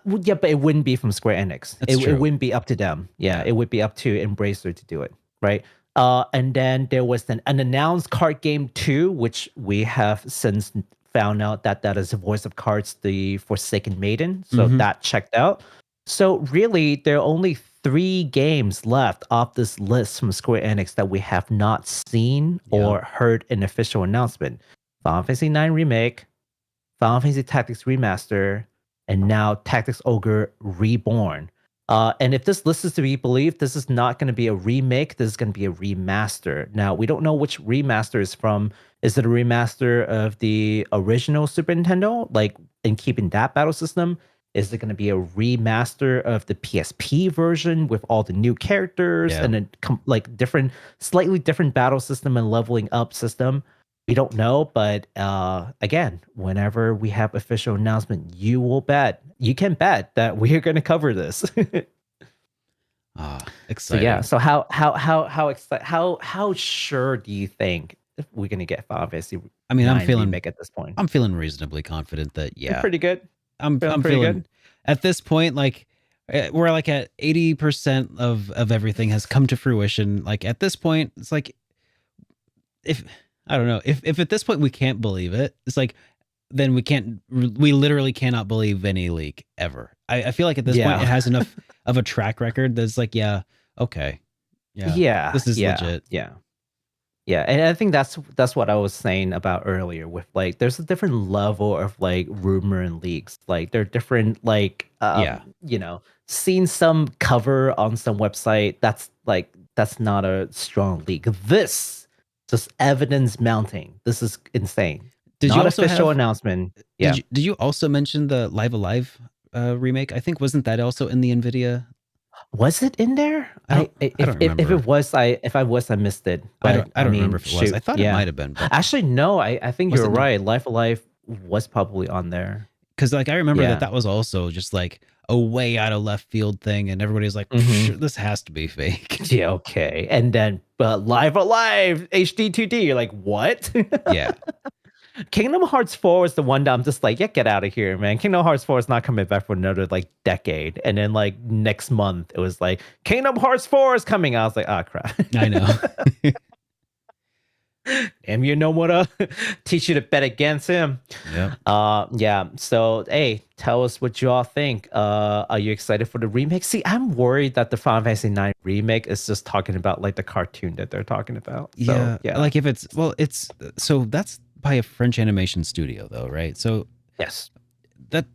[SPEAKER 2] Yeah, but it wouldn't be from Square Enix. It wouldn't be up to them. Yeah, it would be up to Embracer to do it, right? And then there was an unannounced card game 2, which we have since found out that is Voice of Cards, the Forsaken Maiden. So that checked out. So really, there are only 3 games left off this list from Square Enix that we have not seen or heard an official announcement. Final Fantasy IX Remake, Final Fantasy Tactics Remaster, and now Tactics Ogre Reborn. And if this list is to be believed, this is not going to be a remake. This is going to be a remaster. Now, we don't know which remaster is from. Is it a remaster of the original Super Nintendo, like in keeping that battle system? Is it going to be a remaster of the PSP version with all the new characters and a slightly different battle system and leveling up system? We don't know, but again, whenever we have official announcement, you can bet that we are going to cover this.
[SPEAKER 1] Exciting.
[SPEAKER 2] So how sure do you think we're going to get Final Fantasy?
[SPEAKER 1] I'm feeling
[SPEAKER 2] Remake at this point.
[SPEAKER 1] I'm feeling reasonably confident that
[SPEAKER 2] You're pretty good.
[SPEAKER 1] I'm feeling good. At this point, like we're like at 80% of everything has come to fruition. Like at this point, it's like if at this point we can't believe it, it's like then we literally cannot believe any leak ever. I feel like at this point it has enough of a track record that's like, this is legit.
[SPEAKER 2] Yeah, and I think that's what I was saying about earlier with like there's a different level of like rumor and leaks. Like they're different seeing some cover on some website, that's not a strong leak. This just evidence mounting. This is insane.
[SPEAKER 1] Did
[SPEAKER 2] not
[SPEAKER 1] you also
[SPEAKER 2] official announcement? Yeah.
[SPEAKER 1] Did you also mention the Live Alive remake? I think wasn't that also in the NVIDIA?
[SPEAKER 2] Was it in there?
[SPEAKER 1] I don't remember.
[SPEAKER 2] If it was, I missed it. But,
[SPEAKER 1] I don't remember if it was. I thought it might have been. But
[SPEAKER 2] actually, no. I think you're right. Life Alive was probably on there.
[SPEAKER 1] Because like I remember that was also just like a way out of left field thing, and everybody's like, "This has to be fake."
[SPEAKER 2] Yeah, okay. And then, but Live Alive HD 2D, you're like, what?
[SPEAKER 1] Yeah.
[SPEAKER 2] Kingdom Hearts 4 is the one that I'm just like, get out of here, man. Kingdom Hearts 4 is not coming back for another like decade. And then like next month, it was like Kingdom Hearts 4 is coming. I was like, oh crap.
[SPEAKER 1] I know.
[SPEAKER 2] And you know what? Teach you to bet against him.
[SPEAKER 1] Yeah.
[SPEAKER 2] So hey, tell us what you all think. Are you excited for the remake? See, I'm worried that the Final Fantasy IX remake is just talking about like the cartoon that they're talking about. So, yeah.
[SPEAKER 1] Like if it's so that's by a French animation studio though, right? So
[SPEAKER 2] yes,
[SPEAKER 1] that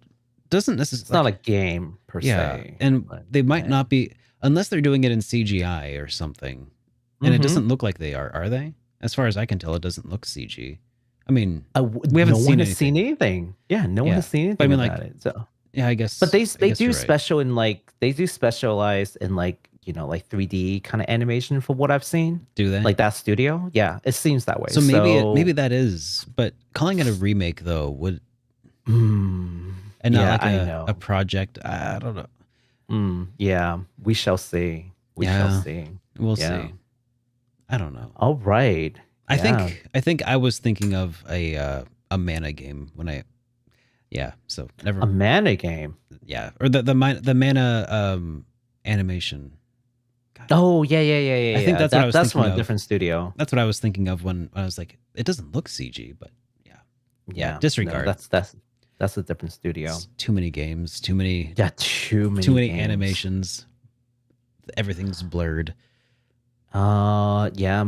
[SPEAKER 1] doesn't necessarily.
[SPEAKER 2] It's not a game per se.
[SPEAKER 1] And they might not be unless they're doing it in CGI or something. And it doesn't look like they are they? As far as I can tell, it doesn't look CG. I mean,
[SPEAKER 2] we haven't seen anything. Yeah, no one has seen anything about it. So
[SPEAKER 1] yeah, I guess.
[SPEAKER 2] But they do special in like they do specialize in like like 3D kind of animation for what I've seen.
[SPEAKER 1] Do they?
[SPEAKER 2] Like that studio? Yeah, it seems that way.
[SPEAKER 1] So maybe that is. But calling it a remake though would. And not like a project. I don't know.
[SPEAKER 2] Yeah, we shall see. We shall see.
[SPEAKER 1] We'll see. I don't know.
[SPEAKER 2] All right.
[SPEAKER 1] I think I was thinking of a mana game when I. Yeah. So never.
[SPEAKER 2] A mana game.
[SPEAKER 1] Yeah, or the mana animation.
[SPEAKER 2] Oh yeah.
[SPEAKER 1] I think that's what I was
[SPEAKER 2] That's
[SPEAKER 1] thinking
[SPEAKER 2] from a
[SPEAKER 1] of.
[SPEAKER 2] different studio.
[SPEAKER 1] That's what I was thinking of when I was like, it doesn't look CG, but yeah. Disregard.
[SPEAKER 2] No, that's a different studio.
[SPEAKER 1] It's too many games, too many
[SPEAKER 2] Too many games.
[SPEAKER 1] animations. Everything's blurred.
[SPEAKER 2] Yeah,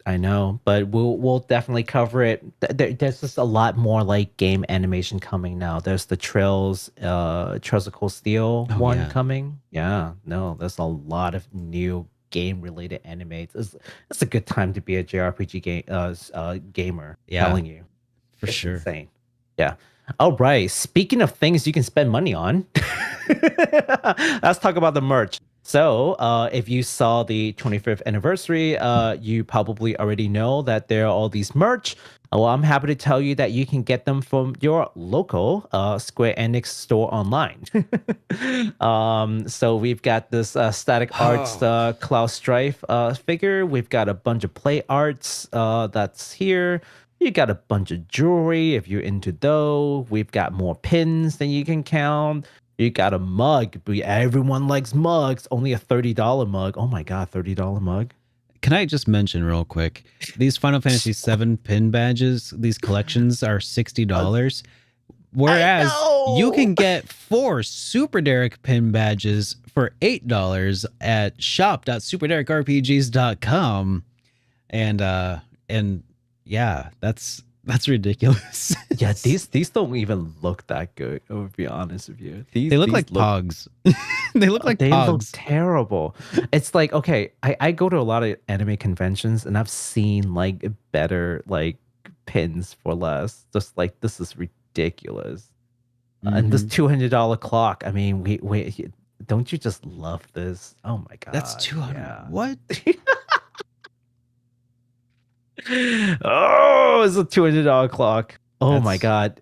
[SPEAKER 2] I know, but we'll definitely cover it. There's just a lot more like game animation coming now. There's the Trails of Cold Steel one coming. Yeah, no, there's a lot of new game related animates. It's a good time to be a JRPG gamer.
[SPEAKER 1] Yeah,
[SPEAKER 2] Telling you,
[SPEAKER 1] for
[SPEAKER 2] it's
[SPEAKER 1] sure.
[SPEAKER 2] insane. Yeah. All right. Speaking of things you can spend money on, let's talk about the merch. So, if you saw the 25th anniversary, you probably already know that there are all these merch. Well, I'm happy to tell you that you can get them from your local Square Enix store online. So we've got this Static Arts Cloud Strife figure. We've got a bunch of play arts that's here. You got a bunch of jewelry if you're into those. We've got more pins than you can count. You got a mug. Everyone likes mugs. Only a $30 mug. Oh my God, $30 mug.
[SPEAKER 1] Can I just mention real quick? These Final Fantasy VII pin badges, these collections are $60. Whereas you can get 4 Super Derek pin badges for $8 at shop.superderekrpgs.com. And yeah, that's ridiculous.
[SPEAKER 2] Yeah, these don't even look that good. I would be honest with you.
[SPEAKER 1] They look like Pogs. They look like Pogs.
[SPEAKER 2] Look terrible. It's like, okay, I go to a lot of anime conventions and I've seen like better like pins for less. Just like, this is ridiculous. And this $200 clock. I mean, we don't you just love this? Oh my God.
[SPEAKER 1] That's 200.
[SPEAKER 2] Yeah.
[SPEAKER 1] What?
[SPEAKER 2] Oh, it's a $200 clock. Oh my God.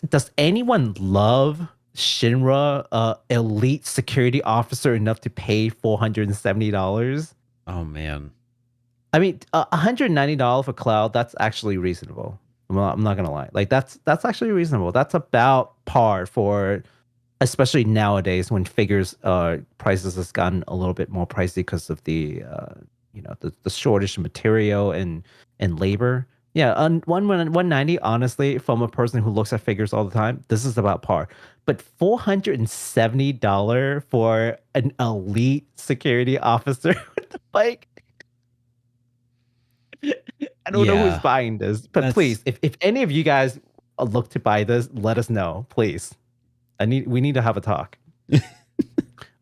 [SPEAKER 2] Does anyone love Shinra elite security officer enough to pay $470?
[SPEAKER 1] Oh man.
[SPEAKER 2] I mean, $190 for Cloud, that's actually reasonable. I'm not gonna lie. Like that's actually reasonable. That's about par for, especially nowadays when figures prices has gotten a little bit more pricey because of the the shortage of material and labor. Yeah, on 190, honestly, from a person who looks at figures all the time, this is about par. But $470 for an elite security officer with the bike. I don't know who's buying this, but please, if any of you guys look to buy this, let us know, please. We need to have a talk.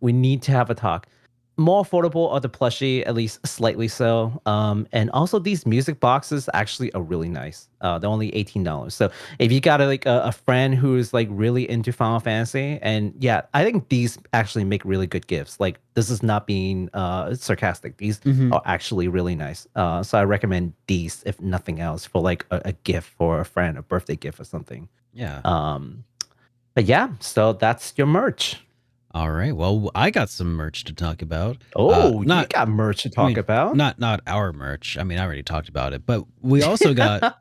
[SPEAKER 2] We need to have a talk. More affordable are the plushie, at least slightly so. And also these music boxes actually are really nice. They're only $18. So if you got a friend who's like really into Final Fantasy, and yeah, I think these actually make really good gifts. Like, this is not being sarcastic. These are actually really nice. So I recommend these, if nothing else, for like a gift for a friend, a birthday gift or something.
[SPEAKER 1] Yeah.
[SPEAKER 2] But yeah, so that's your merch.
[SPEAKER 1] All right. Well, I got some merch to talk about.
[SPEAKER 2] Oh, you got merch to talk about?
[SPEAKER 1] Not our merch. I mean, I already talked about it, but we also got.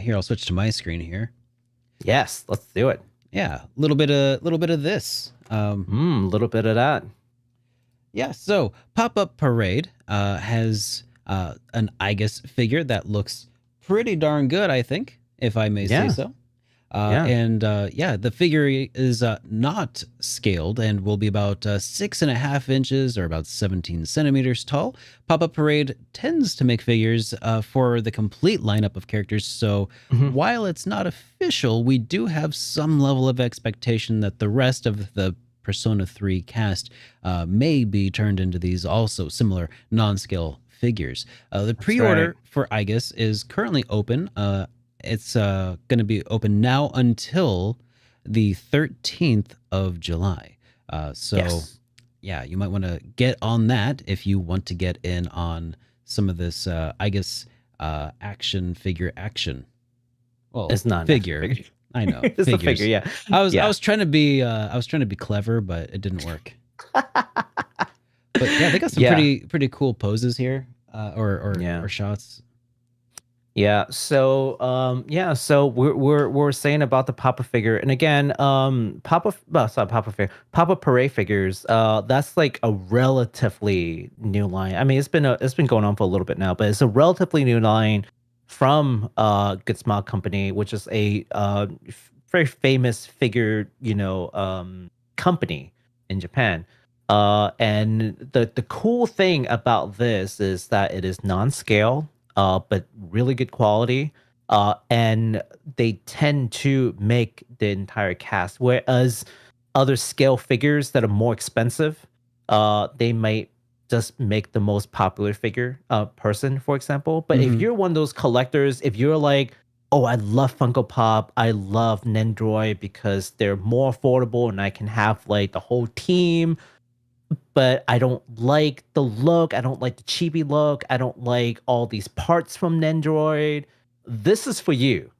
[SPEAKER 1] Here, I'll switch to my screen here.
[SPEAKER 2] Yes, let's do it.
[SPEAKER 1] Yeah, a little bit of this.
[SPEAKER 2] A little bit of that.
[SPEAKER 1] Yeah. So, Pop Up Parade has an Aigis figure that looks pretty darn good, I think, if I may say so. The figure is not scaled and will be about 6.5 inches or about 17 centimeters tall. Pop-Up Parade tends to make figures for the complete lineup of characters, so while it's not official, we do have some level of expectation that the rest of the Persona 3 cast may be turned into these also similar non-scale figures. The pre-order for Aigis is currently open. It's going to be open now until the 13th of July. Yeah, you might want to get on that if you want to get in on some of this Aigis action figure action. Well,
[SPEAKER 2] it's not
[SPEAKER 1] figure. I know.
[SPEAKER 2] It's a figure, yeah.
[SPEAKER 1] I was trying to be clever, but it didn't work. But yeah, they got some pretty cool poses here, or shots.
[SPEAKER 2] Yeah. So we're saying about the Papa figure, and again, Papa Parade figures. That's like a relatively new line. I mean, it's been going on for a little bit now, but it's a relatively new line from Good Smile Company, which is a very famous figure, company in Japan. And the cool thing about this is that it is non-scale, but really good quality. And they tend to make the entire cast, whereas other scale figures that are more expensive, they might just make the most popular figure person, for example. But if
[SPEAKER 1] Mhm.
[SPEAKER 2] you're one of those collectors, if you're like, oh, I love Funko Pop, I love Nendroid because they're more affordable and I can have like the whole team, but I don't like the look. I don't like the chibi look. I don't like all these parts from Nendroid. This is for you.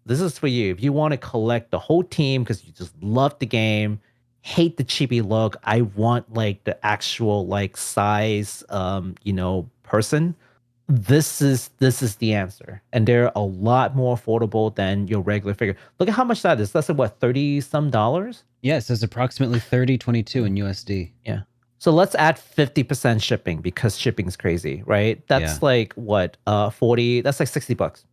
[SPEAKER 2] This is for you. If you want to collect the whole team because you just love the game, hate the chibi look, I want like the actual like size person. This is the answer. And they're a lot more affordable than your regular figure. Look at how much that is. That's like what, 30 some dollars?
[SPEAKER 1] Yeah, it says approximately 30.22 in USD.
[SPEAKER 2] Yeah. So let's add 50% shipping because shipping's crazy, right? That's
[SPEAKER 1] Yeah.
[SPEAKER 2] like what, 40, that's like $60,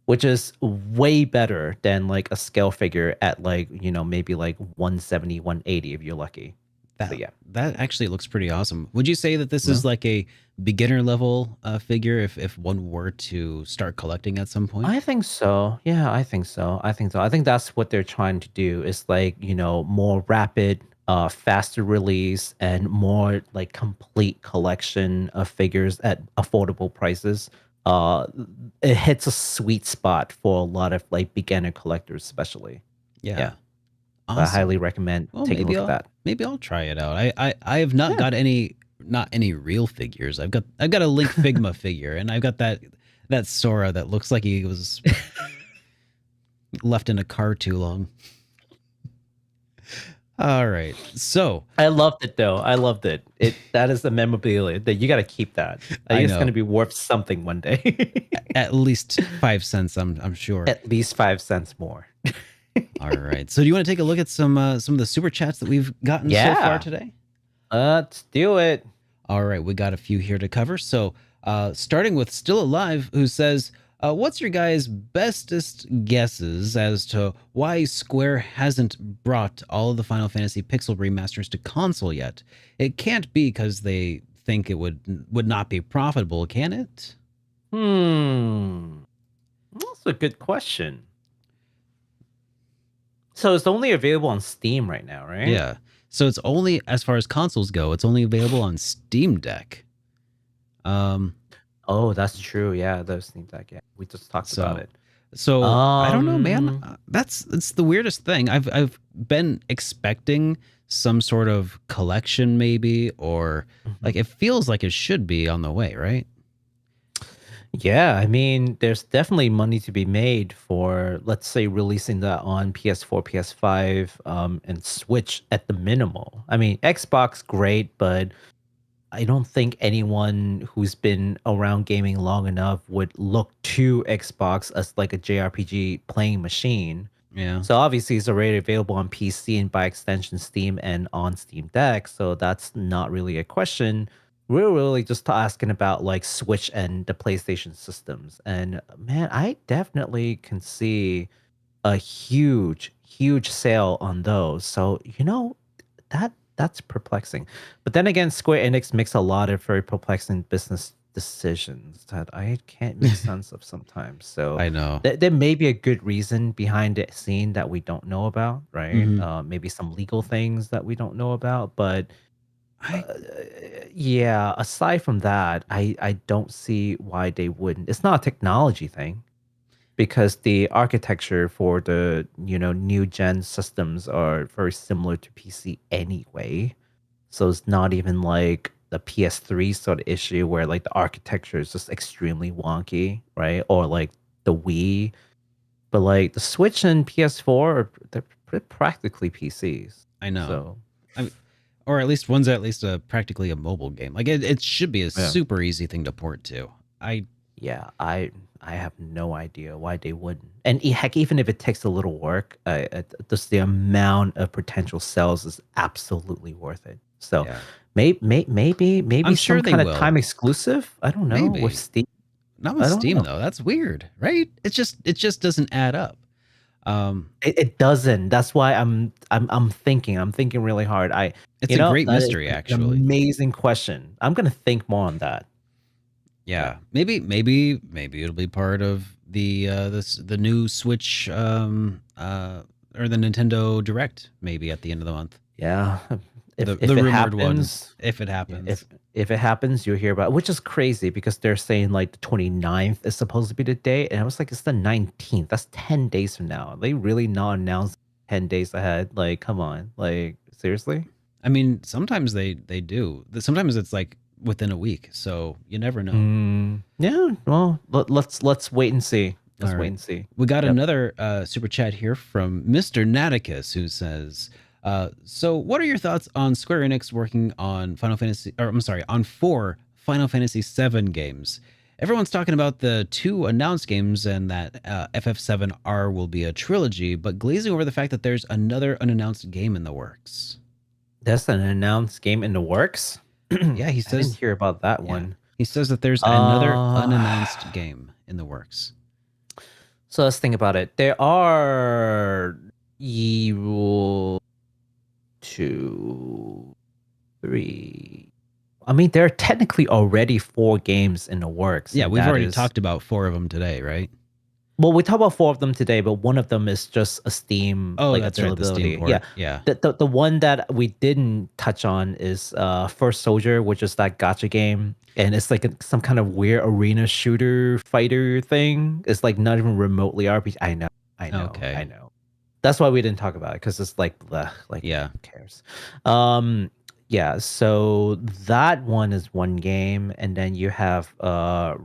[SPEAKER 2] which is way better than like a scale figure at like, maybe like 170, 180 if you're lucky. So yeah.
[SPEAKER 1] That actually looks pretty awesome. Would you say that this
[SPEAKER 2] Yeah.
[SPEAKER 1] is like a beginner level figure if one were to start collecting at some point?
[SPEAKER 2] I think so. Yeah, I think so. I think that's what they're trying to do is like, more rapid, faster release and more like complete collection of figures at affordable prices. Uh, it hits a sweet spot for a lot of like beginner collectors, especially.
[SPEAKER 1] Yeah.
[SPEAKER 2] I
[SPEAKER 1] Awesome.
[SPEAKER 2] highly recommend taking a look at that.
[SPEAKER 1] Maybe I'll try it out. I have not got not any real figures. I've got a Link Figma figure, and I've got that Sora that looks like he was left in a car too long. All right. So
[SPEAKER 2] I loved it though. I loved it. That is the memorabilia that you got to keep that. I think it's going to be worth something one day.
[SPEAKER 1] At least 5 cents, I'm sure.
[SPEAKER 2] At least 5 cents more.
[SPEAKER 1] All right. So do you want to take a look at some of the super chats that we've gotten so far today?
[SPEAKER 2] Let's do it.
[SPEAKER 1] All right. We got a few here to cover. So starting with Still Alive, who says, what's your guys' bestest guesses as to why Square hasn't brought all of the Final Fantasy Pixel remasters to console yet? It can't be because they think it would not be profitable, can it?
[SPEAKER 2] That's a good question. So it's only available on Steam right now, right?
[SPEAKER 1] Yeah. So it's only, as far as consoles go, it's only available on Steam Deck.
[SPEAKER 2] Oh, that's true. Yeah, the Steam Deck. Yeah, we just talked about it.
[SPEAKER 1] So I don't know, man. It's the weirdest thing. I've been expecting some sort of collection, maybe, or like it feels like it should be on the way, right?
[SPEAKER 2] Yeah, I mean, there's definitely money to be made for, let's say, releasing that on PS4, PS5, and Switch at the minimal. I mean, Xbox, great, but I don't think anyone who's been around gaming long enough would look to Xbox as like a JRPG playing machine.
[SPEAKER 1] Yeah.
[SPEAKER 2] So obviously it's already available on PC and by extension Steam and on Steam Deck. So that's not really a question. We're really just asking about like Switch and the PlayStation systems. And man, I definitely can see a huge sale on those. So, that's perplexing. But then again, Square Enix makes a lot of very perplexing business decisions that I can't make sense of sometimes. So
[SPEAKER 1] I know.
[SPEAKER 2] there may be a good reason behind the scene that we don't know about, right? Maybe some legal things that we don't know about. But yeah, aside from that, I don't see why they wouldn't. It's not a technology thing because the architecture for the new gen systems are very similar to PC anyway. So it's not even like the PS3 sort of issue where like the architecture is just extremely wonky, right? Or like the Wii. But like the Switch and PS4 they're practically PCs.
[SPEAKER 1] I know.
[SPEAKER 2] So
[SPEAKER 1] or at least one's practically a mobile game. Like it should be a super easy thing to port to. I
[SPEAKER 2] Yeah, I have no idea why they wouldn't. And heck, even if it takes a little work, just the amount of potential sales is absolutely worth it. So
[SPEAKER 1] Yeah.
[SPEAKER 2] maybe
[SPEAKER 1] I'm sure
[SPEAKER 2] some
[SPEAKER 1] they
[SPEAKER 2] kind of
[SPEAKER 1] will.
[SPEAKER 2] time exclusive. I don't know with
[SPEAKER 1] Maybe.
[SPEAKER 2] Steam.
[SPEAKER 1] Not with
[SPEAKER 2] I don't
[SPEAKER 1] Steam
[SPEAKER 2] know.
[SPEAKER 1] though. That's weird, right? It just doesn't add up.
[SPEAKER 2] It doesn't. That's why I'm thinking. I'm thinking really hard.
[SPEAKER 1] It's a great
[SPEAKER 2] That is
[SPEAKER 1] mystery,
[SPEAKER 2] an
[SPEAKER 1] actually.
[SPEAKER 2] amazing question. I'm gonna think more on that.
[SPEAKER 1] Yeah, maybe it'll be part of the the new Switch or the Nintendo Direct maybe at the end of the month.
[SPEAKER 2] Yeah. If
[SPEAKER 1] The
[SPEAKER 2] it
[SPEAKER 1] rumored
[SPEAKER 2] happens,
[SPEAKER 1] one, if it
[SPEAKER 2] yeah,
[SPEAKER 1] happens.
[SPEAKER 2] if it happens, you'll hear about it, which is crazy because they're saying like the 29th is supposed to be the date, and I was like, it's the 19th. That's 10 days from now. They really not announced 10 days ahead. Like, come on, like seriously.
[SPEAKER 1] I mean, sometimes they do. Sometimes it's like within a week, so you never know.
[SPEAKER 2] Yeah. Well, let's wait and see. Let's
[SPEAKER 1] All
[SPEAKER 2] wait
[SPEAKER 1] right.
[SPEAKER 2] and see.
[SPEAKER 1] We got
[SPEAKER 2] Yep.
[SPEAKER 1] another super chat here from Mr. Naticus who says, so what are your thoughts on Square Enix working on on 4 Final Fantasy VII games? Everyone's talking about the 2 announced games and that FF7R will be a trilogy, but glazing over the fact that there's another unannounced game in the works.
[SPEAKER 2] That's an announced game in the works.
[SPEAKER 1] Yeah, he
[SPEAKER 2] I
[SPEAKER 1] says
[SPEAKER 2] didn't hear about that one.
[SPEAKER 1] He says that there's another unannounced game in the works.
[SPEAKER 2] So let's think about it. There are 2, 3. I mean, there are technically already 4 games in the works.
[SPEAKER 1] Yeah, we've already talked about 4 of them today, right?
[SPEAKER 2] Well, we talked about 4 of them today, but one of them is just a Steam
[SPEAKER 1] that's right, the
[SPEAKER 2] availability.
[SPEAKER 1] Steam port. Yeah.
[SPEAKER 2] The one that we didn't touch on is First Soldier, which is that gacha game, and it's like some kind of weird arena shooter fighter thing. It's like not even remotely RPG. I know.
[SPEAKER 1] Okay.
[SPEAKER 2] I know. That's why we didn't talk about it because it's like
[SPEAKER 1] yeah,
[SPEAKER 2] who cares? Yeah, so that one is one game, and then you have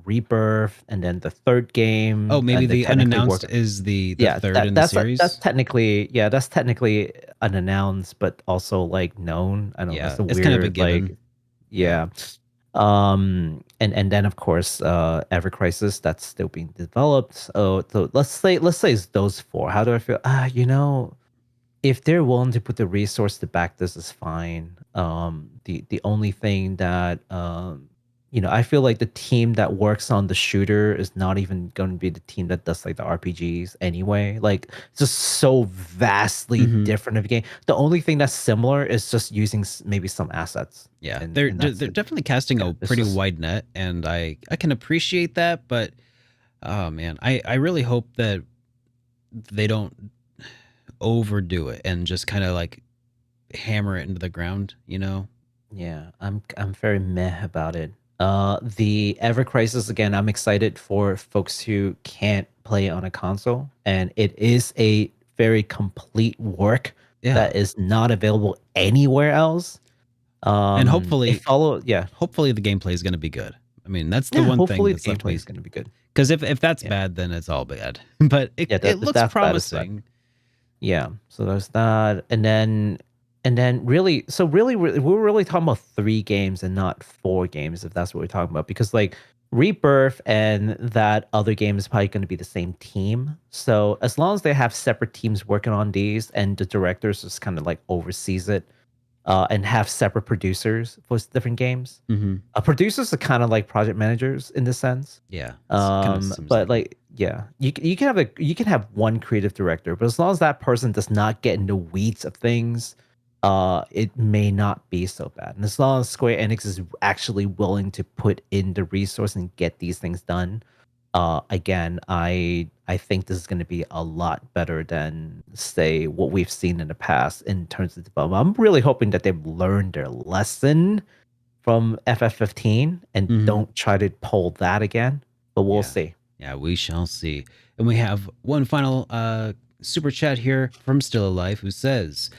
[SPEAKER 2] Rebirth, and then the third game.
[SPEAKER 1] Oh, maybe the unannounced is the third in the series.
[SPEAKER 2] That's technically unannounced, but also like known. I don't know. It's a weird,
[SPEAKER 1] kind of a given.
[SPEAKER 2] Like, yeah. And then of course Ever Crisis that's still being developed. So let's say it's those 4. How do I feel? If they're willing to put the resource to back this is fine. The only thing that I feel like the team that works on the shooter is not even going to be the team that does like the RPGs anyway. Like it's just so vastly different of a game. The only thing that's similar is just using maybe some assets.
[SPEAKER 1] Yeah, they're definitely casting a pretty wide net, and I can appreciate that. But oh man, I really hope that they don't overdo it and just kind of like hammer it into the ground,
[SPEAKER 2] Yeah, I'm very meh about it. The Ever Crisis, again, I'm excited for folks who can't play on a console, and it is a very complete work that is not available anywhere else.
[SPEAKER 1] And hopefully
[SPEAKER 2] hopefully
[SPEAKER 1] the gameplay is going to be good. I mean, that's the one thing.
[SPEAKER 2] Hopefully the gameplay is going to be good.
[SPEAKER 1] Because if that's bad, then it's all bad. But it looks promising.
[SPEAKER 2] Yeah, so there's that, and then really, we're really talking about 3 games and not 4 games, if that's what we're talking about, because like Rebirth and that other game is probably going to be the same team. So as long as they have separate teams working on these, and the directors just kind of like oversees it, and have separate producers for different games. Producers are kind of like project managers in this sense.
[SPEAKER 1] Yeah.
[SPEAKER 2] But like, yeah, you can have one creative director, but as long as that person does not get in the weeds of things, it may not be so bad. And as long as Square Enix is actually willing to put in the resource and get these things done, again, I think this is going to be a lot better than, say, what we've seen in the past in terms of development. I'm really hoping that they've learned their lesson from FF15 and don't try to pull that again. But we'll see.
[SPEAKER 1] Yeah, we shall see. And we have one final super chat here from Still Alive, who says,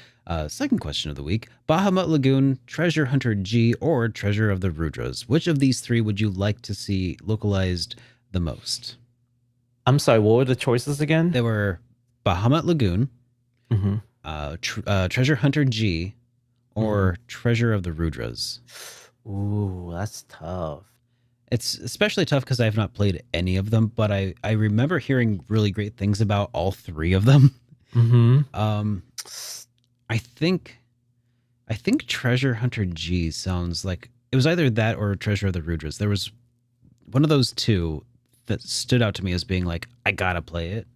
[SPEAKER 1] second question of the week, Bahamut Lagoon, Treasure Hunter G, or Treasure of the Rudras. Which of these 3 would you like to see localized the most?
[SPEAKER 2] I'm sorry, what were the choices again?
[SPEAKER 1] They were Bahamut Lagoon, Treasure Hunter G, or Treasure of the Rudras.
[SPEAKER 2] Ooh, that's tough.
[SPEAKER 1] It's especially tough because I have not played any of them, but I remember hearing really great things about all three of them. I think Treasure Hunter G sounds like it was either that or Treasure of the Rudras. There was one of those two that stood out to me as being like, I gotta play it,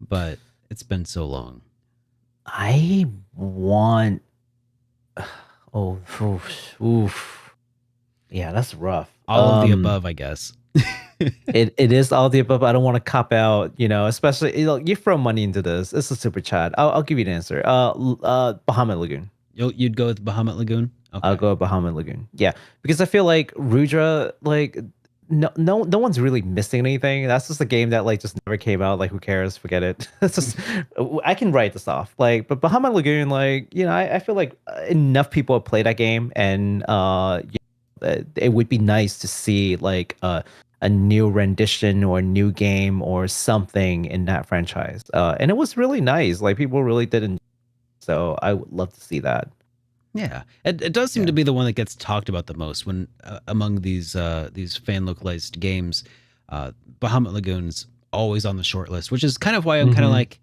[SPEAKER 1] but it's been so long.
[SPEAKER 2] I want. Oh, oof. Yeah, that's rough.
[SPEAKER 1] All of the above, I guess.
[SPEAKER 2] it is all the above. I don't want to cop out, especially you throw money into this. It's a super chat. I'll give you the answer. Bahamut Lagoon.
[SPEAKER 1] You'd go with Bahamut Lagoon? Okay.
[SPEAKER 2] I'll go with Bahamut Lagoon. Yeah, because I feel like Rudra, like no one's really missing anything. That's just a game that like just never came out. Like who cares? Forget it. It's just I can write this off. Like, but Bahamut Lagoon, like I feel like enough people have played that game, and it would be nice to see like a new rendition or a new game or something in that franchise. And it was really nice. Like people really didn't. So I would love to see that.
[SPEAKER 1] Yeah, it does seem to be the one that gets talked about the most when among these fan localized games. Bahamut Lagoon's always on the short list, which is kind of why I'm kind of like,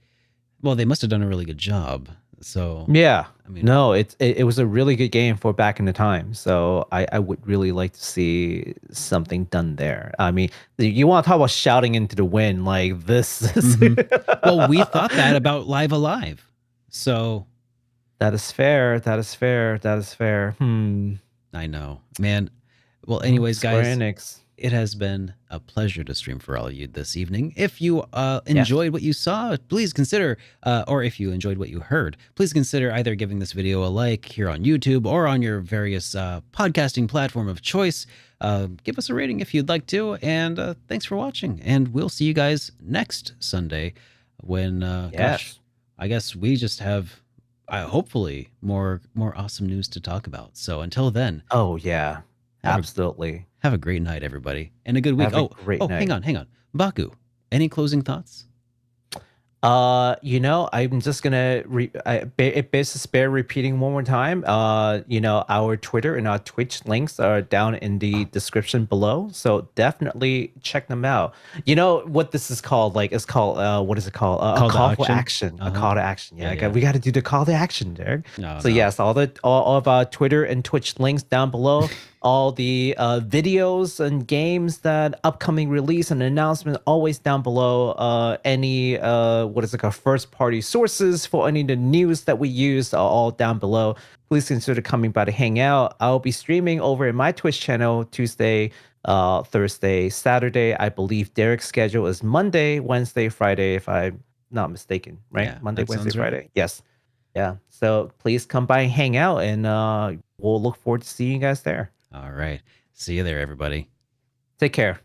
[SPEAKER 1] well, they must have done a really good job. So
[SPEAKER 2] yeah,
[SPEAKER 1] I mean,
[SPEAKER 2] no, it was a really good game for back in the time. So I would really like to see something done there. I mean, you want to talk about shouting into the wind like this?
[SPEAKER 1] Well, we thought that about Live Alive. So
[SPEAKER 2] that is fair. That is fair. That is fair.
[SPEAKER 1] I know, man. Well, anyways, guys,
[SPEAKER 2] Square Enix.
[SPEAKER 1] It has been a pleasure to stream for all of you this evening. If you enjoyed what you saw, please consider, or if you enjoyed what you heard, please consider either giving this video a like here on YouTube or on your various podcasting platform of choice. Give us a rating if you'd like to, and thanks for watching. And we'll see you guys next Sunday when, gosh, I guess we just have hopefully more awesome news to talk about. So until then.
[SPEAKER 2] Oh, yeah. Absolutely.
[SPEAKER 1] Have a great night, everybody, and a good week.
[SPEAKER 2] Great night.
[SPEAKER 1] Hang on. Baku, any closing thoughts?
[SPEAKER 2] I'm just gonna it basis bear repeating one more time. Our Twitter and our Twitch links are down in the description below, so definitely check them out. You know what this is called? Like it's called what is it called? A call to action. A call to action. Yeah, we got to do the call to action, Derek. Yes, all of our Twitter and Twitch links down below. All the videos and games that upcoming release and announcement always down below. Any first party sources for any of the news that we use are all down below. Please consider coming by to hang out. I'll be streaming over in my Twitch channel Tuesday, Thursday, Saturday. I believe Derek's schedule is Monday, Wednesday, Friday, if I'm not mistaken. Right?
[SPEAKER 1] Yeah,
[SPEAKER 2] Monday, Wednesday,
[SPEAKER 1] right.
[SPEAKER 2] Friday. Yes. Yeah. So please come by and hang out, and we'll look forward to seeing you guys there.
[SPEAKER 1] All right. See you there, everybody.
[SPEAKER 2] Take care.